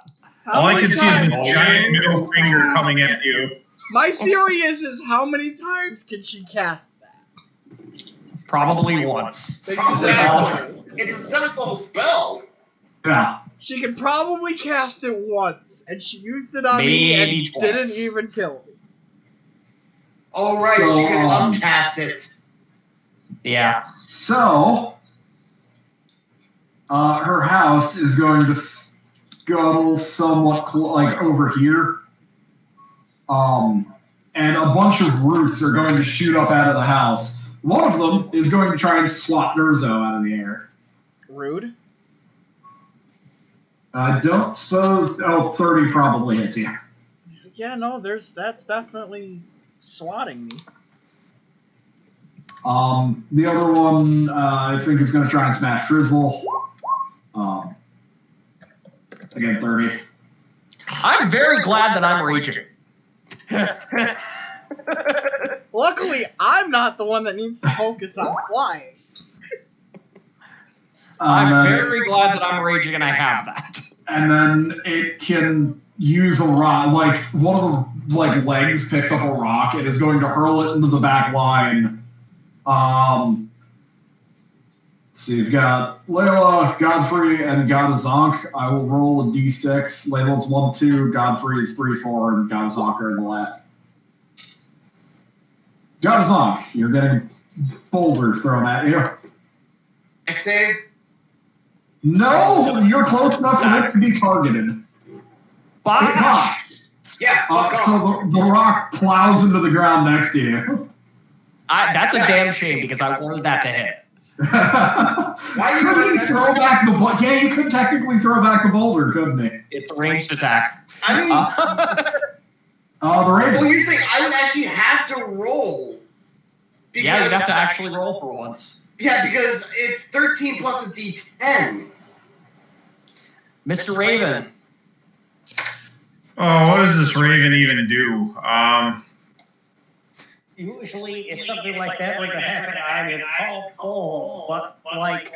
How All I many can see is times- a giant middle finger coming at you. My theory is how many times can she cast that? Probably once. Exactly. It's a simple spell. Yeah. She could probably cast it once, and she used it on me Maybe and twice. didn't even kill me. All right, So, she can uncast it. Yeah. So, her house is going to scuttle somewhat like over here. And a bunch of roots are going to shoot up out of the house. One of them is going to try and swat Durzo out of the air. Rude. I don't suppose... Oh, 30 probably hits you. Yeah, no, that's definitely swatting me. The other one, I think, is going to try and smash Frizzle. Again, 30. I'm very glad that I'm raging. Luckily, I'm not the one that needs to focus on flying. I'm very glad that I'm raging and I have that. And then it can use a rock, like one of the legs picks up a rock and is going to hurl it into the back line. So you've got Layla, Godfrey, and Godazonk. I will roll a d6. Layla's 1, 2, Godfrey is 3, 4, and Godazonk are in the last. Godazonk, you're getting boulder thrown at you. X save. No, you're close enough for this to be targeted. Bye. Yeah, fuck off. So the rock plows into the ground next to you. That's a damn shame because I wanted that to hit. Why you Could he throw back the boulder? Yeah, you could technically throw back the boulder, couldn't he? It's a ranged attack. I mean, The Raven. well, you're saying I would actually have to roll. Yeah, you'd have to actually roll for once. Yeah, because it's 13 plus a d10. Mr. Raven. Oh, what does this Raven even do? Usually, if something like that were to happen, I would call Cole, but like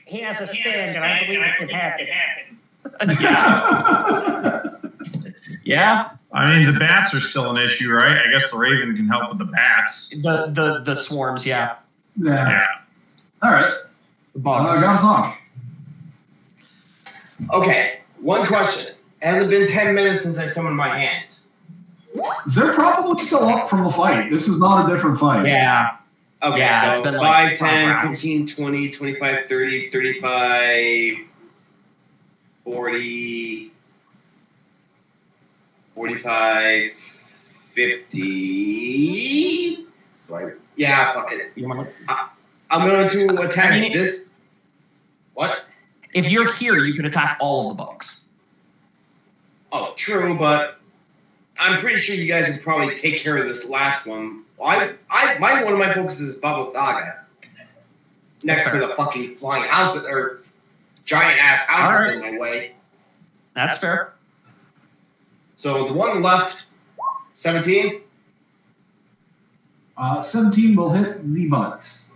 he has a stand, and I believe it can happen. Yeah. I mean, the bats are still an issue, right? I guess the Raven can help with the bats. The swarms, yeah. Yeah. Yeah. All right. The bugs. Got us off. Okay, one question. Has it been 10 minutes since I summoned my hand? They're probably still up from the fight. This is not a different fight. Yeah. Okay, Yeah, it's so been 5, like 10, rounds. 15, 20, 25, 30, 35, 40, 45, 50. Right. Yeah, fuck it. I'm going to attack I mean, this. What? If you're here, you can attack all of the bugs. Oh, true, but I'm pretty sure you guys would probably take care of this last one. One of my focuses is Baba Saga. Next to the fucking flying house or giant ass house that's in my way. That's fair. So the one left, 17. 17 will hit the bugs.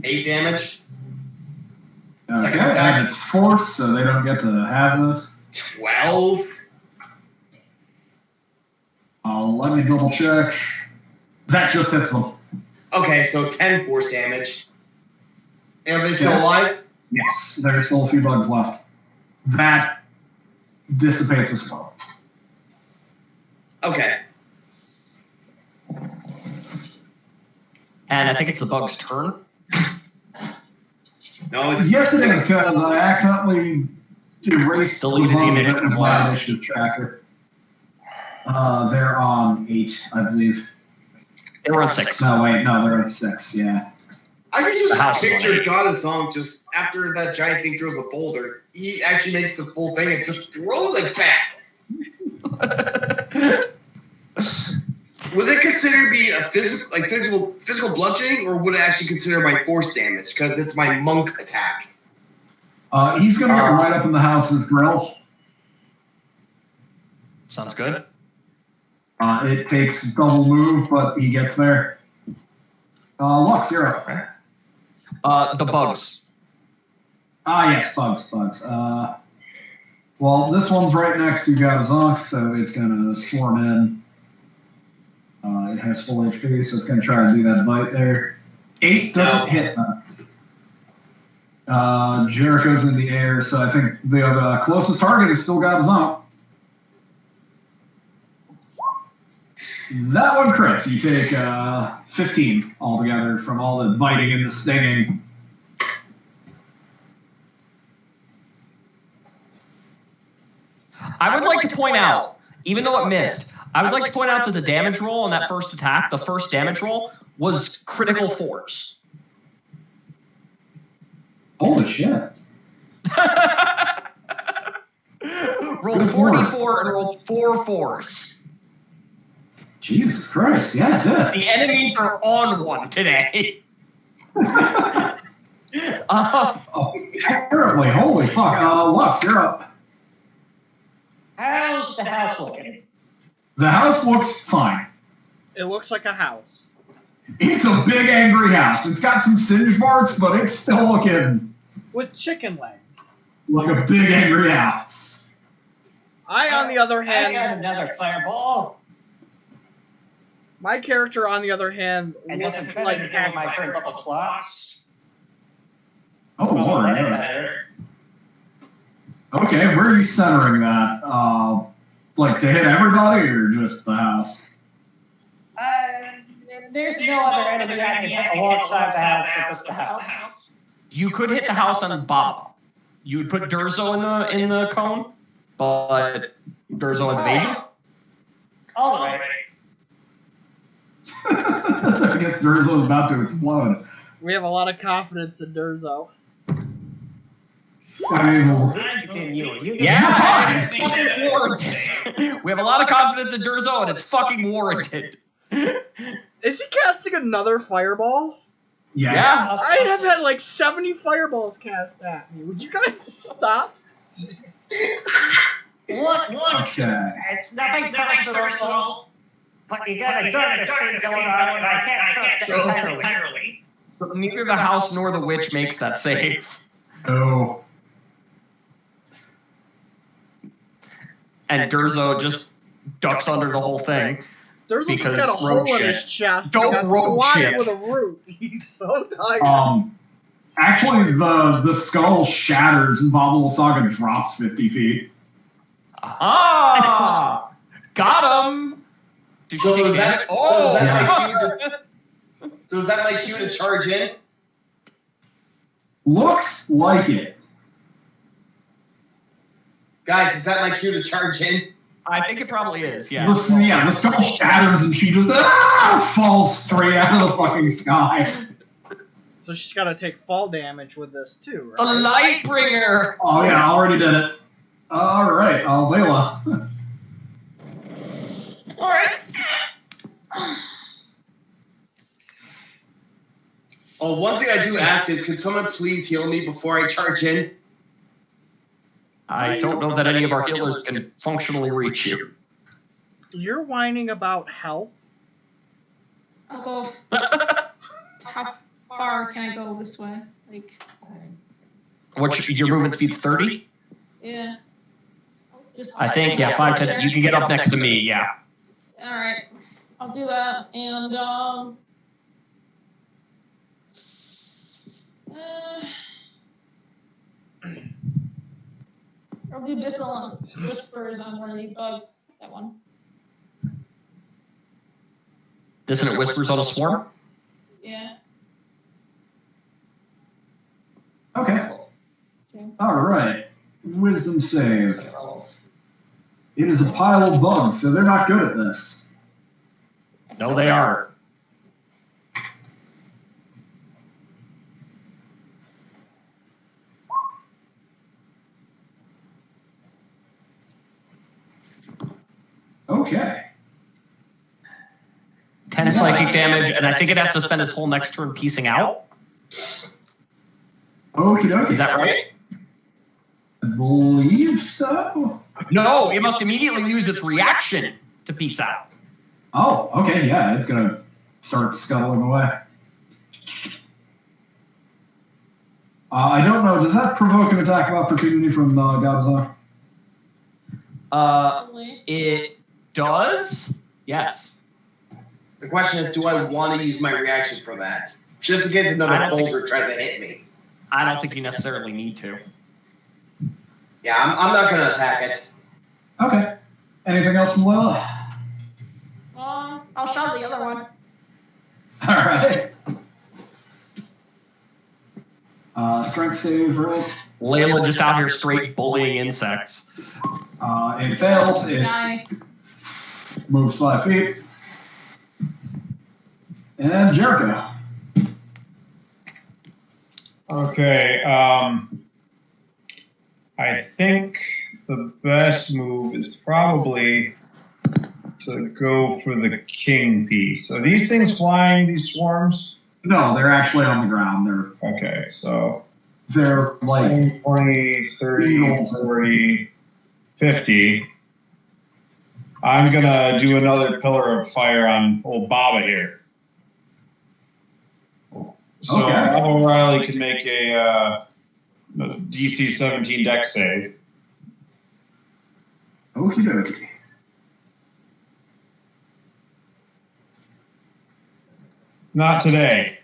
8 damage. Okay, Second attack. and it's force, so they don't get to have this. 12. Let me double check. That just hits them. Okay, so 10 force damage. And are they still Yeah. alive? Yes, there's still a few bugs left. That dissipates as well. Okay. And I think it's the bug's turn. No, it's Yes, it is, because I accidentally erased Deleted the bug initiative that was line. my initiative tracker. They're on 8, I believe. They were on 6. No, wait, no, they're on 6. Yeah. I can The house just is on picture 8. God of Song just after that giant thing throws a boulder. He actually makes the full thing and just throws it back. Would it consider to be a physical bludgeoning, or would it actually consider my force damage because it's my monk attack? He's gonna go right up in the house's grill. Sounds good. It takes double move, but he gets there. Lux, you're up. The bugs. Yes, bugs. Well, this one's right next to Gazonk, so it's gonna swarm in. It has full HP, so it's gonna try and do that bite there. 8 doesn't hit. Jericho's in the air, so I think the closest target is still Gazonk. That one crits. You take 15 altogether from all the biting and the stinging. I would like to point out, even though it missed, I would like to point out that the damage roll on that first attack, the first damage roll, was critical force. Holy shit. Roll 44 and roll 4 4s. Jesus Christ, yeah, it did. The enemies are on one today. Apparently, holy fuck. Lux, you're up. How's the house looking? The house looks fine. It looks like a house. It's a big angry house. It's got some singe marks, but it's still looking With chicken legs. like a big angry house. On the other I got hand, another fireball. my character, on the other hand, And looks nothing like better than my friend couple slots. Oh, Lord. that's yeah. better. Okay, where are you centering that? Like to hit everybody or just the house? There's no other enemy I can hit alongside the house than just the house. You could hit the house on Baba. You would put Durzo in the cone, but Durzo has evasion. All right. I guess Durzo is about to explode. we have a lot of confidence in Durzo. I mean, Yeah, it's fucking warranted. We have a lot of confidence in Durzo, and it's fucking warranted. Is he casting another fireball? yes. Yeah. I have had like 70 fireballs cast at me. Would you guys stop? Look, Okay. it's nothing personal, but you got a darkness thing going on, and I can't trust it entirely. So neither the house nor the witch makes that save. Oh. And Durzo just ducks under the whole thing. Durzo just Because got a hole rogue in shit. his chest. Don't and got rogue swatted shit. with a root. He's so tired. Actually, the skull shatters and Baba Saga drops 50 feet. Ah! Got him! Did So you is take that- damage? so is that Oh! So is that my cue to charge in? Looks like it. Guys, is that my cue to charge in? I think it probably is, yeah. The skull shatters and she just falls straight out of the fucking sky. So she's got to take fall damage with this too, The right? Lightbringer! Oh yeah, I already did it. Alright, Vela. Alright. Oh, one thing I do ask is, could someone please heal me before I charge in? I don't know that any of our healers can functionally reach you. You're whining about health? I'll go. How far can I go this way? Like, What's your movement speed's 30? yeah. Just I think, yeah, 5, 10. You can get up next to me, yeah. Alright. I'll do that. And, I'll do Dissonant Whispers on one of these bugs. That one. Dissonant Whispers on a swarm? Yeah. Okay. Alright. Wisdom save. It is a pile of bugs, so they're not good at this. No, they are. Okay. 10 psychic damage, and I think it has to spend its whole next turn piecing out. Okie dokie. Is that right? I believe so. No, it must immediately use its reaction to piece out. Oh, okay, yeah, it's gonna start scuttling away. I don't know, does that provoke an attack of opportunity from Godzilla? It does? Yes. The question is, do I want to use my reaction for that? Just in case another boulder tries to hit me. I don't think you necessarily need to. Yeah, I'm not going to attack it. Okay. Anything else from Lila? I'll shove the other one. All right. Strength save roll. Layla just out here straight bullying insects. It fails. It moves 5 feet. And Jericho. Okay. I think the best move is probably to go for the king piece. Are these things flying, these swarms? No, they're actually on the ground. Okay, so they're like 20, 30, 40, 50. I'm going to do another pillar of fire on old Baba here. So Baba O'Reilly can make a DC 17 dex save. Okie dokie. Not today.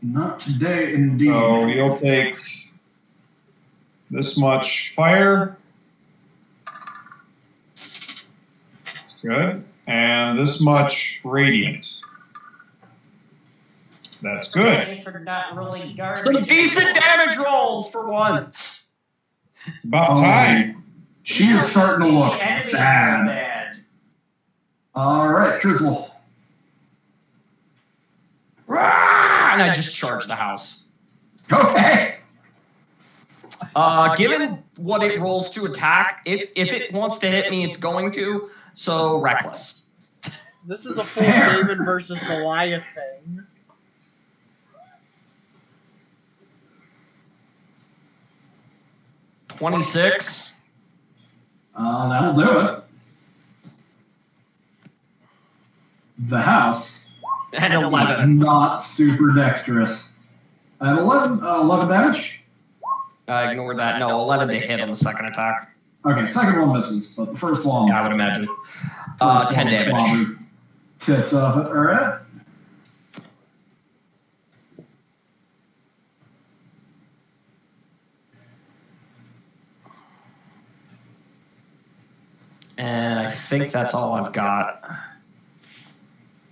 Not today, indeed. So you'll take this much fire. That's good. And this much radiant. That's good. For not really guarding. Some decent damage rolls for once. It's about time. She is starting to look Enemy bad. bad. All right, Drizzle. And I just charged the house. Okay. Given what it rolls to attack, if it wants to hit me, it's going to. So reckless. This is a full Fair. David versus Goliath thing. $26. That'll do it. The house And is 11. not super dexterous. At 11 damage? Ignore that. No, 11 to hit on the second attack. Okay, second one misses, but the first one... Yeah, I would imagine. first 10 one damage. bombers tits off it. All right. And I think that's all I've got.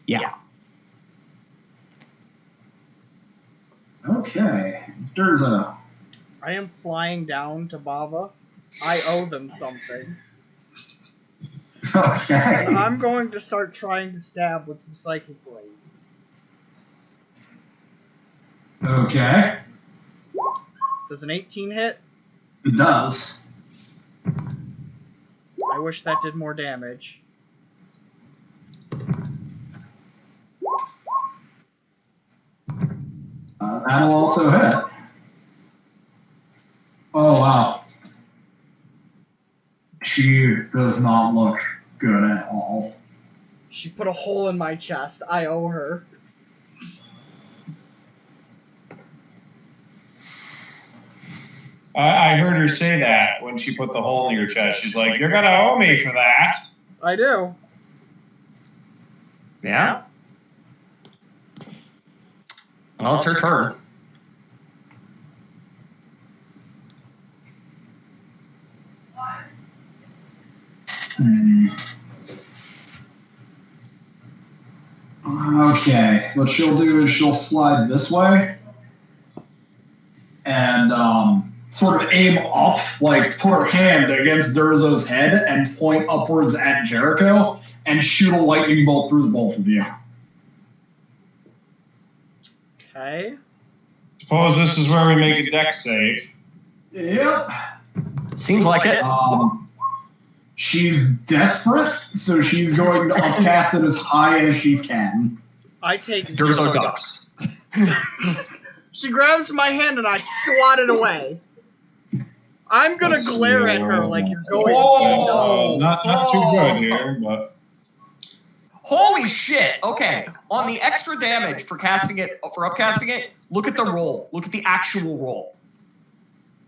Yeah. Okay. Durza. I am flying down to Bava. I owe them something. Okay. I'm going to start trying to stab with some psychic blades. Okay. Does an 18 hit? It does. I wish that did more damage. That'll also hit. Oh, wow. She does not look good at all. She put a hole in my chest. I owe her. I heard her say that when she put the hole in your chest. She's like, "You're gonna owe me for that." I do. Yeah. Well, it's her turn. Okay, what she'll do is she'll slide this way and sort of aim up, like put her hand against Durzo's head and point upwards at Jericho and shoot a lightning bolt through the both of you. Okay. Suppose this is where we make a dex save. Yep. Seems like it. She's desperate, so she's going to upcast it as high as she can. I take Durzo 0 ducks. She grabs my hand and I swat it away. I'm gonna glare at her like you're going. Whoa! Not too good here, but Holy shit! Okay, on the extra damage for upcasting it, look at the roll. Look at the actual roll.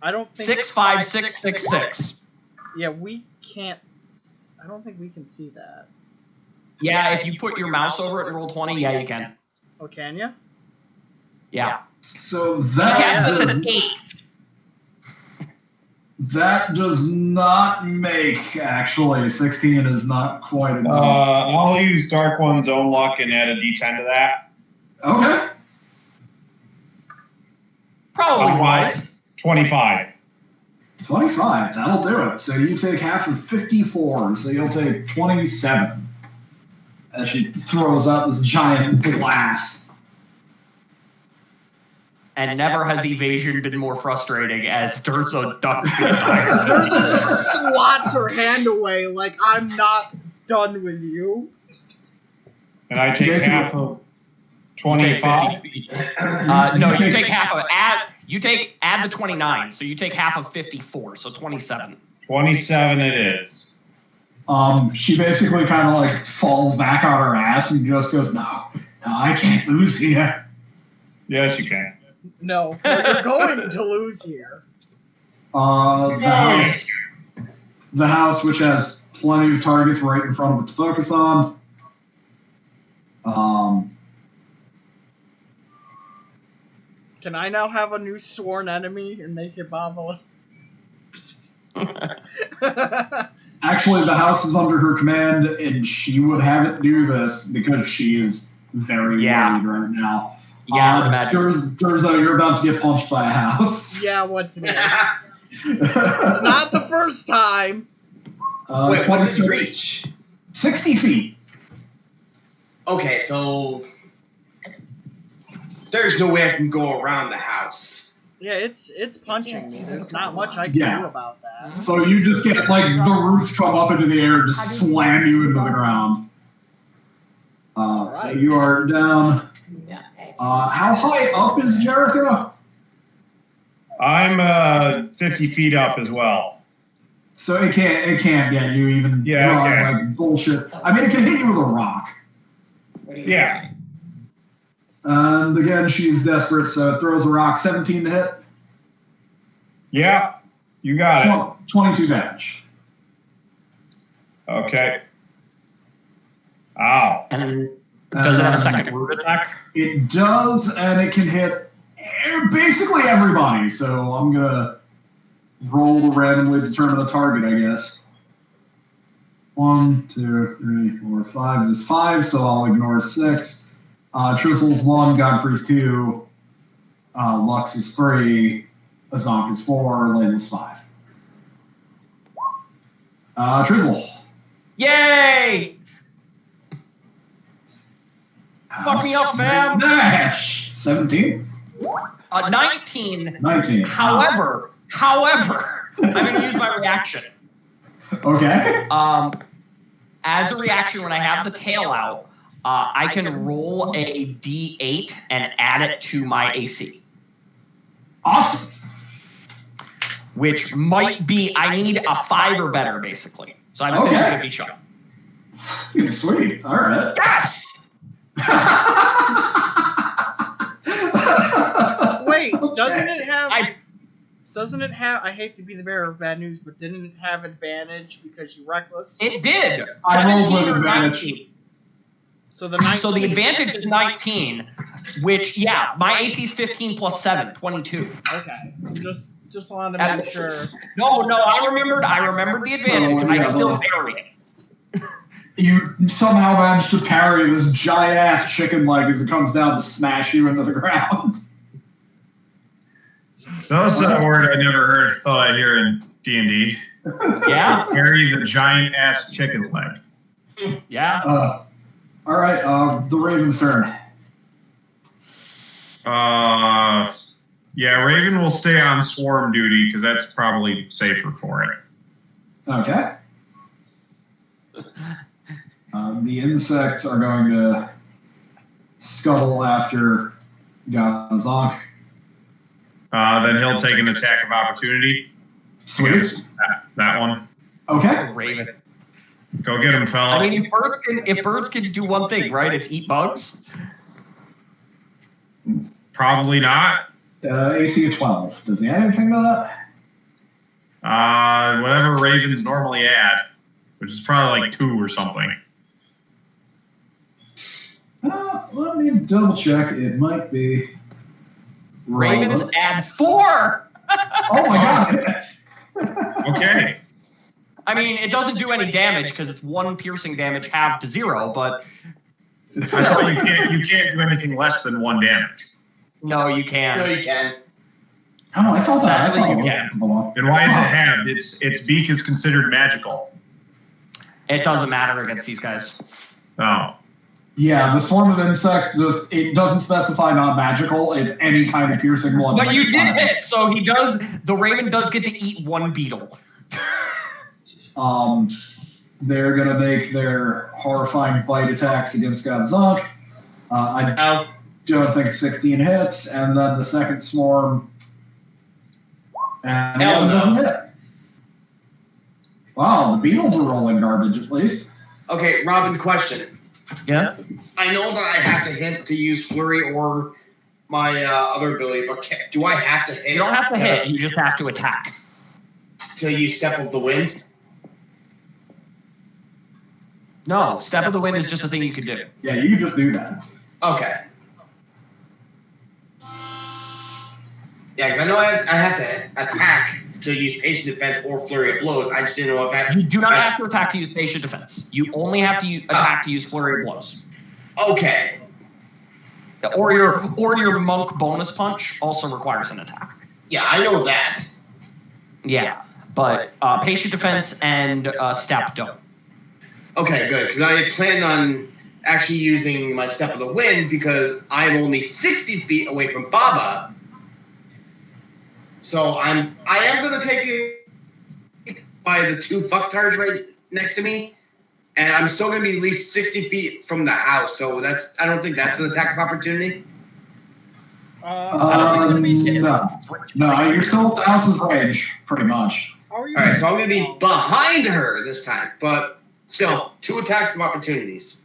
I don't think 6, 5, 6, 6, 6. Yeah, we can't. I don't think we can see that. Yeah, if you put your mouse over it and roll 20, yeah, you can. Oh, can you? Yeah. So She cast this as 8. that does not make, actually. 16 is not quite enough. I'll use Dark One's own luck and add a d10 to that. Okay. Probably wise. 25. 25, that'll do it. So you take half of 54, so you'll take 27 as she throws out this giant blast. And never has evasion been more frustrating as Durzo ducks the entire Durzo just swats her hand away like I'm not done with you. And I take half of 25. No, you take half of add the 29, so you take half of 54, so 27. 27 it is. She basically kind of like falls back on her ass and just goes, no, I can't lose here. Yes, you can. No, you're going to lose here. The house, which has plenty of targets right in front of it to focus on. Can I now have a new sworn enemy and make it Bava? Actually, the house is under her command, and she would have it do this because she is very worried right now. Yeah, I would imagine. Durzo, you're about to get punched by a house. Yeah, what's new? It's not the first time. Wait, what does it reach? 60 feet. Okay, so there's no way I can go around the house. Yeah, it's punching me. There's not much I can do about that. So you just get, like, the roots come up into the air and just slam you into the ground. So you are down. How high up is Jericho? I'm 50 feet up as well. So it can't get you even drawing like bullshit. I mean, it can hit you with a rock. Yeah. And again, she's desperate, so it throws a rock. 17 to hit. Yeah, you got it. 22 damage. Okay. Ow. And does it have a second root attack? It does, and it can hit basically everybody. So I'm gonna roll to randomly determine a target, I guess. 1, 2, 3, 4, 5. This is 5, so I'll ignore 6. Trizzle's 1, Godfrey's 2, Lux is 3, Azonk is 4, Layla's 5. Trizzle. Yay! Fuck me up, fam. Nash. 17. 19. 19. However, I'm going to use my reaction. Okay. As a reaction, when I have the tail out, I can roll a D8 and add it to my AC. Awesome. Which might be, I need a 5 or better, basically. So I have a 50-50 shot. Sweet. All right. Yes! Wait, doesn't it have, I hate to be the bearer of bad news, but didn't it have advantage because you're reckless? It did. I rolled with 17 or advantage. 19. So the advantage is 19, which, my AC is 15 plus 7, 22. Okay. Just wanted to make sure. No, I remembered the advantage. I still vary it. You somehow managed to parry this giant-ass chicken leg as it comes down to smash you into the ground. Those are a word I never thought I'd hear in D&D. Yeah. Carry the giant ass chicken leg. Yeah. All right. The Raven's turn. Yeah, Raven will stay on swarm duty because that's probably safer for it. Okay. The insects are going to scuttle after Gazonk. Then he'll take an attack of opportunity. Sweet. That one. Okay. Raven. Go get him, fella. I mean, if birds can do one thing, right? It's eat bugs. Probably not. AC of 12. Does he add anything to that? Whatever ravens normally add, which is probably like 2 or something. Let me double check. It might be. Ravens add 4. Oh my god! Okay. I mean, it doesn't do any damage because it's 1 piercing damage halved to 0, but I thought you can't do anything less than 1 damage. no, you can't. No, you can. Oh, I thought that. I Sadly, thought you it can. was the one. And why is it halved? Its beak is considered magical. It doesn't matter against these guys. Oh. Yeah, the swarm of insects it doesn't specify not magical. It's any kind of piercing blood. But you did hit, so the Raven does get to eat 1 beetle. They're gonna make their horrifying bite attacks against Godzunk. I don't think 16 hits, and then the second swarm, and Hell one no. doesn't hit. Wow, the beetles are rolling garbage at least. Okay, Robin, question. Yeah? I know that I have to hit to use Flurry or my other ability, but do I have to hit? You don't have to hit, you just have to attack. To use Step of the Wind? No, Step of the Wind is just a thing you can do. Yeah, you can just do that. Okay. Yeah, because I know I have to attack to use Patient Defense or Flurry of Blows. I just didn't know if that... You do not have to attack to use patient defense. You only have to attack to use flurry of blows. Okay. Or your monk bonus punch also requires an attack. Yeah, I know that. Yeah, but patient defense and step don't. Okay, good, because I had planned on actually using my Step of the Wind because I'm only 60 feet away from Baba. So I am going to take it by the 2 fucktards right next to me, and I'm still going to be at least 60 feet from the house, so I don't think that's an attack of opportunity. No, you're still at the house's range, pretty much. Alright, so I'm going to be behind her this time, but still, 2 attacks of opportunities.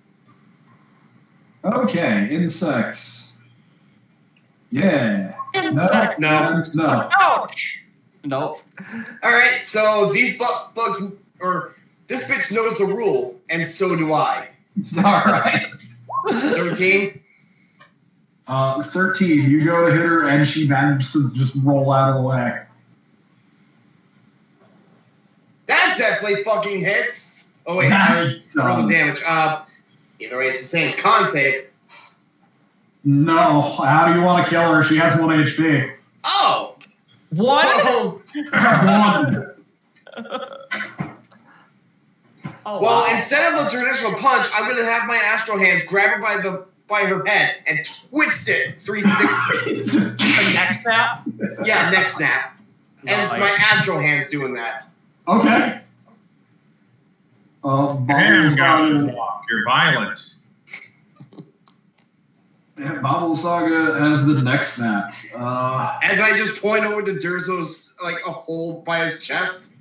Okay, insects. Yeah. No. Ouch! Nope. Alright, so these bugs, or this bitch knows the rule, and so do I. Alright. 13? 13. You go to hit her, and she manages to just roll out of the way. That definitely fucking hits! Oh wait, I rolled the damage. Either way, it's the same. Con save. No. How do you want to kill her? She has 1 HP. Oh! 1? Oh. 1. Oh, Well, wow. instead of a traditional punch, I'm going to have my astral hands grab her by her head and twist it 360. The next snap? Yeah, neck snap. And it's my astral hands doing that. Okay. Damn, you're violent. Bobble Saga has the neck snap. As I just point over to Durzo's, like, a hole by his chest.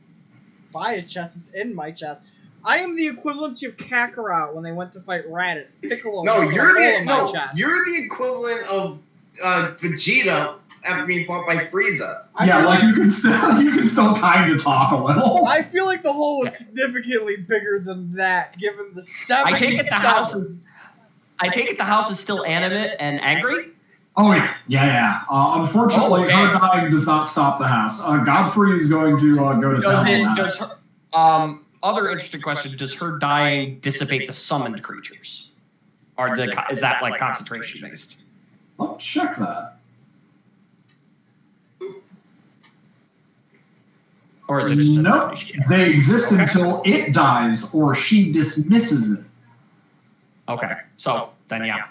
By his chest, it's in my chest. I am the equivalency of Kakarot when they went to fight Raditz. Piccolo. No, was you're in my chest. you're the equivalent of Vegeta after being fought by Frieza. You can still kind of talk a little. I feel like the hole was significantly bigger than that, given the 7. I take it the house is still animate and angry? Oh, yeah. Unfortunately, her dying does not stop the house. Godfrey is going to go to town. Other interesting question, does her dying dissipate the summoned creatures? Is that like concentration based? Let's check that. Or is it just a Nope. memory she has? They exist until it dies or she dismisses it. Okay, so then yeah.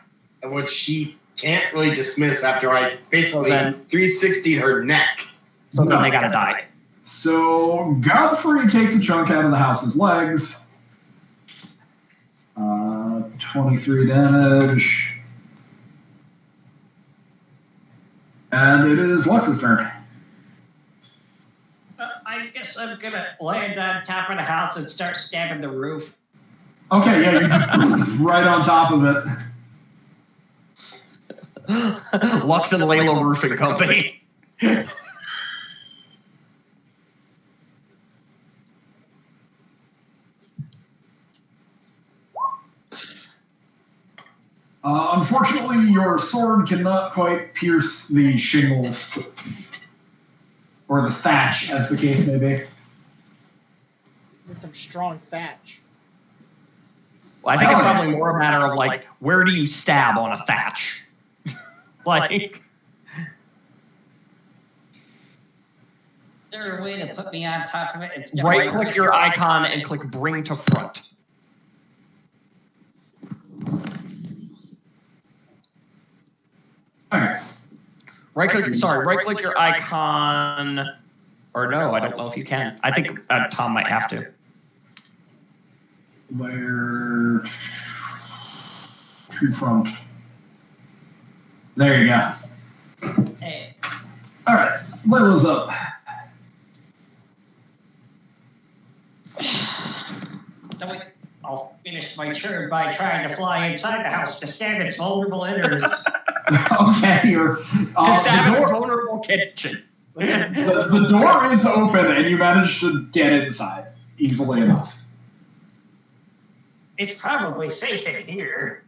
Which she can't really dismiss after I basically then- 360'd her neck. So then No. they gotta die. So Godfrey takes a chunk out of the house's legs. 23 damage. And it is Lux's turn. I guess I'm gonna land on top of the house and start stabbing the roof. Okay, yeah, you just right on top of it. Lux and Layla Roofing Company. Unfortunately, your sword cannot quite pierce the shingles. Or the thatch, as the case may be. Need some strong thatch. Well, I think it's probably more a matter of like, where do you stab on a thatch? Like, Is there a way to put me on top of it? It's right-click your icon and click Bring to Front. Okay. Right-click your icon. Or no, I don't know if you can. I think Tom might have to. Where to front. There you go. Hey, Alright, Layla's up. I'll finish my turn by trying to fly inside the house to stab its vulnerable innards. Okay, you're Stab the, in a door, vulnerable kitchen. the door is open and you manage to get inside easily enough. It's probably safe in here.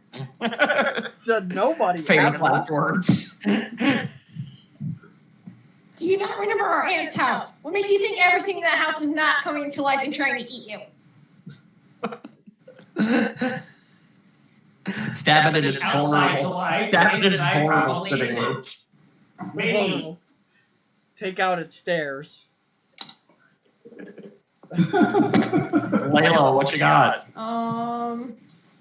Said nobody. Famous ever. last words. Do you not remember our aunt's house? What makes you think everything in that house is not coming to life and trying to eat you? Stab it in its Outside's vulnerable. alive, Stab the it in its inside vulnerable probably sitting isn't. room. Maybe. Take out its stairs. Layla, what you got?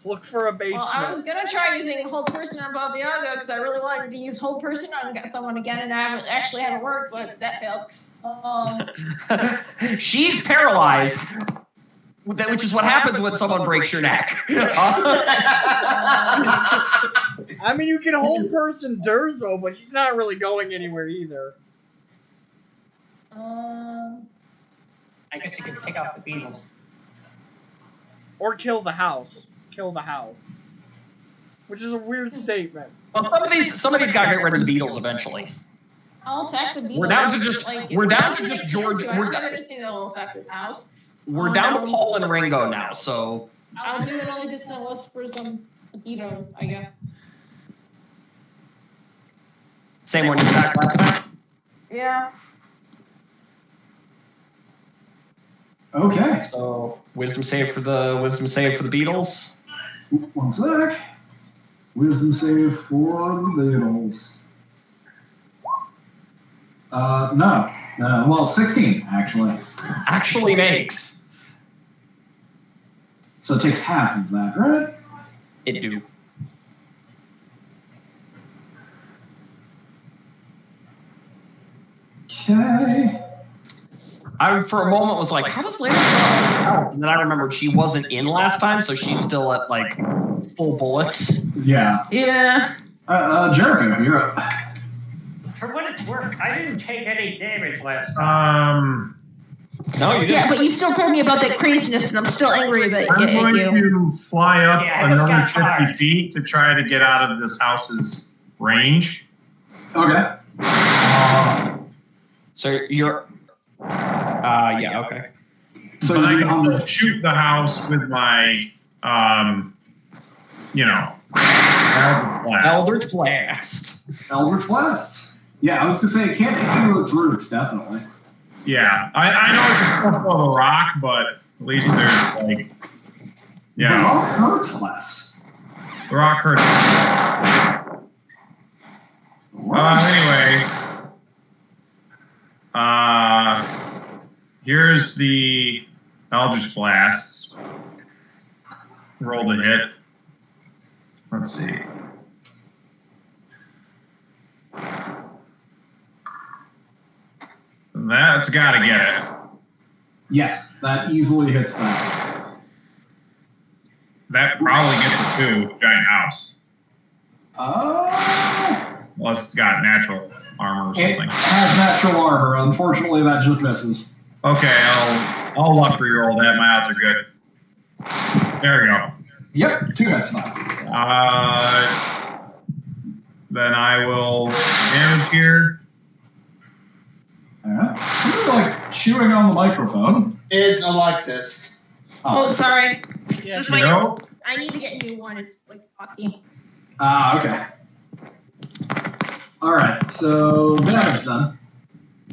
Look for a Well, basement. I was gonna try using hold person on Bob Yaga because I really wanted to use hold person on someone again, and I haven't worked, but that failed. She's paralyzed, which is what happens when someone breaks your neck. I mean, you can hold person Durzo, but he's not really going anywhere either. I guess you could pick off the beetles. Or kill the house. Kill the house. Which is a weird statement. Well, somebody's got to get rid of the beetles eventually. I'll attack the beetles. We're down to just George. I don't have anything that will affect this house. We're down to Paul and Ringo now, so I'll do it only just to list for some beetles, I guess. same one you attacked last time. Yeah. Okay. So wisdom save for the beetles. One sec. Wisdom save for the Beatles. No. Well, 16, actually. Actually makes. So it takes half of that, right? It do. Okay. I for a moment was like, how does Layla health? And then I remembered she wasn't in last time, so she's still at like full bullets. Yeah. Yeah. Jericho, you're up. For what it's worth, I didn't take any damage last time. No, you Yeah, just but you still told me about that craziness, and I'm still angry I'm at going you. to fly up Yeah, I just another got 50 tired. feet to try to get out of this house's range. Okay. so you're. Yeah, okay. So But I you're can on still the, shoot the house with my, Eldritch Blast. Eldritch Blasts. Yeah, I was gonna say it can't hit you with its roots, definitely. Yeah, I know it can flip over the rock, but at least there's like, The yeah, rock hurts less. the rock hurts. Anyway, Here's the Eldritch Blasts. Roll to hit. Let's see. That's got to get it. Yes, that easily hits that. That probably gets it too. Giant house. Unless it's got natural armor or It something. has natural armor. Unfortunately, that just misses. Okay, I'll luck reroll that. My odds are good. There we go. Yep, 2 hits now. Then I will damage here. Somebody like chewing on the microphone. It's Alexis. Oh, sorry. Yeah, This she- is No. I need to get a new one. It's like fucking. Okay. Alright, so damage then.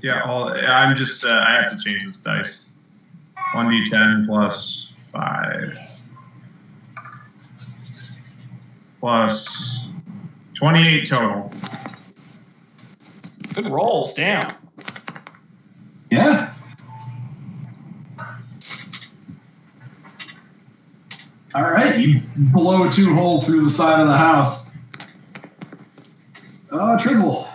Yeah, I'm just, I have to change this dice. 1d10 plus 5. Plus 28 total. Good rolls, damn. Yeah. Alright, you blow 2 holes through the side of the house. Trizzle.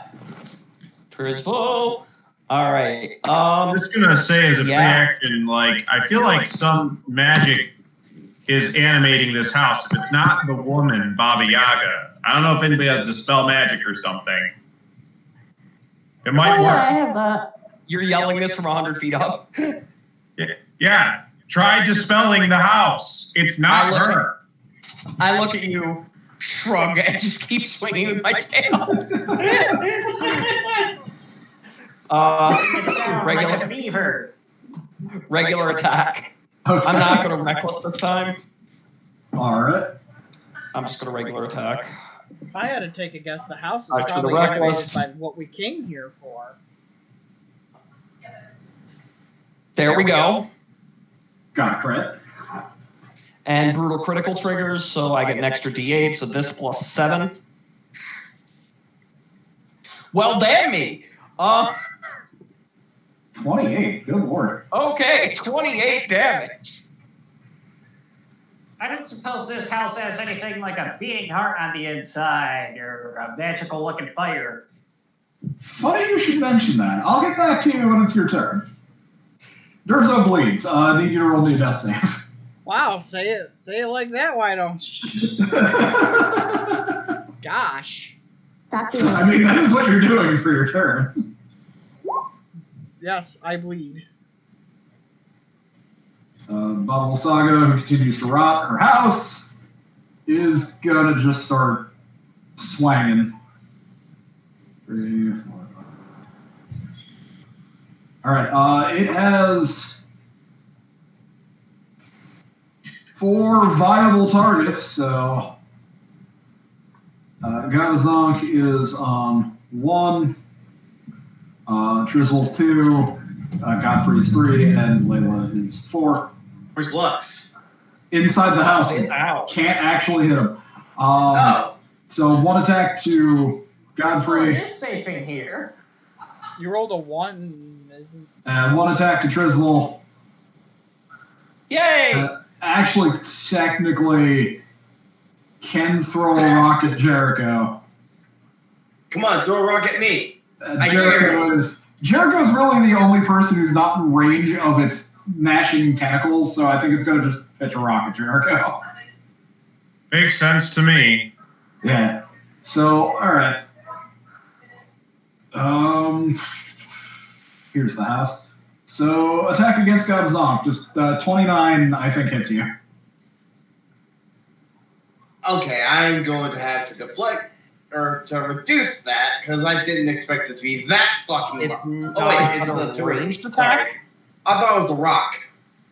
Trisvo. All right. I'm just gonna say as a free Yeah. action, like, I feel like some magic is animating this house. If it's not the woman, Baba Yaga, I don't know if anybody has Dispel Magic or something. It might Oh yeah, I work. have that. You're yelling this from 100 feet up. Yeah, try dispelling the house. It's not I look- her. I look at you, shrug, and just keep swinging with my tail. Like Regular a beaver. regular attack. Okay. I'm not going to reckless this time. Alright. I'm just going to regular attack. If I had to take a guess, the house is Back to the probably reckless. animated by what we came here for. There we go. Got a crit. And brutal critical triggers, so I get an extra D8, so this plus 7. Well, damn me. 28. Good lord. Okay, 28 damage. I don't suppose this house has anything like a beating heart on the inside or a magical looking fire. Funny you should mention that. I'll get back to you when it's your turn. Durzo bleeds. I need you to roll me a death save. Wow, say it like that, why don't you? Gosh. I mean, that is what you're doing for your turn. Yes, I bleed. Bubble Saga, who continues to rot her house, is gonna just start swanging. 3, 4, 5. Alright, it has 4 viable targets, so Gavazonk is on 1, Trizzle's 2, Godfrey's 3, and Layla is 4. Where's Lux? Inside the house, Ow. can't actually hit him. Oh. So 1 attack to Oh, it Godfrey, is safe in here. You rolled a 1, isn't and 1 attack to Trizzle. Yay! Actually, technically, can throw a rock at Jericho. Come on, throw a rock at me. Jericho's really the only person who's not in range of its gnashing tentacles, so I think it's going to just pitch a rock at Jericho. Makes sense to me. Yeah. So, alright. Here's the house. So, attack against Gabzonk. Just 29, I think, hits you. Okay, I'm going to have to deflect or to reduce that because I didn't expect it to be that fucking It's low. not Oh wait, it's a the turret. ranged Sorry. attack? I thought it was the rock.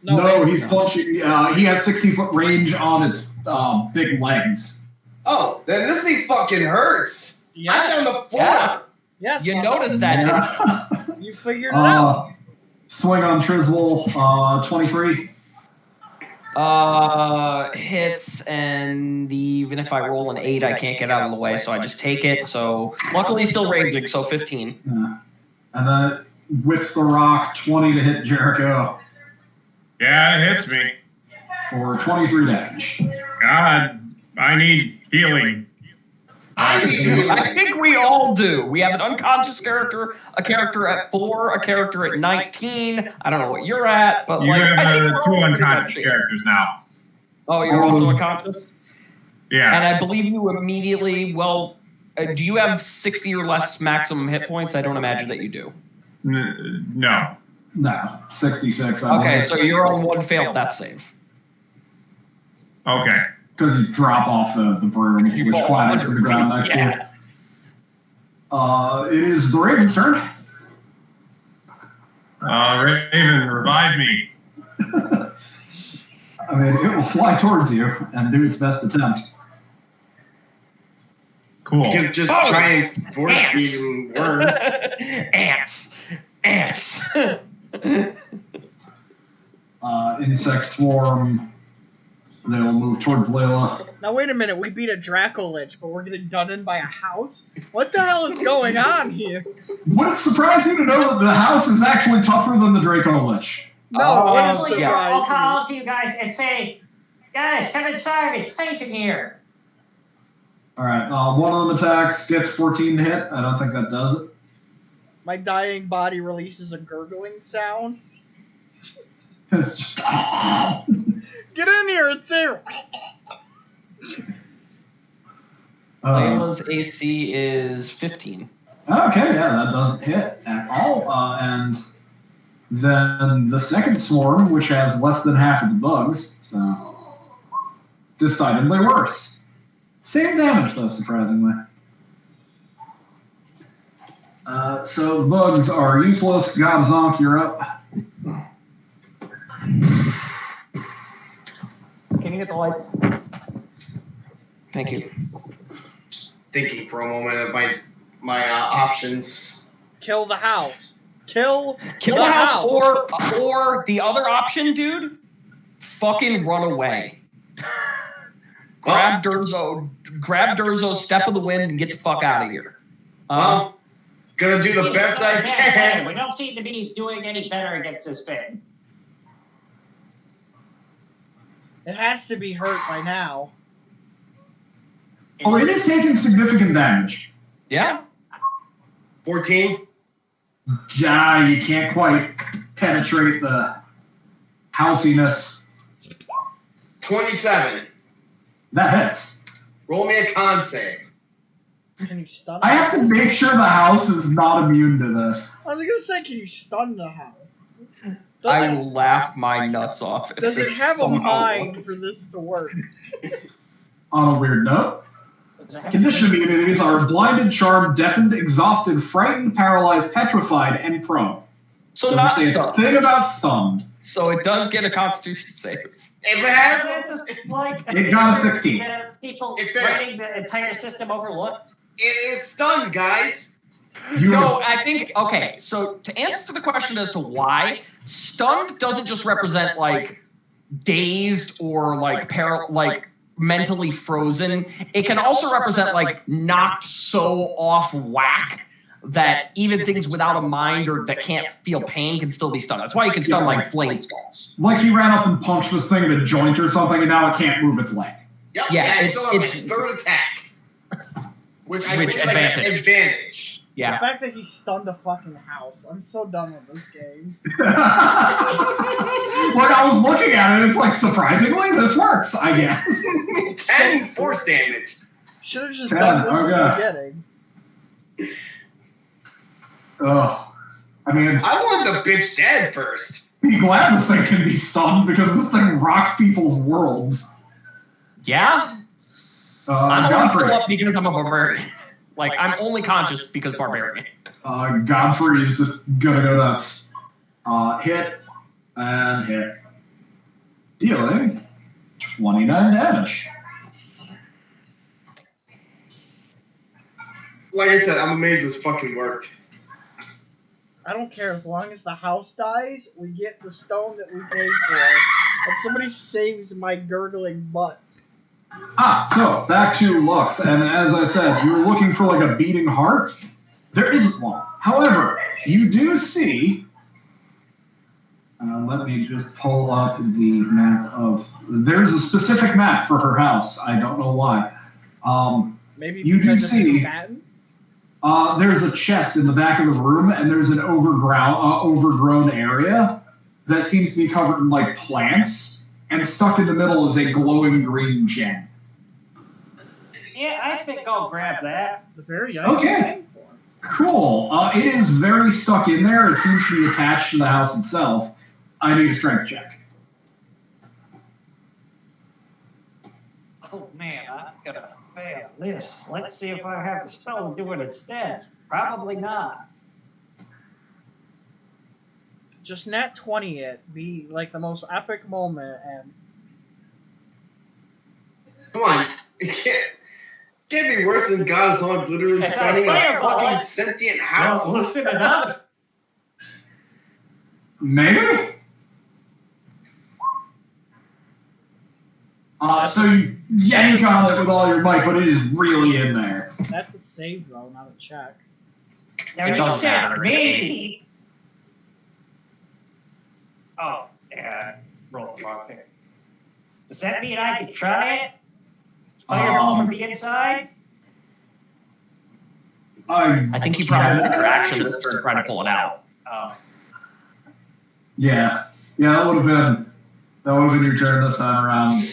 No, it's- he's punching. He has 60-foot range on its big legs. Oh, then this thing fucking hurts. Yes. I'm down to 4. Yeah. Yes. You noticed that, didn't Yeah. You figured it out. Swing on Trizzle, 23. Hits, and even if I roll an 8, I can't get out of the way, so I just take it. So luckily, still raging, so 15. Yeah. And then whips the rock 20 to hit Jericho Yeah, it hits me. for 23 damage. God, I need healing. I think we all do. We have an unconscious character, a character at 4, a character at 19. I don't know what you're at, but You like have I think we're 2 all pretty unconscious much- characters now. Oh, you're also unconscious? Yeah. And I believe you immediately, well, do you have 60 or less maximum hit points? I don't imagine that you do. No. No, 66. Okay, so you're on 1 failed death save. Okay. Because you drop off the broom, You which fall clatters to the under. ground next to you. Yeah. It is the Raven's turn. Raven, revive me. I mean, it will fly towards you and do its best attempt. Cool. You can just try and force feed worms. Ants. Insect swarm. They will move towards Layla. Now wait a minute, we beat a Draco-Lich, but we're getting done in by a house? What the hell is going on here? Would it surprise you to know that the house is actually tougher than the Draco Lich? No, what is Actually, yeah. I'll surprising? call out to you guys and say, guys, come inside. It's safe in here. Alright, one of them attacks, gets 14 to hit. I don't think that does it. My dying body releases a gurgling sound. It's just... Get in here, it's here! Layla's AC is 15. Okay, yeah, that doesn't hit at all. And then the second swarm, which has less than half its bugs, so decidedly worse. Same damage, though, surprisingly. So bugs are useless. Godzonk, you're up. Can you get the lights? Thank you. Thinking for a moment of my options. Kill the house. Kill the house, or the other option, dude. Fucking run away. Grab Durzo, step of the wind, and get the fuck out of here. Well, gonna do the best I can. We don't seem to be doing any better against this thing. It has to be hurt by now. Oh, it is taking significant damage. Yeah. 14. Ja, you can't quite penetrate the housiness. 27. That hits. Roll me a con save. Can you stun I have to house? make sure the house is not immune to this. I was gonna say, can you stun the house? I Does will laugh my nuts off. if it this have a somehow mind works. for this to work? On a weird note, condition immunities are blinded, charmed, deafened, exhausted, frightened, paralyzed, petrified, and prone. So Doesn't not say a stunned. thing about stunned. So it does get a Constitution save. If it has It got a 16. People It fails. running the entire system overlooked. it is stunned, guys. No, I think okay. So to answer the question as to why, stunned doesn't just represent like dazed or like mentally frozen. It can also represent like knocked so off whack that even things without a mind or that can't feel pain can still be stunned. That's why you can stun like flame skulls. Like he ran up and punched this thing in a joint or something, and now it can't move its leg. Yep. Yeah, and I it's- still have it's- my third attack. Which I Which think like an advantage? advantage. The Yeah. fact that he stunned a fucking house. I'm so done with this game. Like I was looking at it, it's like surprisingly this works, I guess. 10 force damage. Should have just 10, done this in the okay. beginning. Ugh. I mean, I want the bitch dead first. be glad this thing can be stunned because this thing rocks people's worlds. Yeah. I'm only Godfrey. still up because I'm a barbarian. Like I'm only conscious because barbarian. Godfrey is just gonna go nuts. Hit and hit. Dealing 29 damage. Like I said, I'm amazed this fucking worked. I don't care. As long as the house dies, we get the stone that we paid for. And somebody saves my gurgling butt. So back to Lux, and as I said, you were looking for like a beating heart. There isn't one. However, you do see. Let me just pull up the map of. There's a specific map for her house. I don't know why. Maybe you do because see. it's Batten? There's a chest in the back of the room, and there's an overgrown area that seems to be covered in like plants, and stuck in the middle is a glowing green gem. Yeah, I think I'll grab that. The very Okay. Cool. It is very stuck in there. It seems to be attached to the house itself. I need a strength check. Oh man, I'm gonna fail this. Let's see if I have a spell to do it instead. Probably not. Just nat 20 it. Be like the most epic moment, and Come on. It can't be worse than God is on literally It's starting not a fireball. fucking sentient house. Well, listen it up. Maybe? So you yank on it with all your might, but it is really in there. that's a save roll, not a check. Now It you doesn't said matter. maybe. Oh, yeah, roll the wrong thing. Does that mean I can try it? Fireball from the inside? I think you probably took your action to start trying to pull it out. Oh. Yeah, that would have been your turn this time around,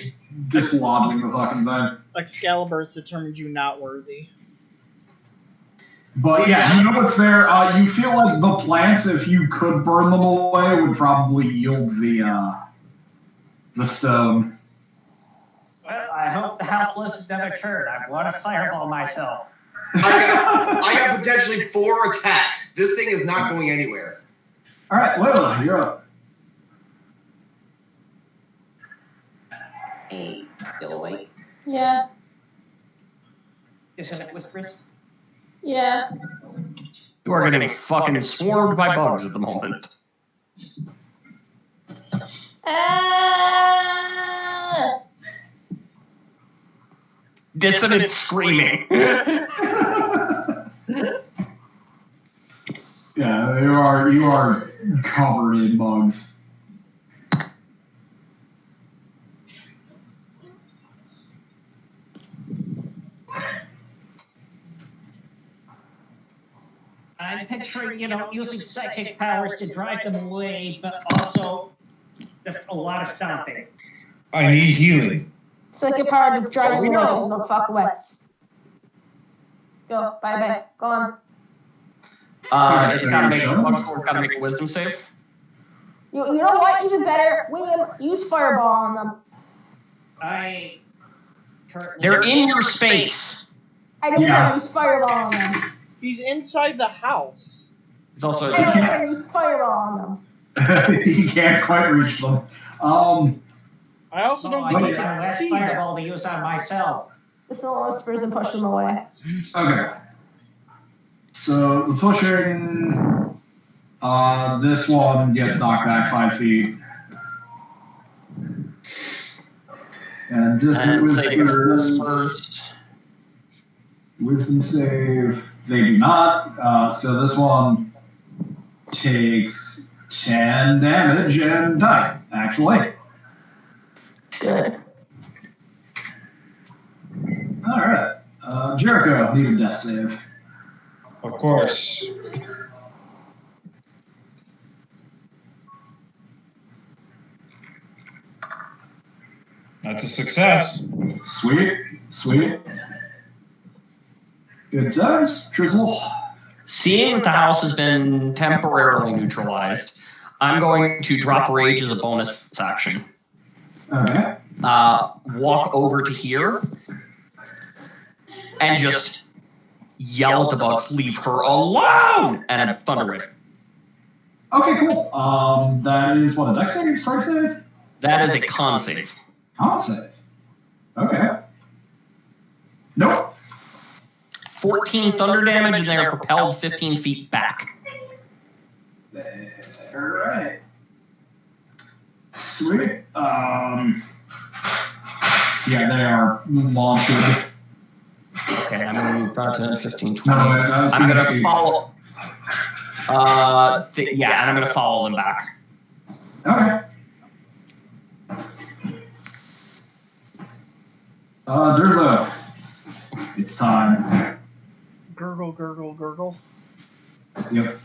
dislodging the fucking thing. Excalibur's determined you not worthy. But yeah, you know what's there. You feel like the plants, if you could burn them away, would probably yield the stone. Well, I hope the house lives another turn. I want to fireball myself. I got potentially 4 attacks. This thing is not going anywhere. All right, Layla, you're up. Hey, still awake? Yeah. Dissonant whispers? Yeah. You are getting fucking swarmed by bugs at the moment. Dissonant screaming. Yeah, you are covered in bugs. I'm picturing, using psychic powers to drive them away, but also just a lot of stomping. I need healing. Psychic power to drive you away. No fuck away. Go. Bye. Go on. It's gotta make a wisdom save. You know what? Even better. William, use fireball on them. They're in your space. I don't want to use fireball on them. He's inside the house. It's also I don't want to use fireball on them. You can't quite reach them. I also don't think I he need my can last see them. fireball to use on myself. This little whispers and push them away. Okay. So the pushing, this one gets knocked back 5 feet. And distant whispers, wisdom save, they do not. So this one takes 10 damage and dies, actually. Good. Alright. Jericho, need a death save. Of course. That's a success. Sweet. Good dice, Drizzle. Seeing that the house has been temporarily neutralized, I'm going to drop rage as a bonus action. Okay. Walk over to here and just yell at the bugs, leave her alone! And a thunder wave. Okay, cool. That is what, a dex save? Strike save? That is a con save. Con save. Okay. Nope. 14 thunder damage, and they are propelled 15 feet back. Alright. Sweet. Yeah, they are launched Okay, I'm going to move 5, 10, 15, 20. No, that's I'm going to follow. Yeah, and I'm going to follow them back. Okay. There's a. It's time. Gurgle, gurgle, gurgle. Yep.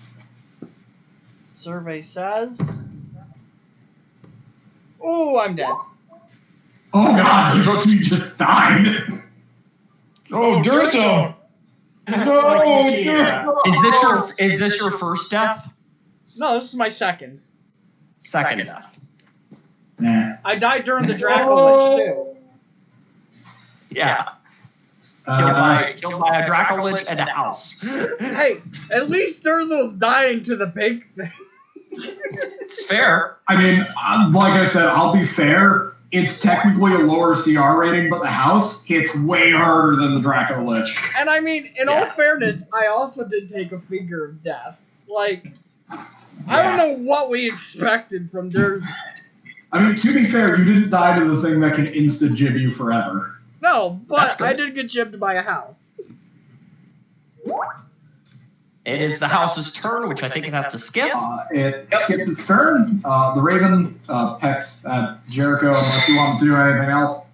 Survey says. Oh, I'm dead. Oh God! You just died. Oh, Durso! No! Is this your first death? No, this is my second. Second death. Nah. I died during the Draco Lich too. Yeah. Killed by a Draco Lich and a house. Hey, at least Durzo's dying to the big thing. It's fair. I mean, like I said, I'll be fair. It's technically a lower CR rating, but the house hits way harder than the Draco Lich. And I mean, in all fairness, I also did take a Finger of Death. Like, I don't know what we expected from Durzo. I mean, to be fair, you didn't die to the thing that can insta-jib you forever. No, but I did get jibbed by a house. It is the house's turn, which I think it has to skip. It skips its turn. The Raven pecks at Jericho unless you want to do anything else.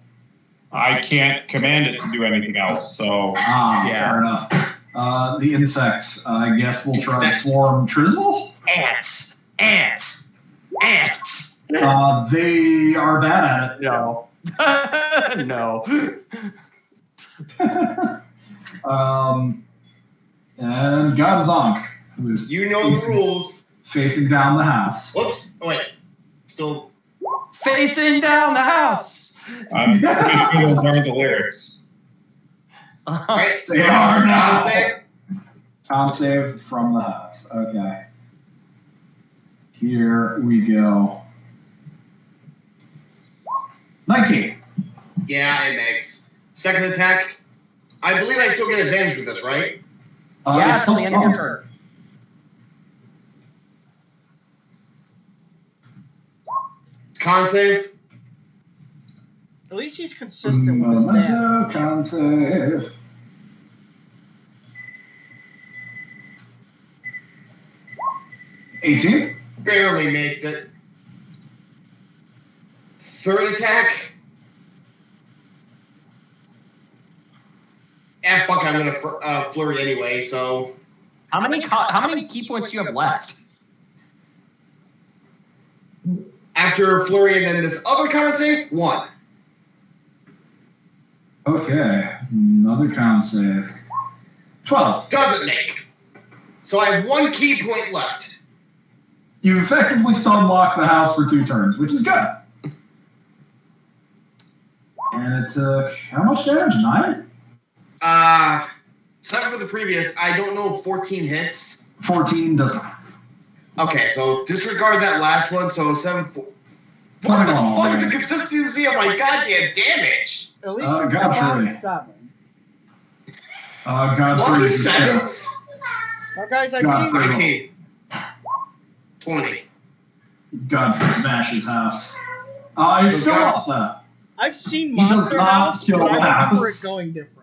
I can't command it to do anything else, so... Fair enough. The insects, I guess we'll try to swarm Trizzle. Ants. They are bad at it. No. No. And Godzonk, who is You know the rules. facing down the house. Whoops. Oh, wait. Still. Facing down the house. I'm pretty sure those aren't the lyrics. Alright, They are now. con save. Con save from the house. Okay. Here we go. 19. Yeah, it makes. Second attack. I believe I still get advantage with this, right? Yeah, it's till the end of your still turn. Con save. At least he's consistent with his damage. Con save. $18. Barely made it. Third attack. Fuck, I'm gonna flurry anyway, so. How many key points do you have left? After flurry and then this other con save, 1. Okay, another con save. 12. Doesn't make. So I have 1 key point left. You effectively stun lock the house for 2 turns, which is good. And it took how much damage? 9? 7 for the previous. I don't know if 14 hits. 14 does not. Okay, so disregard that last one. So 7. What the fuck is the consistency of my goddamn damage? At least it's Godfrey. about 7. Godfrey. 27s? Now, guys, I've Godfrey. seen 19. 20. Godfrey smashes house. It's still off that. I've seen He does Monster not House, kill but I remember house. it going differently.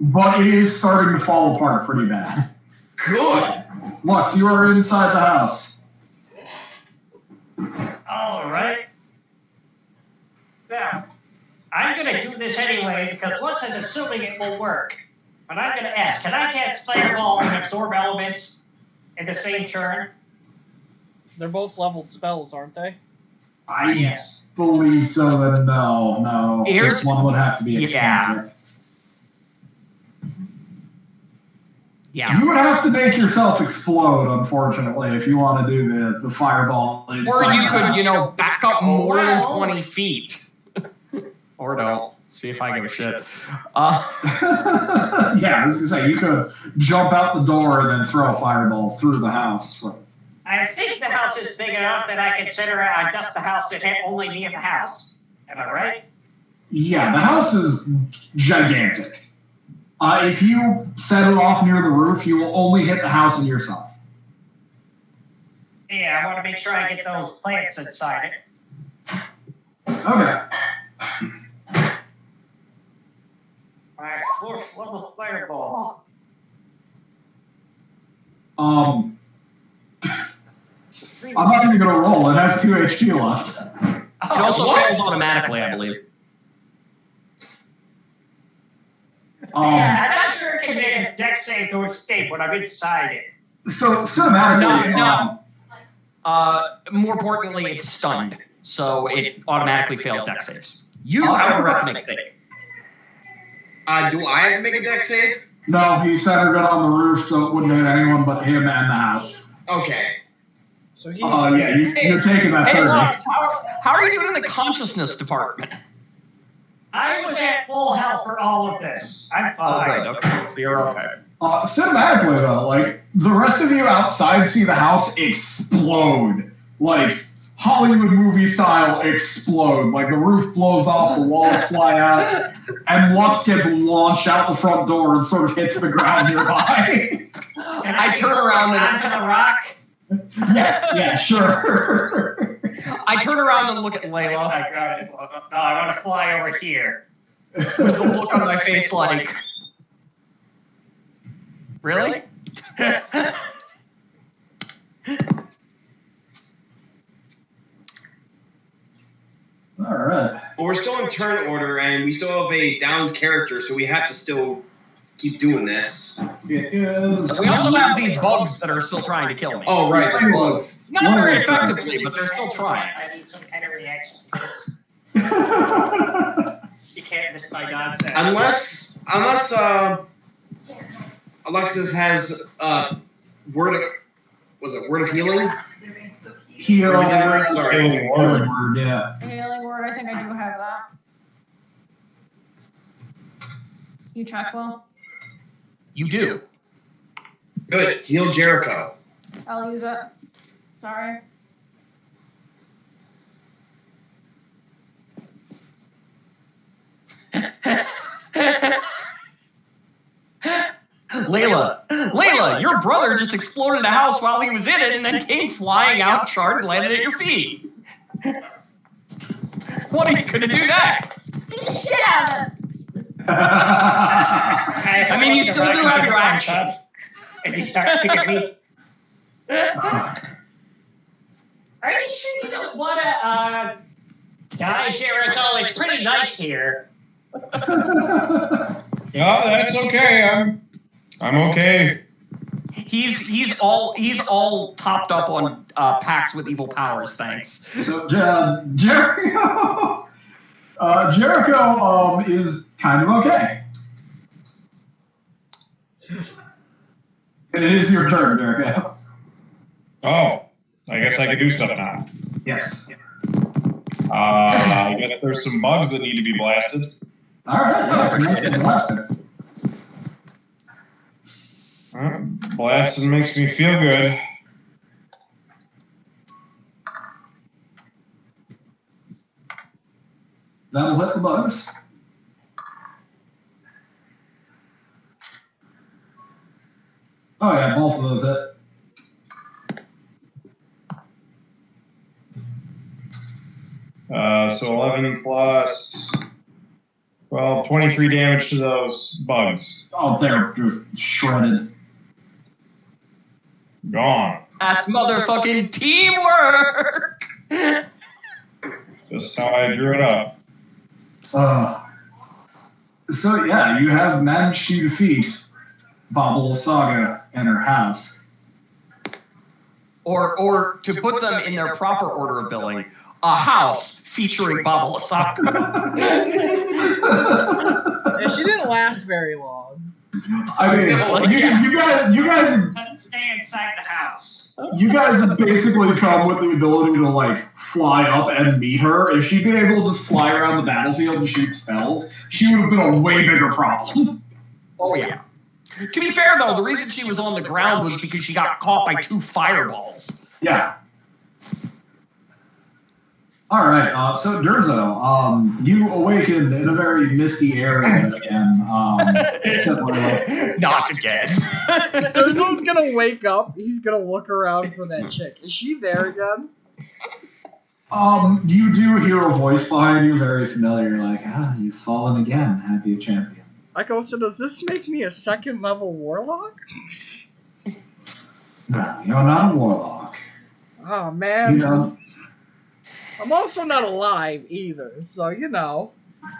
But it is starting to fall apart pretty bad. Good. Lux, you are inside the house. All right. Now, I'm going to do this anyway because Lux is assuming it will work. But I'm going to ask, can I cast Fireball and Absorb Elements in the same turn? They're both leveled spells, aren't they? I Yes. believe so, then no. Here's- This one would have to be a Yeah. cantrip. Yeah. You would have to make yourself explode, unfortunately, if you want to do the fireball. Or inside you the could, house. back up more than Well. 20 feet. Or don't. See if I give a shit. Yeah, I was gonna say you could jump out the door and then throw a fireball through the house. I think the house is big enough that I consider I dust the house and hit only me in the house. Am I right? Yeah, the house is gigantic. If you set it off near the roof, you will only hit the house and yourself. Yeah, I want to make sure I get those plants inside it. Okay. My 4th level fireball. I'm not even gonna roll. It has 2 HP left. It also fails automatically, I believe. Yeah, I'm not sure it can make a deck save to escape when I'm inside it. So cinematically, More importantly, it's stunned, so it automatically fails deck saves. You, however, have to make a save. Do I have to make a deck save? no, he centered it on the roof, so it wouldn't hit anyone but him and the house. Okay. So he's. Yeah, you're taking that Hey, 30. Lux, how are you doing in the consciousness department? I was at full health for all of this. I'm Oh, fine. good. Okay, so you're okay. Cinematically, though, like, the rest of you outside see the house explode. Like, Hollywood movie style explode. Like, the roof blows off, the walls fly out, and Lux gets launched out the front door and sort of hits the ground nearby. Can I turn around and- onto the rock? Yes, yeah, sure. I turn around and look at I Layla got it. No, I want to fly over here. with the look on my face like, really? All right. But we're still in turn order, and we still have a downed character, so we have to still keep doing this. It is. We also have these bugs that are still trying to kill me. Oh, right, the bugs. Not very effectively, but they're still trying. I need some kind of reaction to this. You can't miss my nonsense. Unless Alexis has word of healing? Heal. Sorry. Healing word. Word, yeah. Healing word, I think I do have that. You check, Will? You do. Good. Heal Jericho. I'll use it. Sorry. Layla, your brother just exploded a house while he was in it and then came flying out, charred, and landed at your feet. What are you gonna do next? Beat the shit out of it! I mean, you still do have your action. If you start kicking me. Uh, Are you sure you don't want to, die, Jericho? It's pretty nice here. Yeah, that's okay. I'm okay. He's all topped up on packs with evil powers. Thanks. So Jericho, Jericho is kind of okay. It is your turn, Jericho. Oh, I guess I can do stuff now. Yes. I guess there's some bugs that need to be blasted. All right. Yeah, nice and blasted. Blasting makes me feel good. That'll hit the bugs. Oh yeah, both of those hit. So 11 plus 12, 23 damage to those bugs. Oh, they're just shredded. Gone. That's motherfucking teamwork. Just how I drew it up. So yeah, you have managed to defeat Bobble Saga and her house. Or to put them in their proper order of billing, a house featuring Baba Lasaka. Yeah, she didn't last very long. I mean, you guys Doesn't stay inside the house. You guys have basically come with the ability to, like, fly up and meet her. If she'd been able to just fly around the battlefield and shoot spells, she would have been a way bigger problem. Oh, yeah. To be fair, though, the reason she was on the ground was because she got caught by 2 fireballs. Yeah. All right, so Durzo, you awakened in a very misty area again. Not again. Durzo's gonna wake up. He's gonna look around for that chick. Is she there again? You do hear a voice behind you, very familiar, like, you've fallen again, happy champion. I go, so does this make me a 2nd level warlock? No, you're not a warlock. Oh, man. You know, I'm also not alive either, so, you know.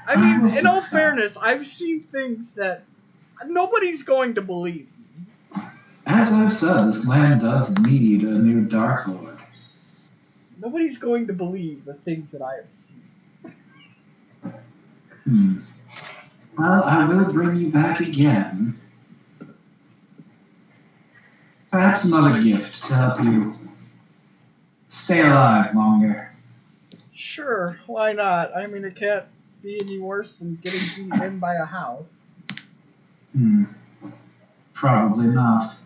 I mean, in all fairness, I've seen things that nobody's going to believe. as I've said, this land does need a new Dark Lord. Nobody's going to believe the things that I have seen. Well, I will bring you back again. Perhaps another gift to help you stay alive longer. Sure, why not? I mean, it can't be any worse than getting beat in by a house. Probably not.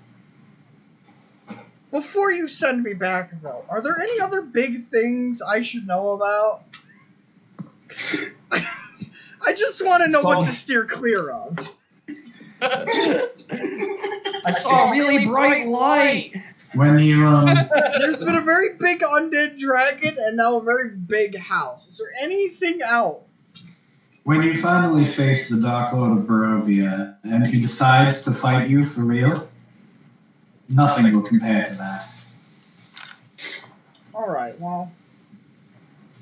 Before you send me back, though, are there any other big things I should know about? I just want to know what to steer clear of. I saw a really bright light. When you, There's been a very big undead dragon and now a very big house. Is there anything else? when you finally face the Dark Lord of Barovia and he decides to fight you for real, nothing will compare to that. Alright, well,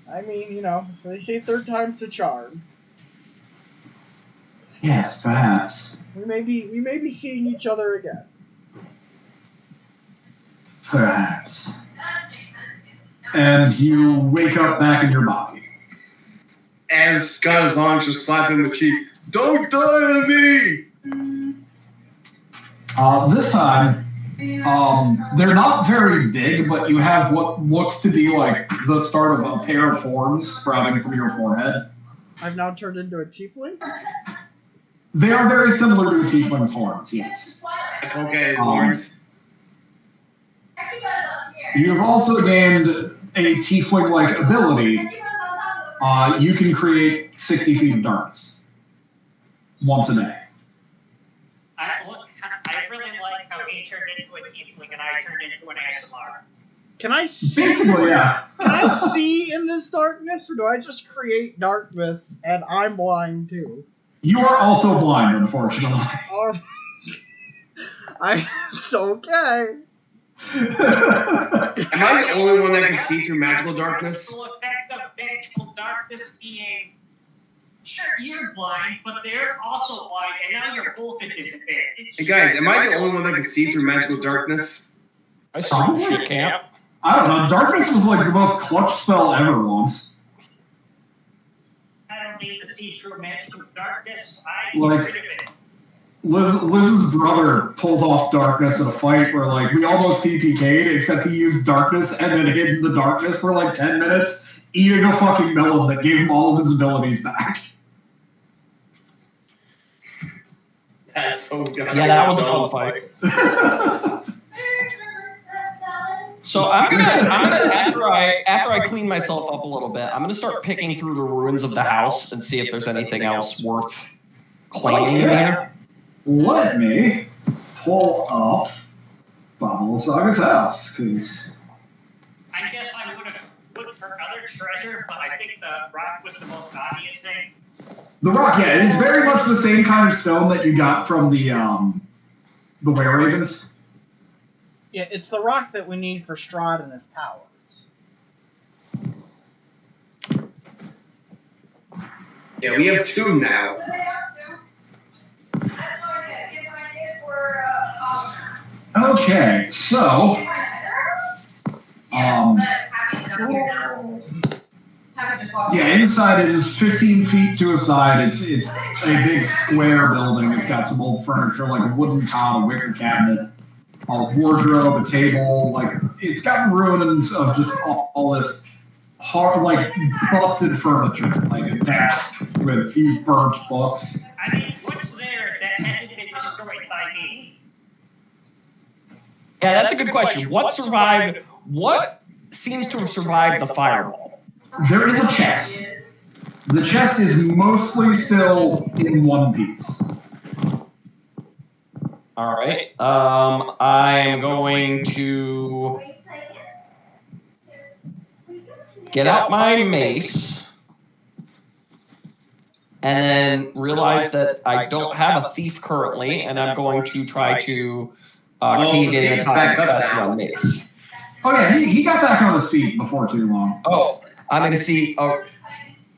I mean, you know, they say 3rd time's the charm. Yes, perhaps. We may be seeing each other again. Perhaps. And you wake up back in your body. As Scott is long, just slapping him in the cheek. Don't die on me! This time, they're not very big, but you have what looks to be like the start of a pair of horns sprouting from your forehead. I've now turned into a tiefling? They are very similar to a tiefling's horns, yes. I poke at his horns. You've also gained a tiefling-like ability. You can create 60 feet of darkness once a day. I really like how he turned into a tiefling and I turned into an ASMR. Can I see? Basically, yeah. Can I see in this darkness, or do I just create darkness and I'm blind too? You are also blind, unfortunately. It's okay. Am I the only one that can see through magical darkness? The effect of magical darkness being, sure, you're blind, but they're also blind, and now you're both at disadvantage. Hey guys, am I the only one that can see through magical darkness? I saw you shit camp. I don't know. Darkness was like the most clutch spell ever once. I don't need to see through magical darkness. I Like- get rid of it. Liz's brother pulled off darkness in a fight where, like, we almost TPK'd, except he used darkness and then hid in the darkness for like 10 minutes, eating a fucking melon that gave him all of his abilities back. That's so good. Yeah, that was a fun fight. So I'm gonna after I clean myself up a little bit, I'm gonna start picking through the ruins of the house and see if there's anything else worth claiming in here. Let me pull up Bubble Saga's house, because I guess I would have looked for other treasure, but I think the rock was the most obvious thing. the rock, yeah, it is very much the same kind of stone that you got from the Were Ravens. Yeah, it's the rock that we need for Strahd and his powers. Yeah, we have 2 now. Okay, so yeah, inside it is 15 feet to a side. It's a big square building. It's got some old furniture, like a wooden cot, a wicker cabinet, a wardrobe, a table. Like, it's got ruins of just all this hard, like, busted furniture, like a desk with a few burnt books. I mean, what's there that hasn't been destroyed by me? Yeah, that's a good question. What survived? What seems to have survived the fireball? There is a chest. The chest is mostly still in one piece. All right. I am going to get out my mace and then realize that I don't have a thief currently, and I'm going to try to key in a contest on Mace. Oh yeah, he got back on his feet before too long. Oh, I'm going to see. I'm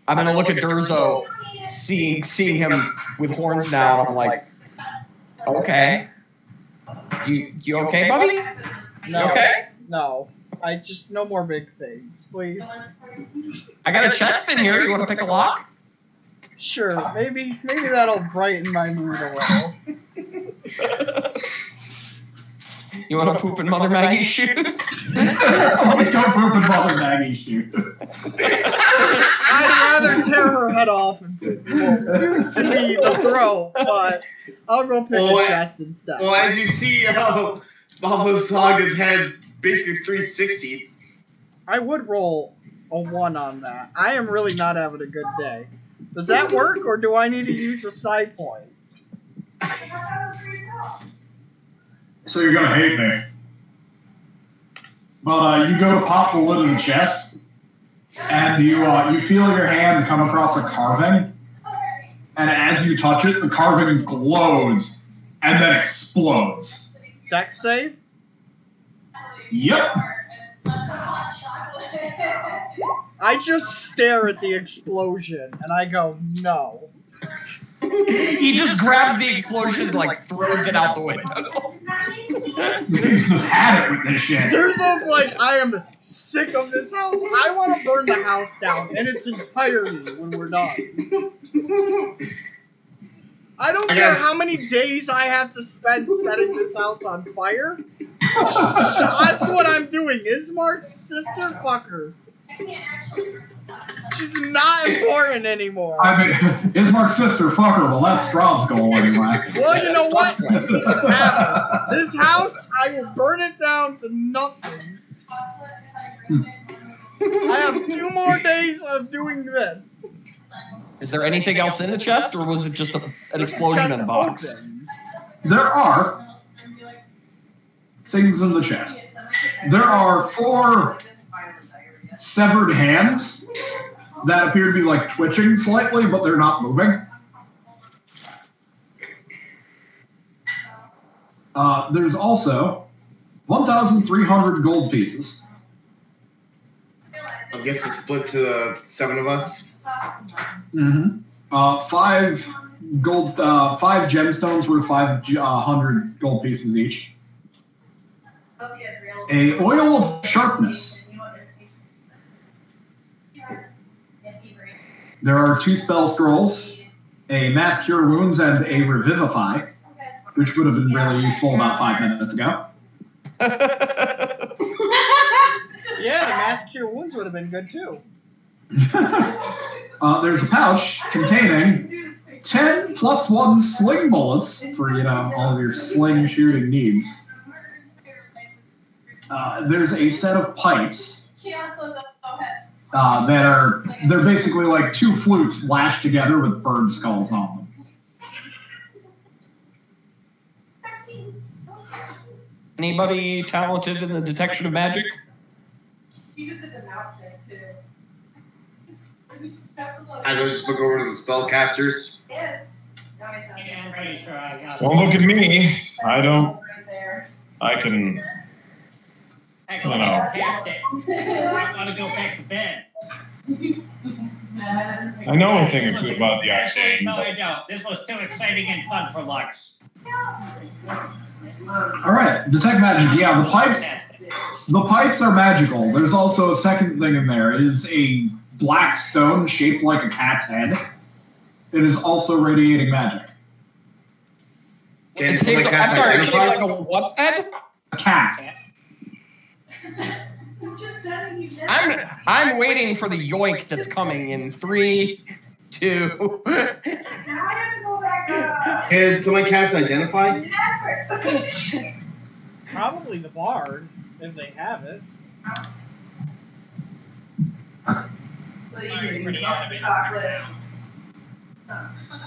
going to look at Durzo, seeing him with horns now, and I'm like, okay. You okay, buddy? No, You okay? no. I just no more big things, please. I got a chest in here. You want to pick a lock? Sure, maybe that'll brighten my mood a little. You want to poop in Mother Maggie's shoes? Always go poop in Mother Maggie's shoes. I'd rather tear her head off and poop. Well, used to be the throw, but I'll go pick a chest instead. Well, as you see, Pablo Saga's head basically 360. I would roll a 1 on that. I am really not having a good day. Does that work, or do I need to use a side point? So you're gonna hate me. But you go to pop the lid of the chest, and you feel your hand come across a carving, and as you touch it, the carving glows and then explodes. Dex save? Yep. I just stare at the explosion, and I go, no. He just grabs the explosion and, like, throws it out the window. He's just had it with this shit. Durzo's like, I am sick of this house. I want to burn the house down in its entirety when we're done. I don't care how many days I have to spend setting this house on fire. That's what I'm doing. Ismark's sister, fuck her. She's not important anymore. I mean, Ismark's sister, fuck her. Well, that's Strahd's goal anyway. Well, you know what? He can have it. This house, I will burn it down to nothing. I have 2 more days of doing this. Is there anything else in the chest, or was it just an explosion in the box? Open. There are things in the chest. There are 4 severed hands that appear to be like twitching slightly, but they're not moving. There's also 1,300 gold pieces. I guess it's split to the 7 of us. Mm-hmm. 5 gold, 5 gemstones worth 500 gold pieces each. A oil of sharpness. There are 2 spell scrolls, a mass cure wounds and a revivify, which would have been really useful about 5 minutes ago. Yeah, the mass cure wounds would have been good too. There's a pouch containing 10 +1 sling bullets for, all of your sling shooting needs. There's a set of pipes they're basically like 2 flutes lashed together with bird skulls on them. Anybody talented in the detection of magic? As I was just look over to the spellcasters. Yeah, I'm pretty sure I got Well, look at me. I can. Heck, No. fantastic. I want to go back to bed. I know a thing or two about the octane. No, I don't. This was too exciting and fun for Lux. All right, detect magic. Yeah, the pipes. The pipes are magical. There's also a second thing in there. It is a black stone shaped like a cat's head. It is also radiating magic. Can It's shaped, somebody I'm cast sorry, it's shaped identify? like a what's head? A cat. I'm waiting for the yoink that's coming in 3, 2. Can somebody cast identify? Probably the bard, if they have it.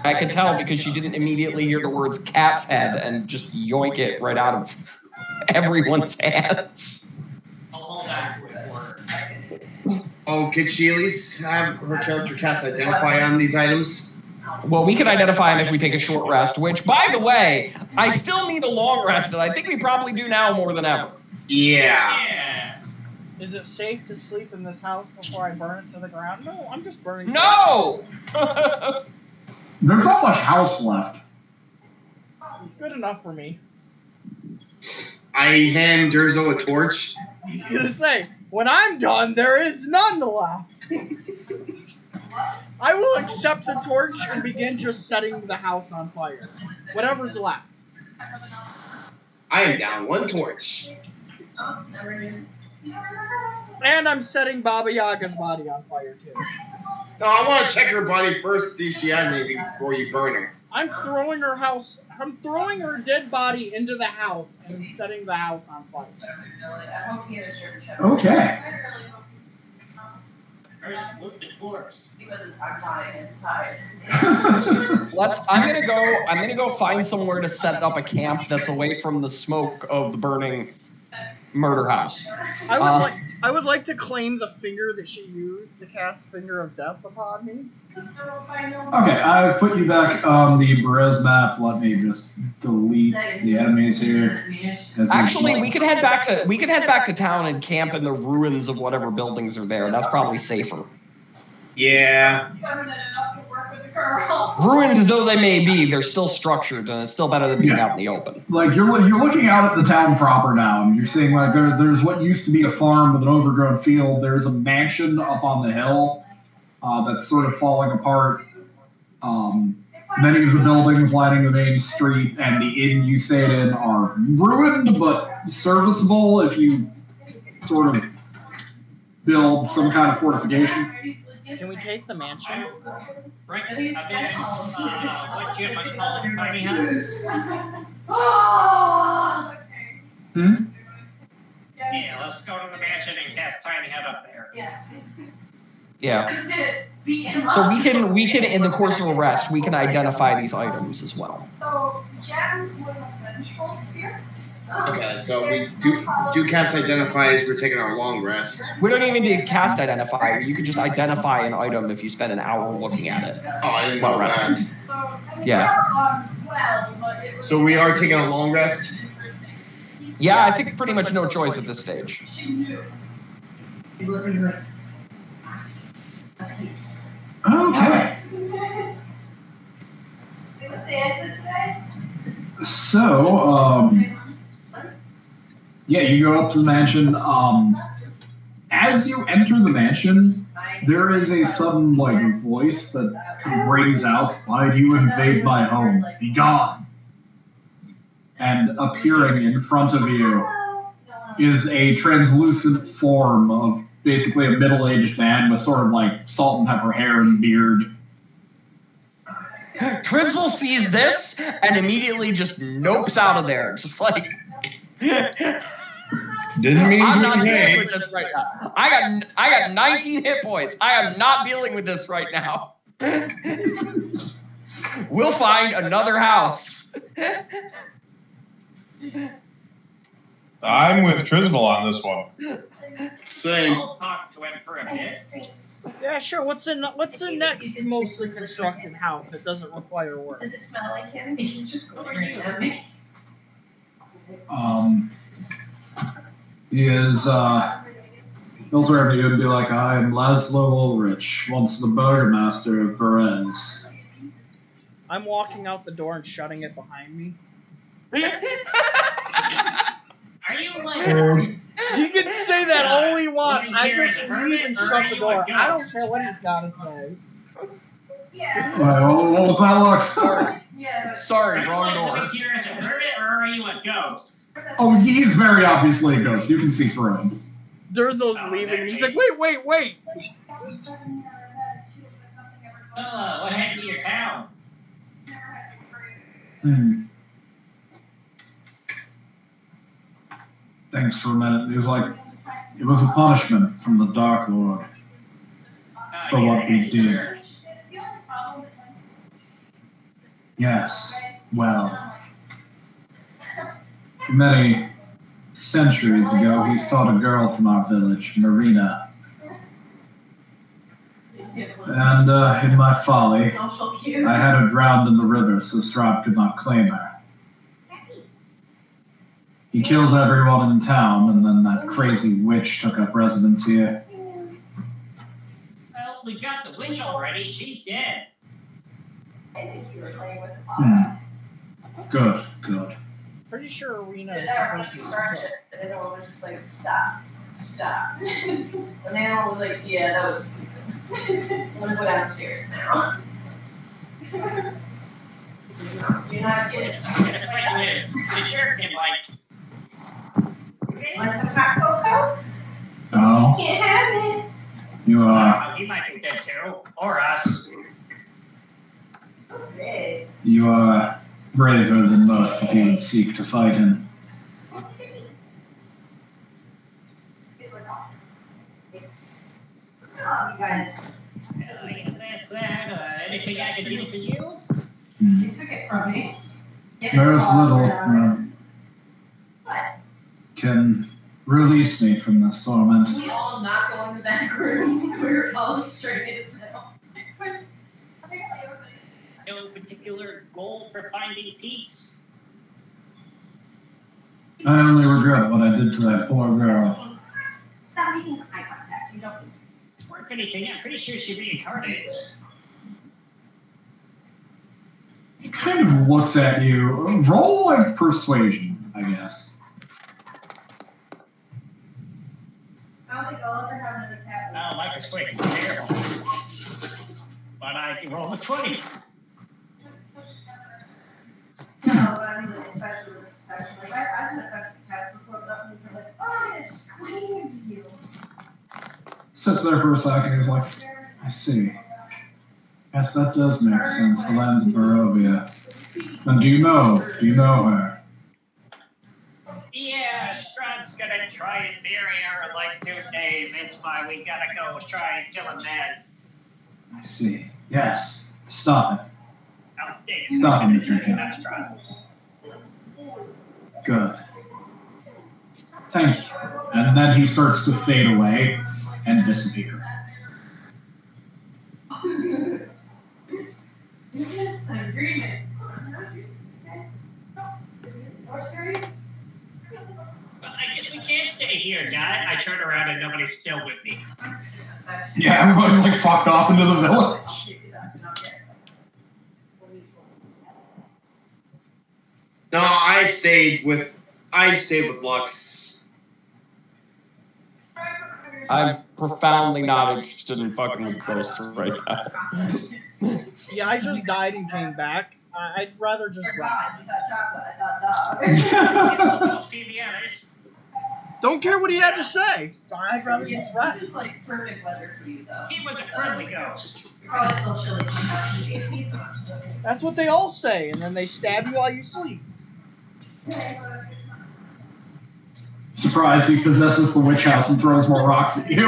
I can tell because she didn't immediately hear the words cat's head and just yoink it right out of everyone's hands. I'll hold on to it for Oh, could she at least have her character cast identify on these items? Well, we can identify him if we take a short rest, which, by the way, I still need a long rest, and I think we probably do now more than ever. Yeah. Is it safe to sleep in this house before I burn it to the ground? No, I'm just burning. No! There's not much house left. Good enough for me. I hand Durzo a torch. He's gonna say, when I'm done, there is none left. I will accept the torch and begin just setting the house on fire. Whatever's left. I am down one torch. And I'm setting Baba Yaga's body on fire too. No, I want to check her body first to see if she has anything before you burn her. I'm throwing her dead body into the house and setting the house on fire. Okay. First, look the corpse. Because I'm dying inside. I'm gonna go find somewhere to set up a camp that's away from the smoke of the burning murder house. I would like to claim the finger that she used to cast Finger of Death upon me. Okay, I've put you back on the Berez map. Let me just delete the enemies here. Actually, we could head back to town and camp in the ruins of whatever buildings are there. That's probably safer. Yeah. Ruined though they may be, they're still structured, and it's still better than being out in the open. Like you're looking out at the town proper now, and you're seeing like there's what used to be a farm with an overgrown field. There's a mansion up on the hill that's sort of falling apart. Many of the buildings lining the main street and the inn you stayed in are ruined, but serviceable if you sort of build some kind of fortification. Can we take the mansion? Right, what you might call it, tiny house? Yeah, let's go to the mansion and cast tiny head up there. Yeah. So we can in the course of a rest, we can identify these items as well. So, Jan was a vengeful spirit. Okay, so we do cast identify as we're taking our long rest. We don't even need to cast identify. You could just identify an item if you spend an hour looking at it. Oh, I didn't know that. Yeah. So we are taking a long rest? Yeah, I think pretty much no choice at this stage. Okay. So, yeah, you go up to the mansion. As you enter the mansion, there is a sudden, voice that rings out, "Why do you invade my home? Be gone!" And appearing in front of you is a translucent form of basically a middle-aged man with sort of salt and pepper hair and beard. Trisvel sees this and immediately just nopes out of there. Just like... Didn't mean I'm to not dealing invade. with this right now. I got 19 hit points. I am not dealing with this right now. We'll find another house. I'm with Trisvel on this one. Same. I'll talk to him for a bit. Yeah, sure. What's the next mostly constructed house that doesn't require work? Does it smell like him? He's just glaring at me. He is, he'll turn to you and be like, "I am Laszlo Ulrich, once the burgomaster of Berez." I'm walking out the door and shutting it behind me. Are you He can say that all he wants. I just leave and shut the door. I don't care what he's got to say. Yeah. What was that, Lux? Yeah. Sorry, wrong Are door. you here as a hermit or are you a ghost? Oh, he's very obviously a ghost. You can see through him. Durzo's leaving, and he's like, wait. What happened to your town? Thanks for a minute. He was like, it was a punishment from the Dark Lord for what we did. Yes, well, many centuries ago, he sought a girl from our village, Marina. And in my folly, Social cues. I had her drowned in the river so Strahd could not claim her. He killed everyone in town, and then that crazy witch took up residence here. Well, we got the witch already. She's dead. I think you were playing with the pot. Good, good. Pretty sure Arena Did is that when supposed you to start be it, and everyone was just like, stop. And everyone was like, yeah, that was stupid. I'm gonna go downstairs now. You're not getting it. It's like the sheriff can Want some hot cocoa? Oh, You can't have it. you are, he might be dead too, or us. So big. you are braver than most if you would seek to fight him. He's like, oh. Oh, you guys. I guess that's that. Anything I can do for you? You took it from me. Get it There's off, little What? can release me from this torment. We all not go in the back room. We're all straight as hell. No particular goal for finding peace? I only regret what I did to that poor girl. Stop making eye contact. You don't. It's worth anything. I'm pretty sure she reincarnates. He kind of looks at you. Roll like persuasion, I guess. I don't think I'll ever have another cat. Oh, my persuasion's terrible. But I can roll a 20. No, but I mean, like, especially with affection. Like, I've been affected cats before, but nothing's like, oh, I'm gonna squeeze you. Sits there for a second. He's like, I see. Yes, that does make sense. The lands of Barovia. And do you know her? Yeah, Strahd's gonna try and marry her in like 2 days. That's why we gotta go try and kill him then. I see. Yes. Stop it. I'll take it. Stop him, Richard. That's Strahd. Good. Thank you. And then he starts to fade away and disappear. Is this an agreement? Is it sorcery? Well, I guess we can't stay here, guy. I turn around and nobody's still with me. Yeah, everybody's like fucked off into the village. No, I stayed with Lux. I'm profoundly not interested in fucking with ghosts right now. Yeah, I just died and came back. I'd rather just rest. I thought chocolate, I thought dog. We'll see the others. Don't care what he had to say. I'd rather just This rest. is like perfect weather for you, though. He was a friendly ghost. You're probably still chilly sometimes. The AC's on, so it's- That's what they all say, and then they stab you while you sleep. Surprise, he possesses the witch house and throws more rocks at you.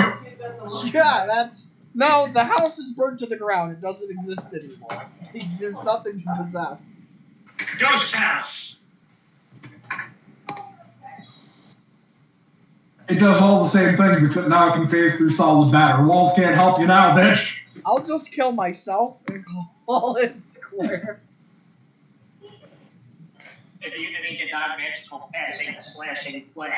Yeah, that's... No, the house is burned to the ground. It doesn't exist anymore. There's nothing to possess. Ghost house. It does all the same things, except now it can phase through solid matter. Walls can't help you now, bitch. I'll just kill myself and call it square. Immunity to non-magical passing, slashing, blah.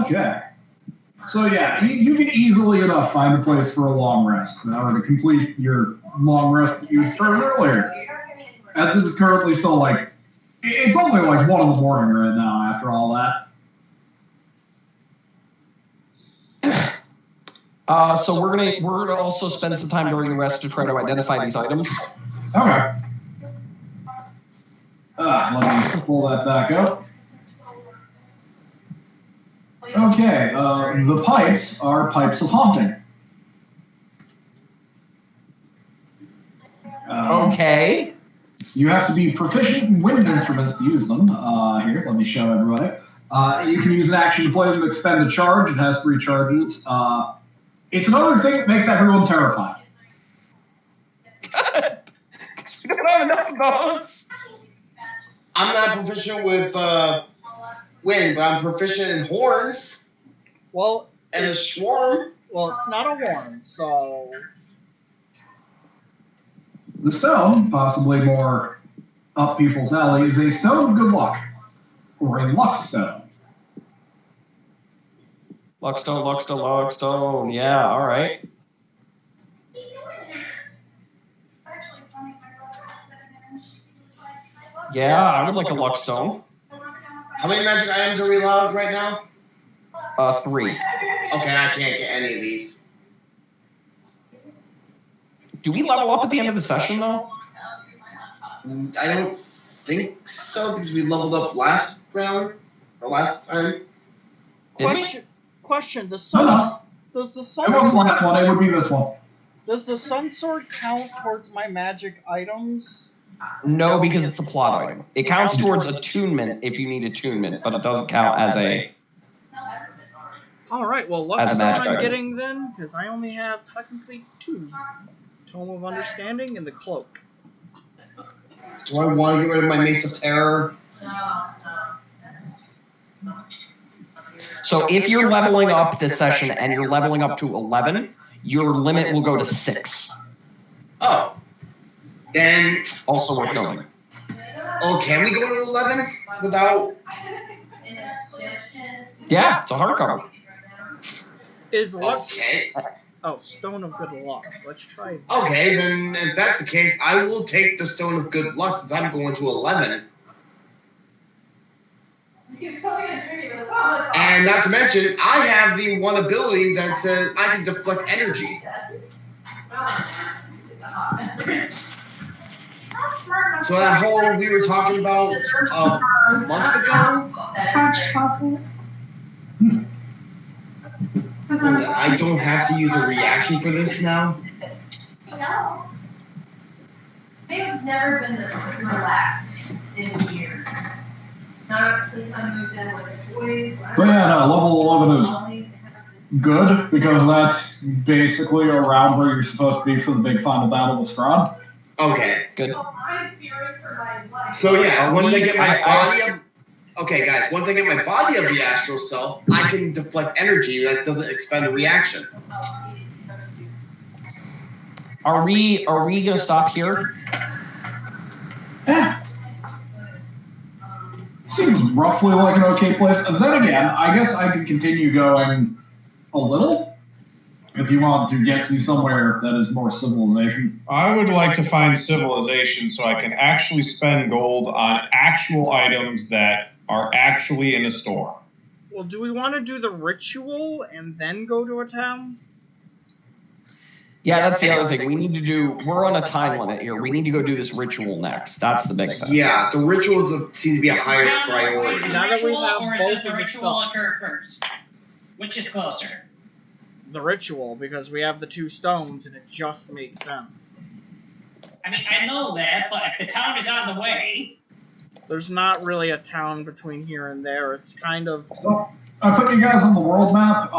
Okay. So yeah, you can easily enough find a place for a long rest in order to complete your long rest that you started earlier. As it is currently still like, it's only like 1 in the morning right now after all that. So we're gonna also spend some time during the rest to try to identify these items. Okay. Let me pull that back up. Okay, the pipes are pipes of haunting. Okay. You have to be proficient in wind instruments to use them. Here, let me show everybody. You can use an action to play them to expend a charge. It has 3 charges. It's another thing that makes everyone terrified. We don't have enough of those. I'm not proficient with wind, but I'm proficient in horns Well, and a swarm. well, it's not a horn, so The stone, possibly more up people's alley, is a stone of good luck, or a luck stone. Luckstone. Yeah, all right. Yeah, I would like a luckstone. How many magic items are we allowed right now? 3. Okay, I can't get any of these. Do we level up at the end of the session, though? I don't think so, because we leveled up last round, or last time. question: No. does the It wasn't the last one, it would be this one. Does the sun sword count towards my magic items? No, because it's a plot item. It counts towards attunement if you need attunement, but it doesn't count as a... All right, well, As a luckstone magic I'm item. getting then, because I only have technically 2. Tome of Understanding and the Cloak. Do I want to get rid of my Mace of Terror? So if you're leveling up this session and you're leveling up to 11, your limit will go to 6. Oh. Then, Also worth noting. oh, can we go to 11 without... Yeah, it's a hardcover. Is Lux... Okay. Oh, Stone of Good Luck. Let's try it. Okay, then if that's the case, I will take the Stone of Good Luck since I'm going to 11. And not to mention, I have the one ability that says I can deflect energy. So that whole we were talking about a month ago, I don't have to use a reaction for this now. No. They've never been this relaxed in years. Not since I moved in with the boys. But yeah, no, level 11 is good, because that's basically around where you're supposed to be for the big final battle with Strahd. Okay. Good. So yeah, once I get my body of... Okay, guys, once I get my body of the astral self, I can deflect energy that doesn't expend a reaction. Are we gonna stop here? Seems roughly like an okay place. Then again, I guess I could continue going a little, if you want to get to somewhere that is more civilization. I would like to find civilization so I can actually spend gold on actual items that are actually in a store. Well, do we want to do the ritual and then go to a town? Yeah, that's the other thing. We're on a time limit here. We need to go do this ritual next. That's the big thing. Yeah, the rituals seem to be a higher priority. Now that we have or both does of the the ritual stuff. occur first? Which is closer? The ritual, because we have the 2 stones and it just makes sense. I mean, I know that, but if the town is on the way, There's not really a town between here and there. It's kind of... So, I put you guys on the world map.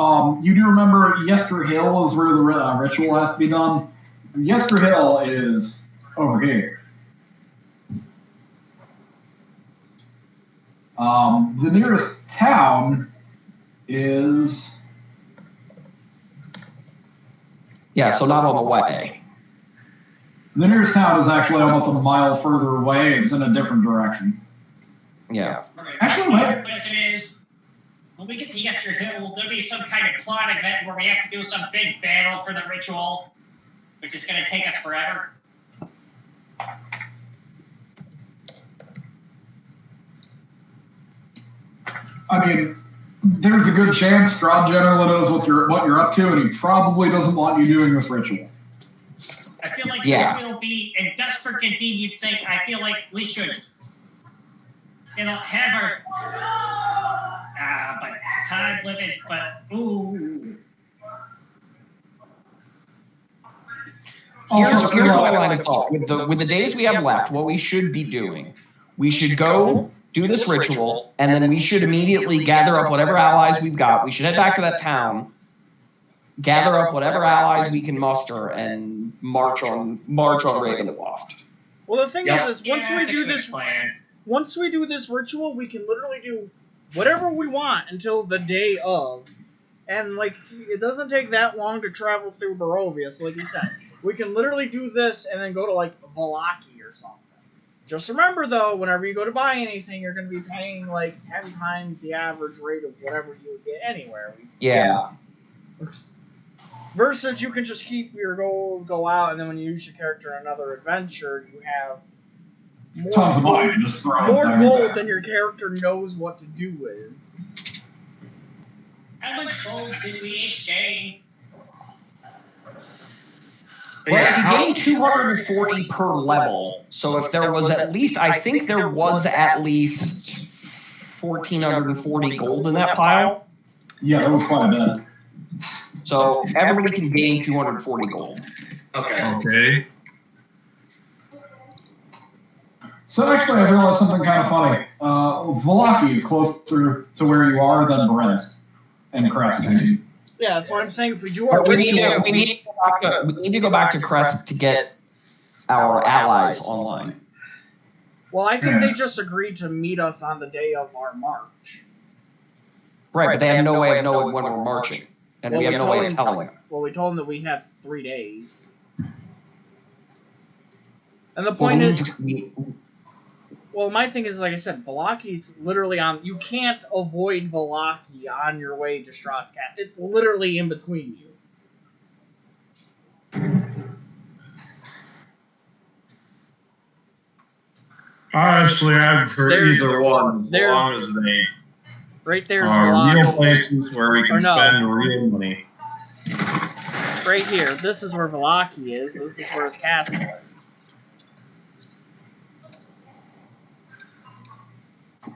You do remember Yester Hill is where the ritual has to be done? Yester Hill is over here. The nearest town is... Yeah, so not on the way. The nearest town is actually almost a mile further away. It's in a different direction. Yeah. okay, Actually, my wait. question is, when we get to Yester Hill, will there be some kind of plot event where we have to do some big battle for the ritual, which is going to take us forever? I mean, there's a good chance Strahd generally knows what you're up to, and he probably doesn't want you doing this ritual. I feel like Yeah. it will be, in desperate convenience sake, I feel like we should, have our, but time limit, but, ooh. Here's what I line of thought. With the days we have left, what we should be doing, we should go do this ritual, and then we should immediately gather up whatever allies we've got. We should head back to that town, gather up whatever allies we can muster, and march on Ravenloft. Well, the thing is once Yeah, we that's a do good this... plan. Once we do this ritual, we can literally do whatever we want until the day of. And, like, it doesn't take that long to travel through Barovia, so like you said, we can literally do this and then go to, like, Valaki or something. Just remember, though, whenever you go to buy anything, you're going to be paying, like, 10 times the average rate of whatever you would get anywhere. Yeah. Versus you can just keep your gold, go out, and then when you use your character in another adventure, you have more Tons of money. Just throw more it gold than your character knows what to do with. How much gold did we each gain? Well, you gain 240 per level. So if there was at least, I think there was at least 1,440 gold in that pile. Yeah, that was quite a bit. So everybody can gain 240 gold. Okay. So actually, I realized something kind of funny. Valaki is closer to where you are than Brest and Crest. Yeah, that's what I'm saying. If we do our We need, ritual, we need to go back to Crest to get our allies online. well, I think they just agreed to meet us on the day of our march. Right, but they have no way of knowing when we're marching. And we have no way of telling them. Well, we told them that we had 3 days. And the point is... Well, my thing is, like I said, Valaki's literally on... You can't avoid Valaki on your way to Strahd's Cap. It's literally in between you. Honestly, I've heard There's- either one, as there's- long as they Right there's are real Valaki. places where we can Or no. spend real money. Right here. This is where Valaki is. This is where his castle is.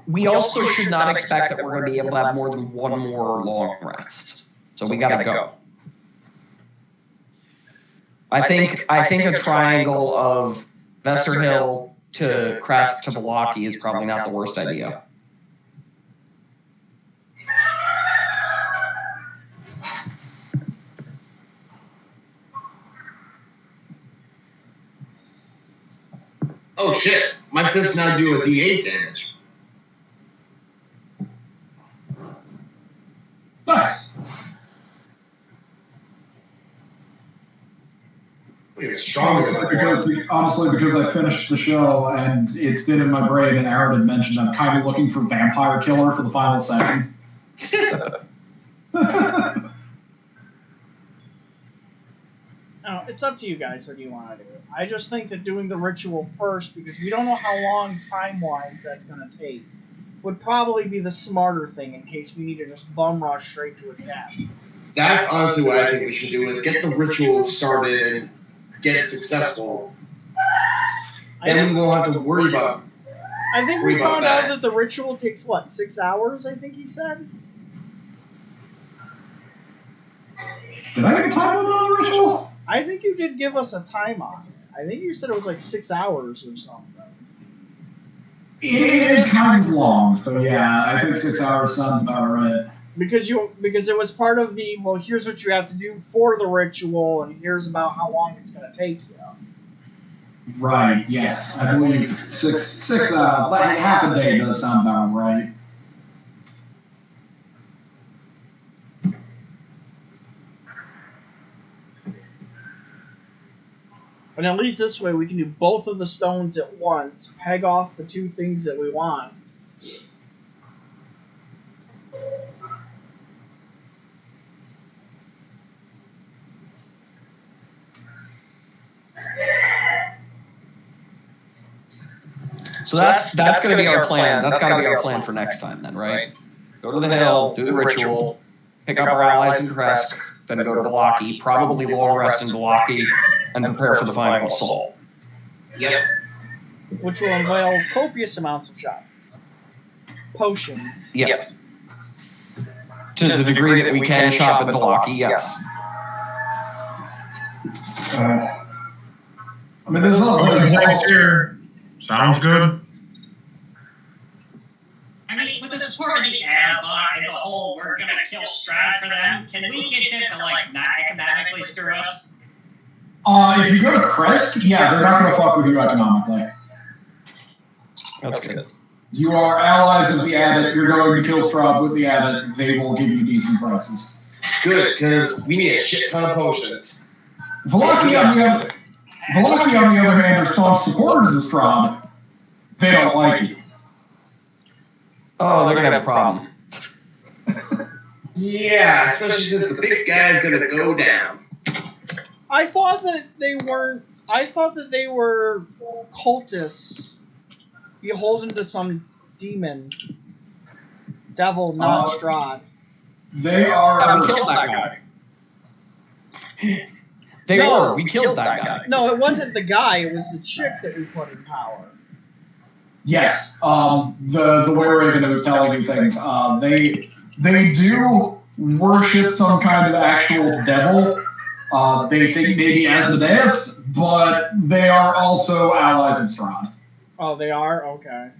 We also should not expect that we're going to be able to have more than one more long rest. So we got to go. I think a triangle of Vester Hill to Crest to Valaki is probably not the worst idea. Oh shit! My fists now do a D8 damage. Nice. You're stronger than before. Honestly, because I finished the show and it's been in my brain, and Aaron had mentioned I'm kind of looking for Vampire Killer for the final section. No, it's up to you guys. What do you want to do? I just think that doing the ritual first, because we don't know how long time-wise that's going to take, would probably be the smarter thing in case we need to just bum rush straight to his castle. That's honestly what I think we should do: is get the ritual started and get it successful. Then we won't have to worry about. I think we Worry about found out that. that the ritual takes, what, 6 hours, I think he said? Did I get a time limit on the ritual? I think you did give us a time on it. I think you said it was like 6 hours or something. It is kind of long, so yeah, I think 6 hours sounds about right. Because it was part of the, well, here's what you have to do for the ritual, and here's about how long it's going to take you. Right, yes. I believe like half a day does sound about right. And at least this way we can do both of the stones at once, peg off the 2 things that we want. So that's going to be our plan. That's got to be our plan for next time then, right? Go to the hill, do the ritual, pick up our allies in Crest, then go to Valaki, probably long rest in Valaki, and prepare for the final assault. Yep. Which will involve copious amounts of shopping. Potions. Yes. To the degree that we can shop at Valaki, yes. I mean, there's Here. Sounds good. I mean, with the support of the Abba and the whole we're gonna kill Strahd for them, can we get them to, like, not economically screw us? If you go to Crest, yeah, they're not going to fuck with you economically. That's good. You are allies of the Abbot. You're going to kill Straub with the Abbot. They will give you decent prices. Good, because we need a shit ton of potions. Velaki, on the other hand, are staunch supporters of Straub. They don't like you. Oh, they're gonna have a problem. Yeah, especially since the big guy's gonna go down. I thought that they weren't. I thought that they were cultists beholden to some demon, devil, not Strahd. They are. Yeah, we killed that guy. We killed that guy. No, it wasn't the guy. It was the chick that we put in power. Yes, the Were-Raven who was telling you things. They do worship some kind of actual devil. They think maybe Asmodeus, but they are also allies of Strahd. Oh, they are? Okay.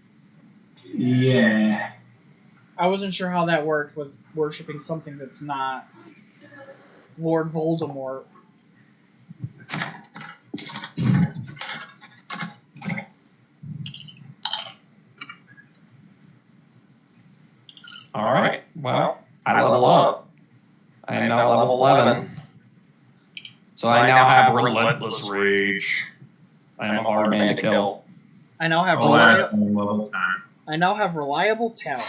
Yeah. I wasn't sure how that worked with worshipping something that's not Lord Voldemort. Alright, well, I level up. I am now level 11. So I now have Relentless Rage. I am a hard man to kill. I now have level time. reliable talent.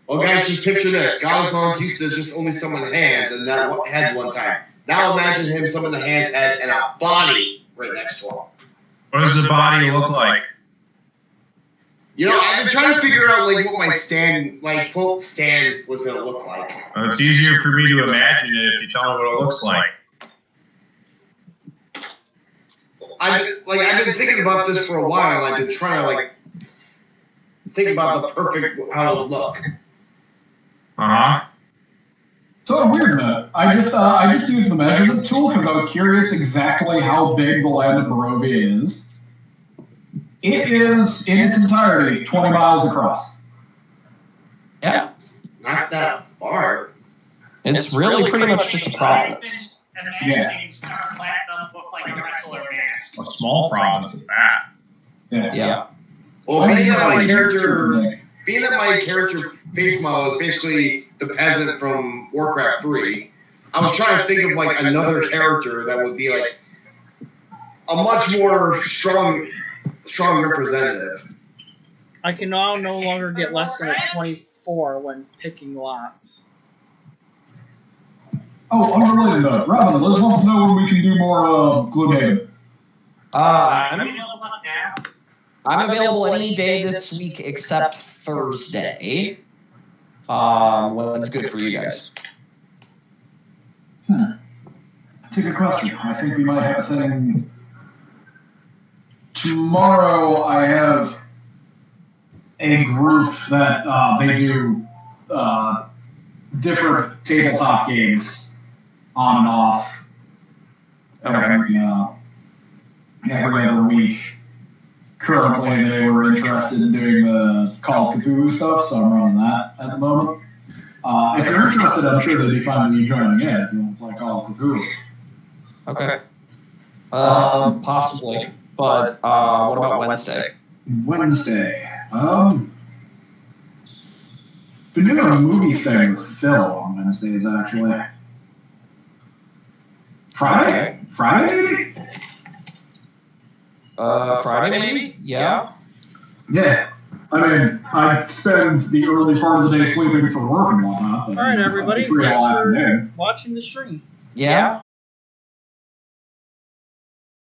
Well, guys, just picture this. Galazon used to just only summon hands and that head one time. Now imagine him summon the hands, head, and a body right next to him. What does the body look like? You know, I've been trying to figure out like what my stand, like quote stand, was gonna look like. Well, it's easier for me to imagine it if you tell me what it looks like. I've been thinking about this for a while. I've been trying to think about the perfect how it would look. So a weird note. I just used the measurement tool because I was curious exactly how big the land of Barovia is. It is, in its entirety, 20 miles across. Yeah. It's not that far. It's really pretty much just a province. Imagining Star Platinum look like a wrestler mask. A small province at that. Yeah. Well, being that my character face model is basically the peasant from Warcraft 3, I was trying to think of another character that would be a much more strong representative. I can now no longer get less than a 24 when picking lots. Oh, unrelated note. Robin, Liz wants to know when we can do more Gloomhaven. I'm available any day this week except Thursday. When's good for you guys? That's a good question. I think we might have a thing. Tomorrow I have a group that they do different tabletop games on and off every other week. Currently, they were interested in doing the Call of Cthulhu stuff, so I'm running that at the moment. If you're interested, I'm sure they'd be fine with you joining in if you want to play Call of Cthulhu. Okay. Possibly. But what about Wednesday? Wednesday. They're doing a movie thing with Phil on Wednesdays, actually. Friday? Friday, maybe? Friday, maybe? Yeah. Yeah. I mean, I spend the early part of the day sleeping for work and whatnot. Alright, everybody. Thanks for watching the stream. Yeah.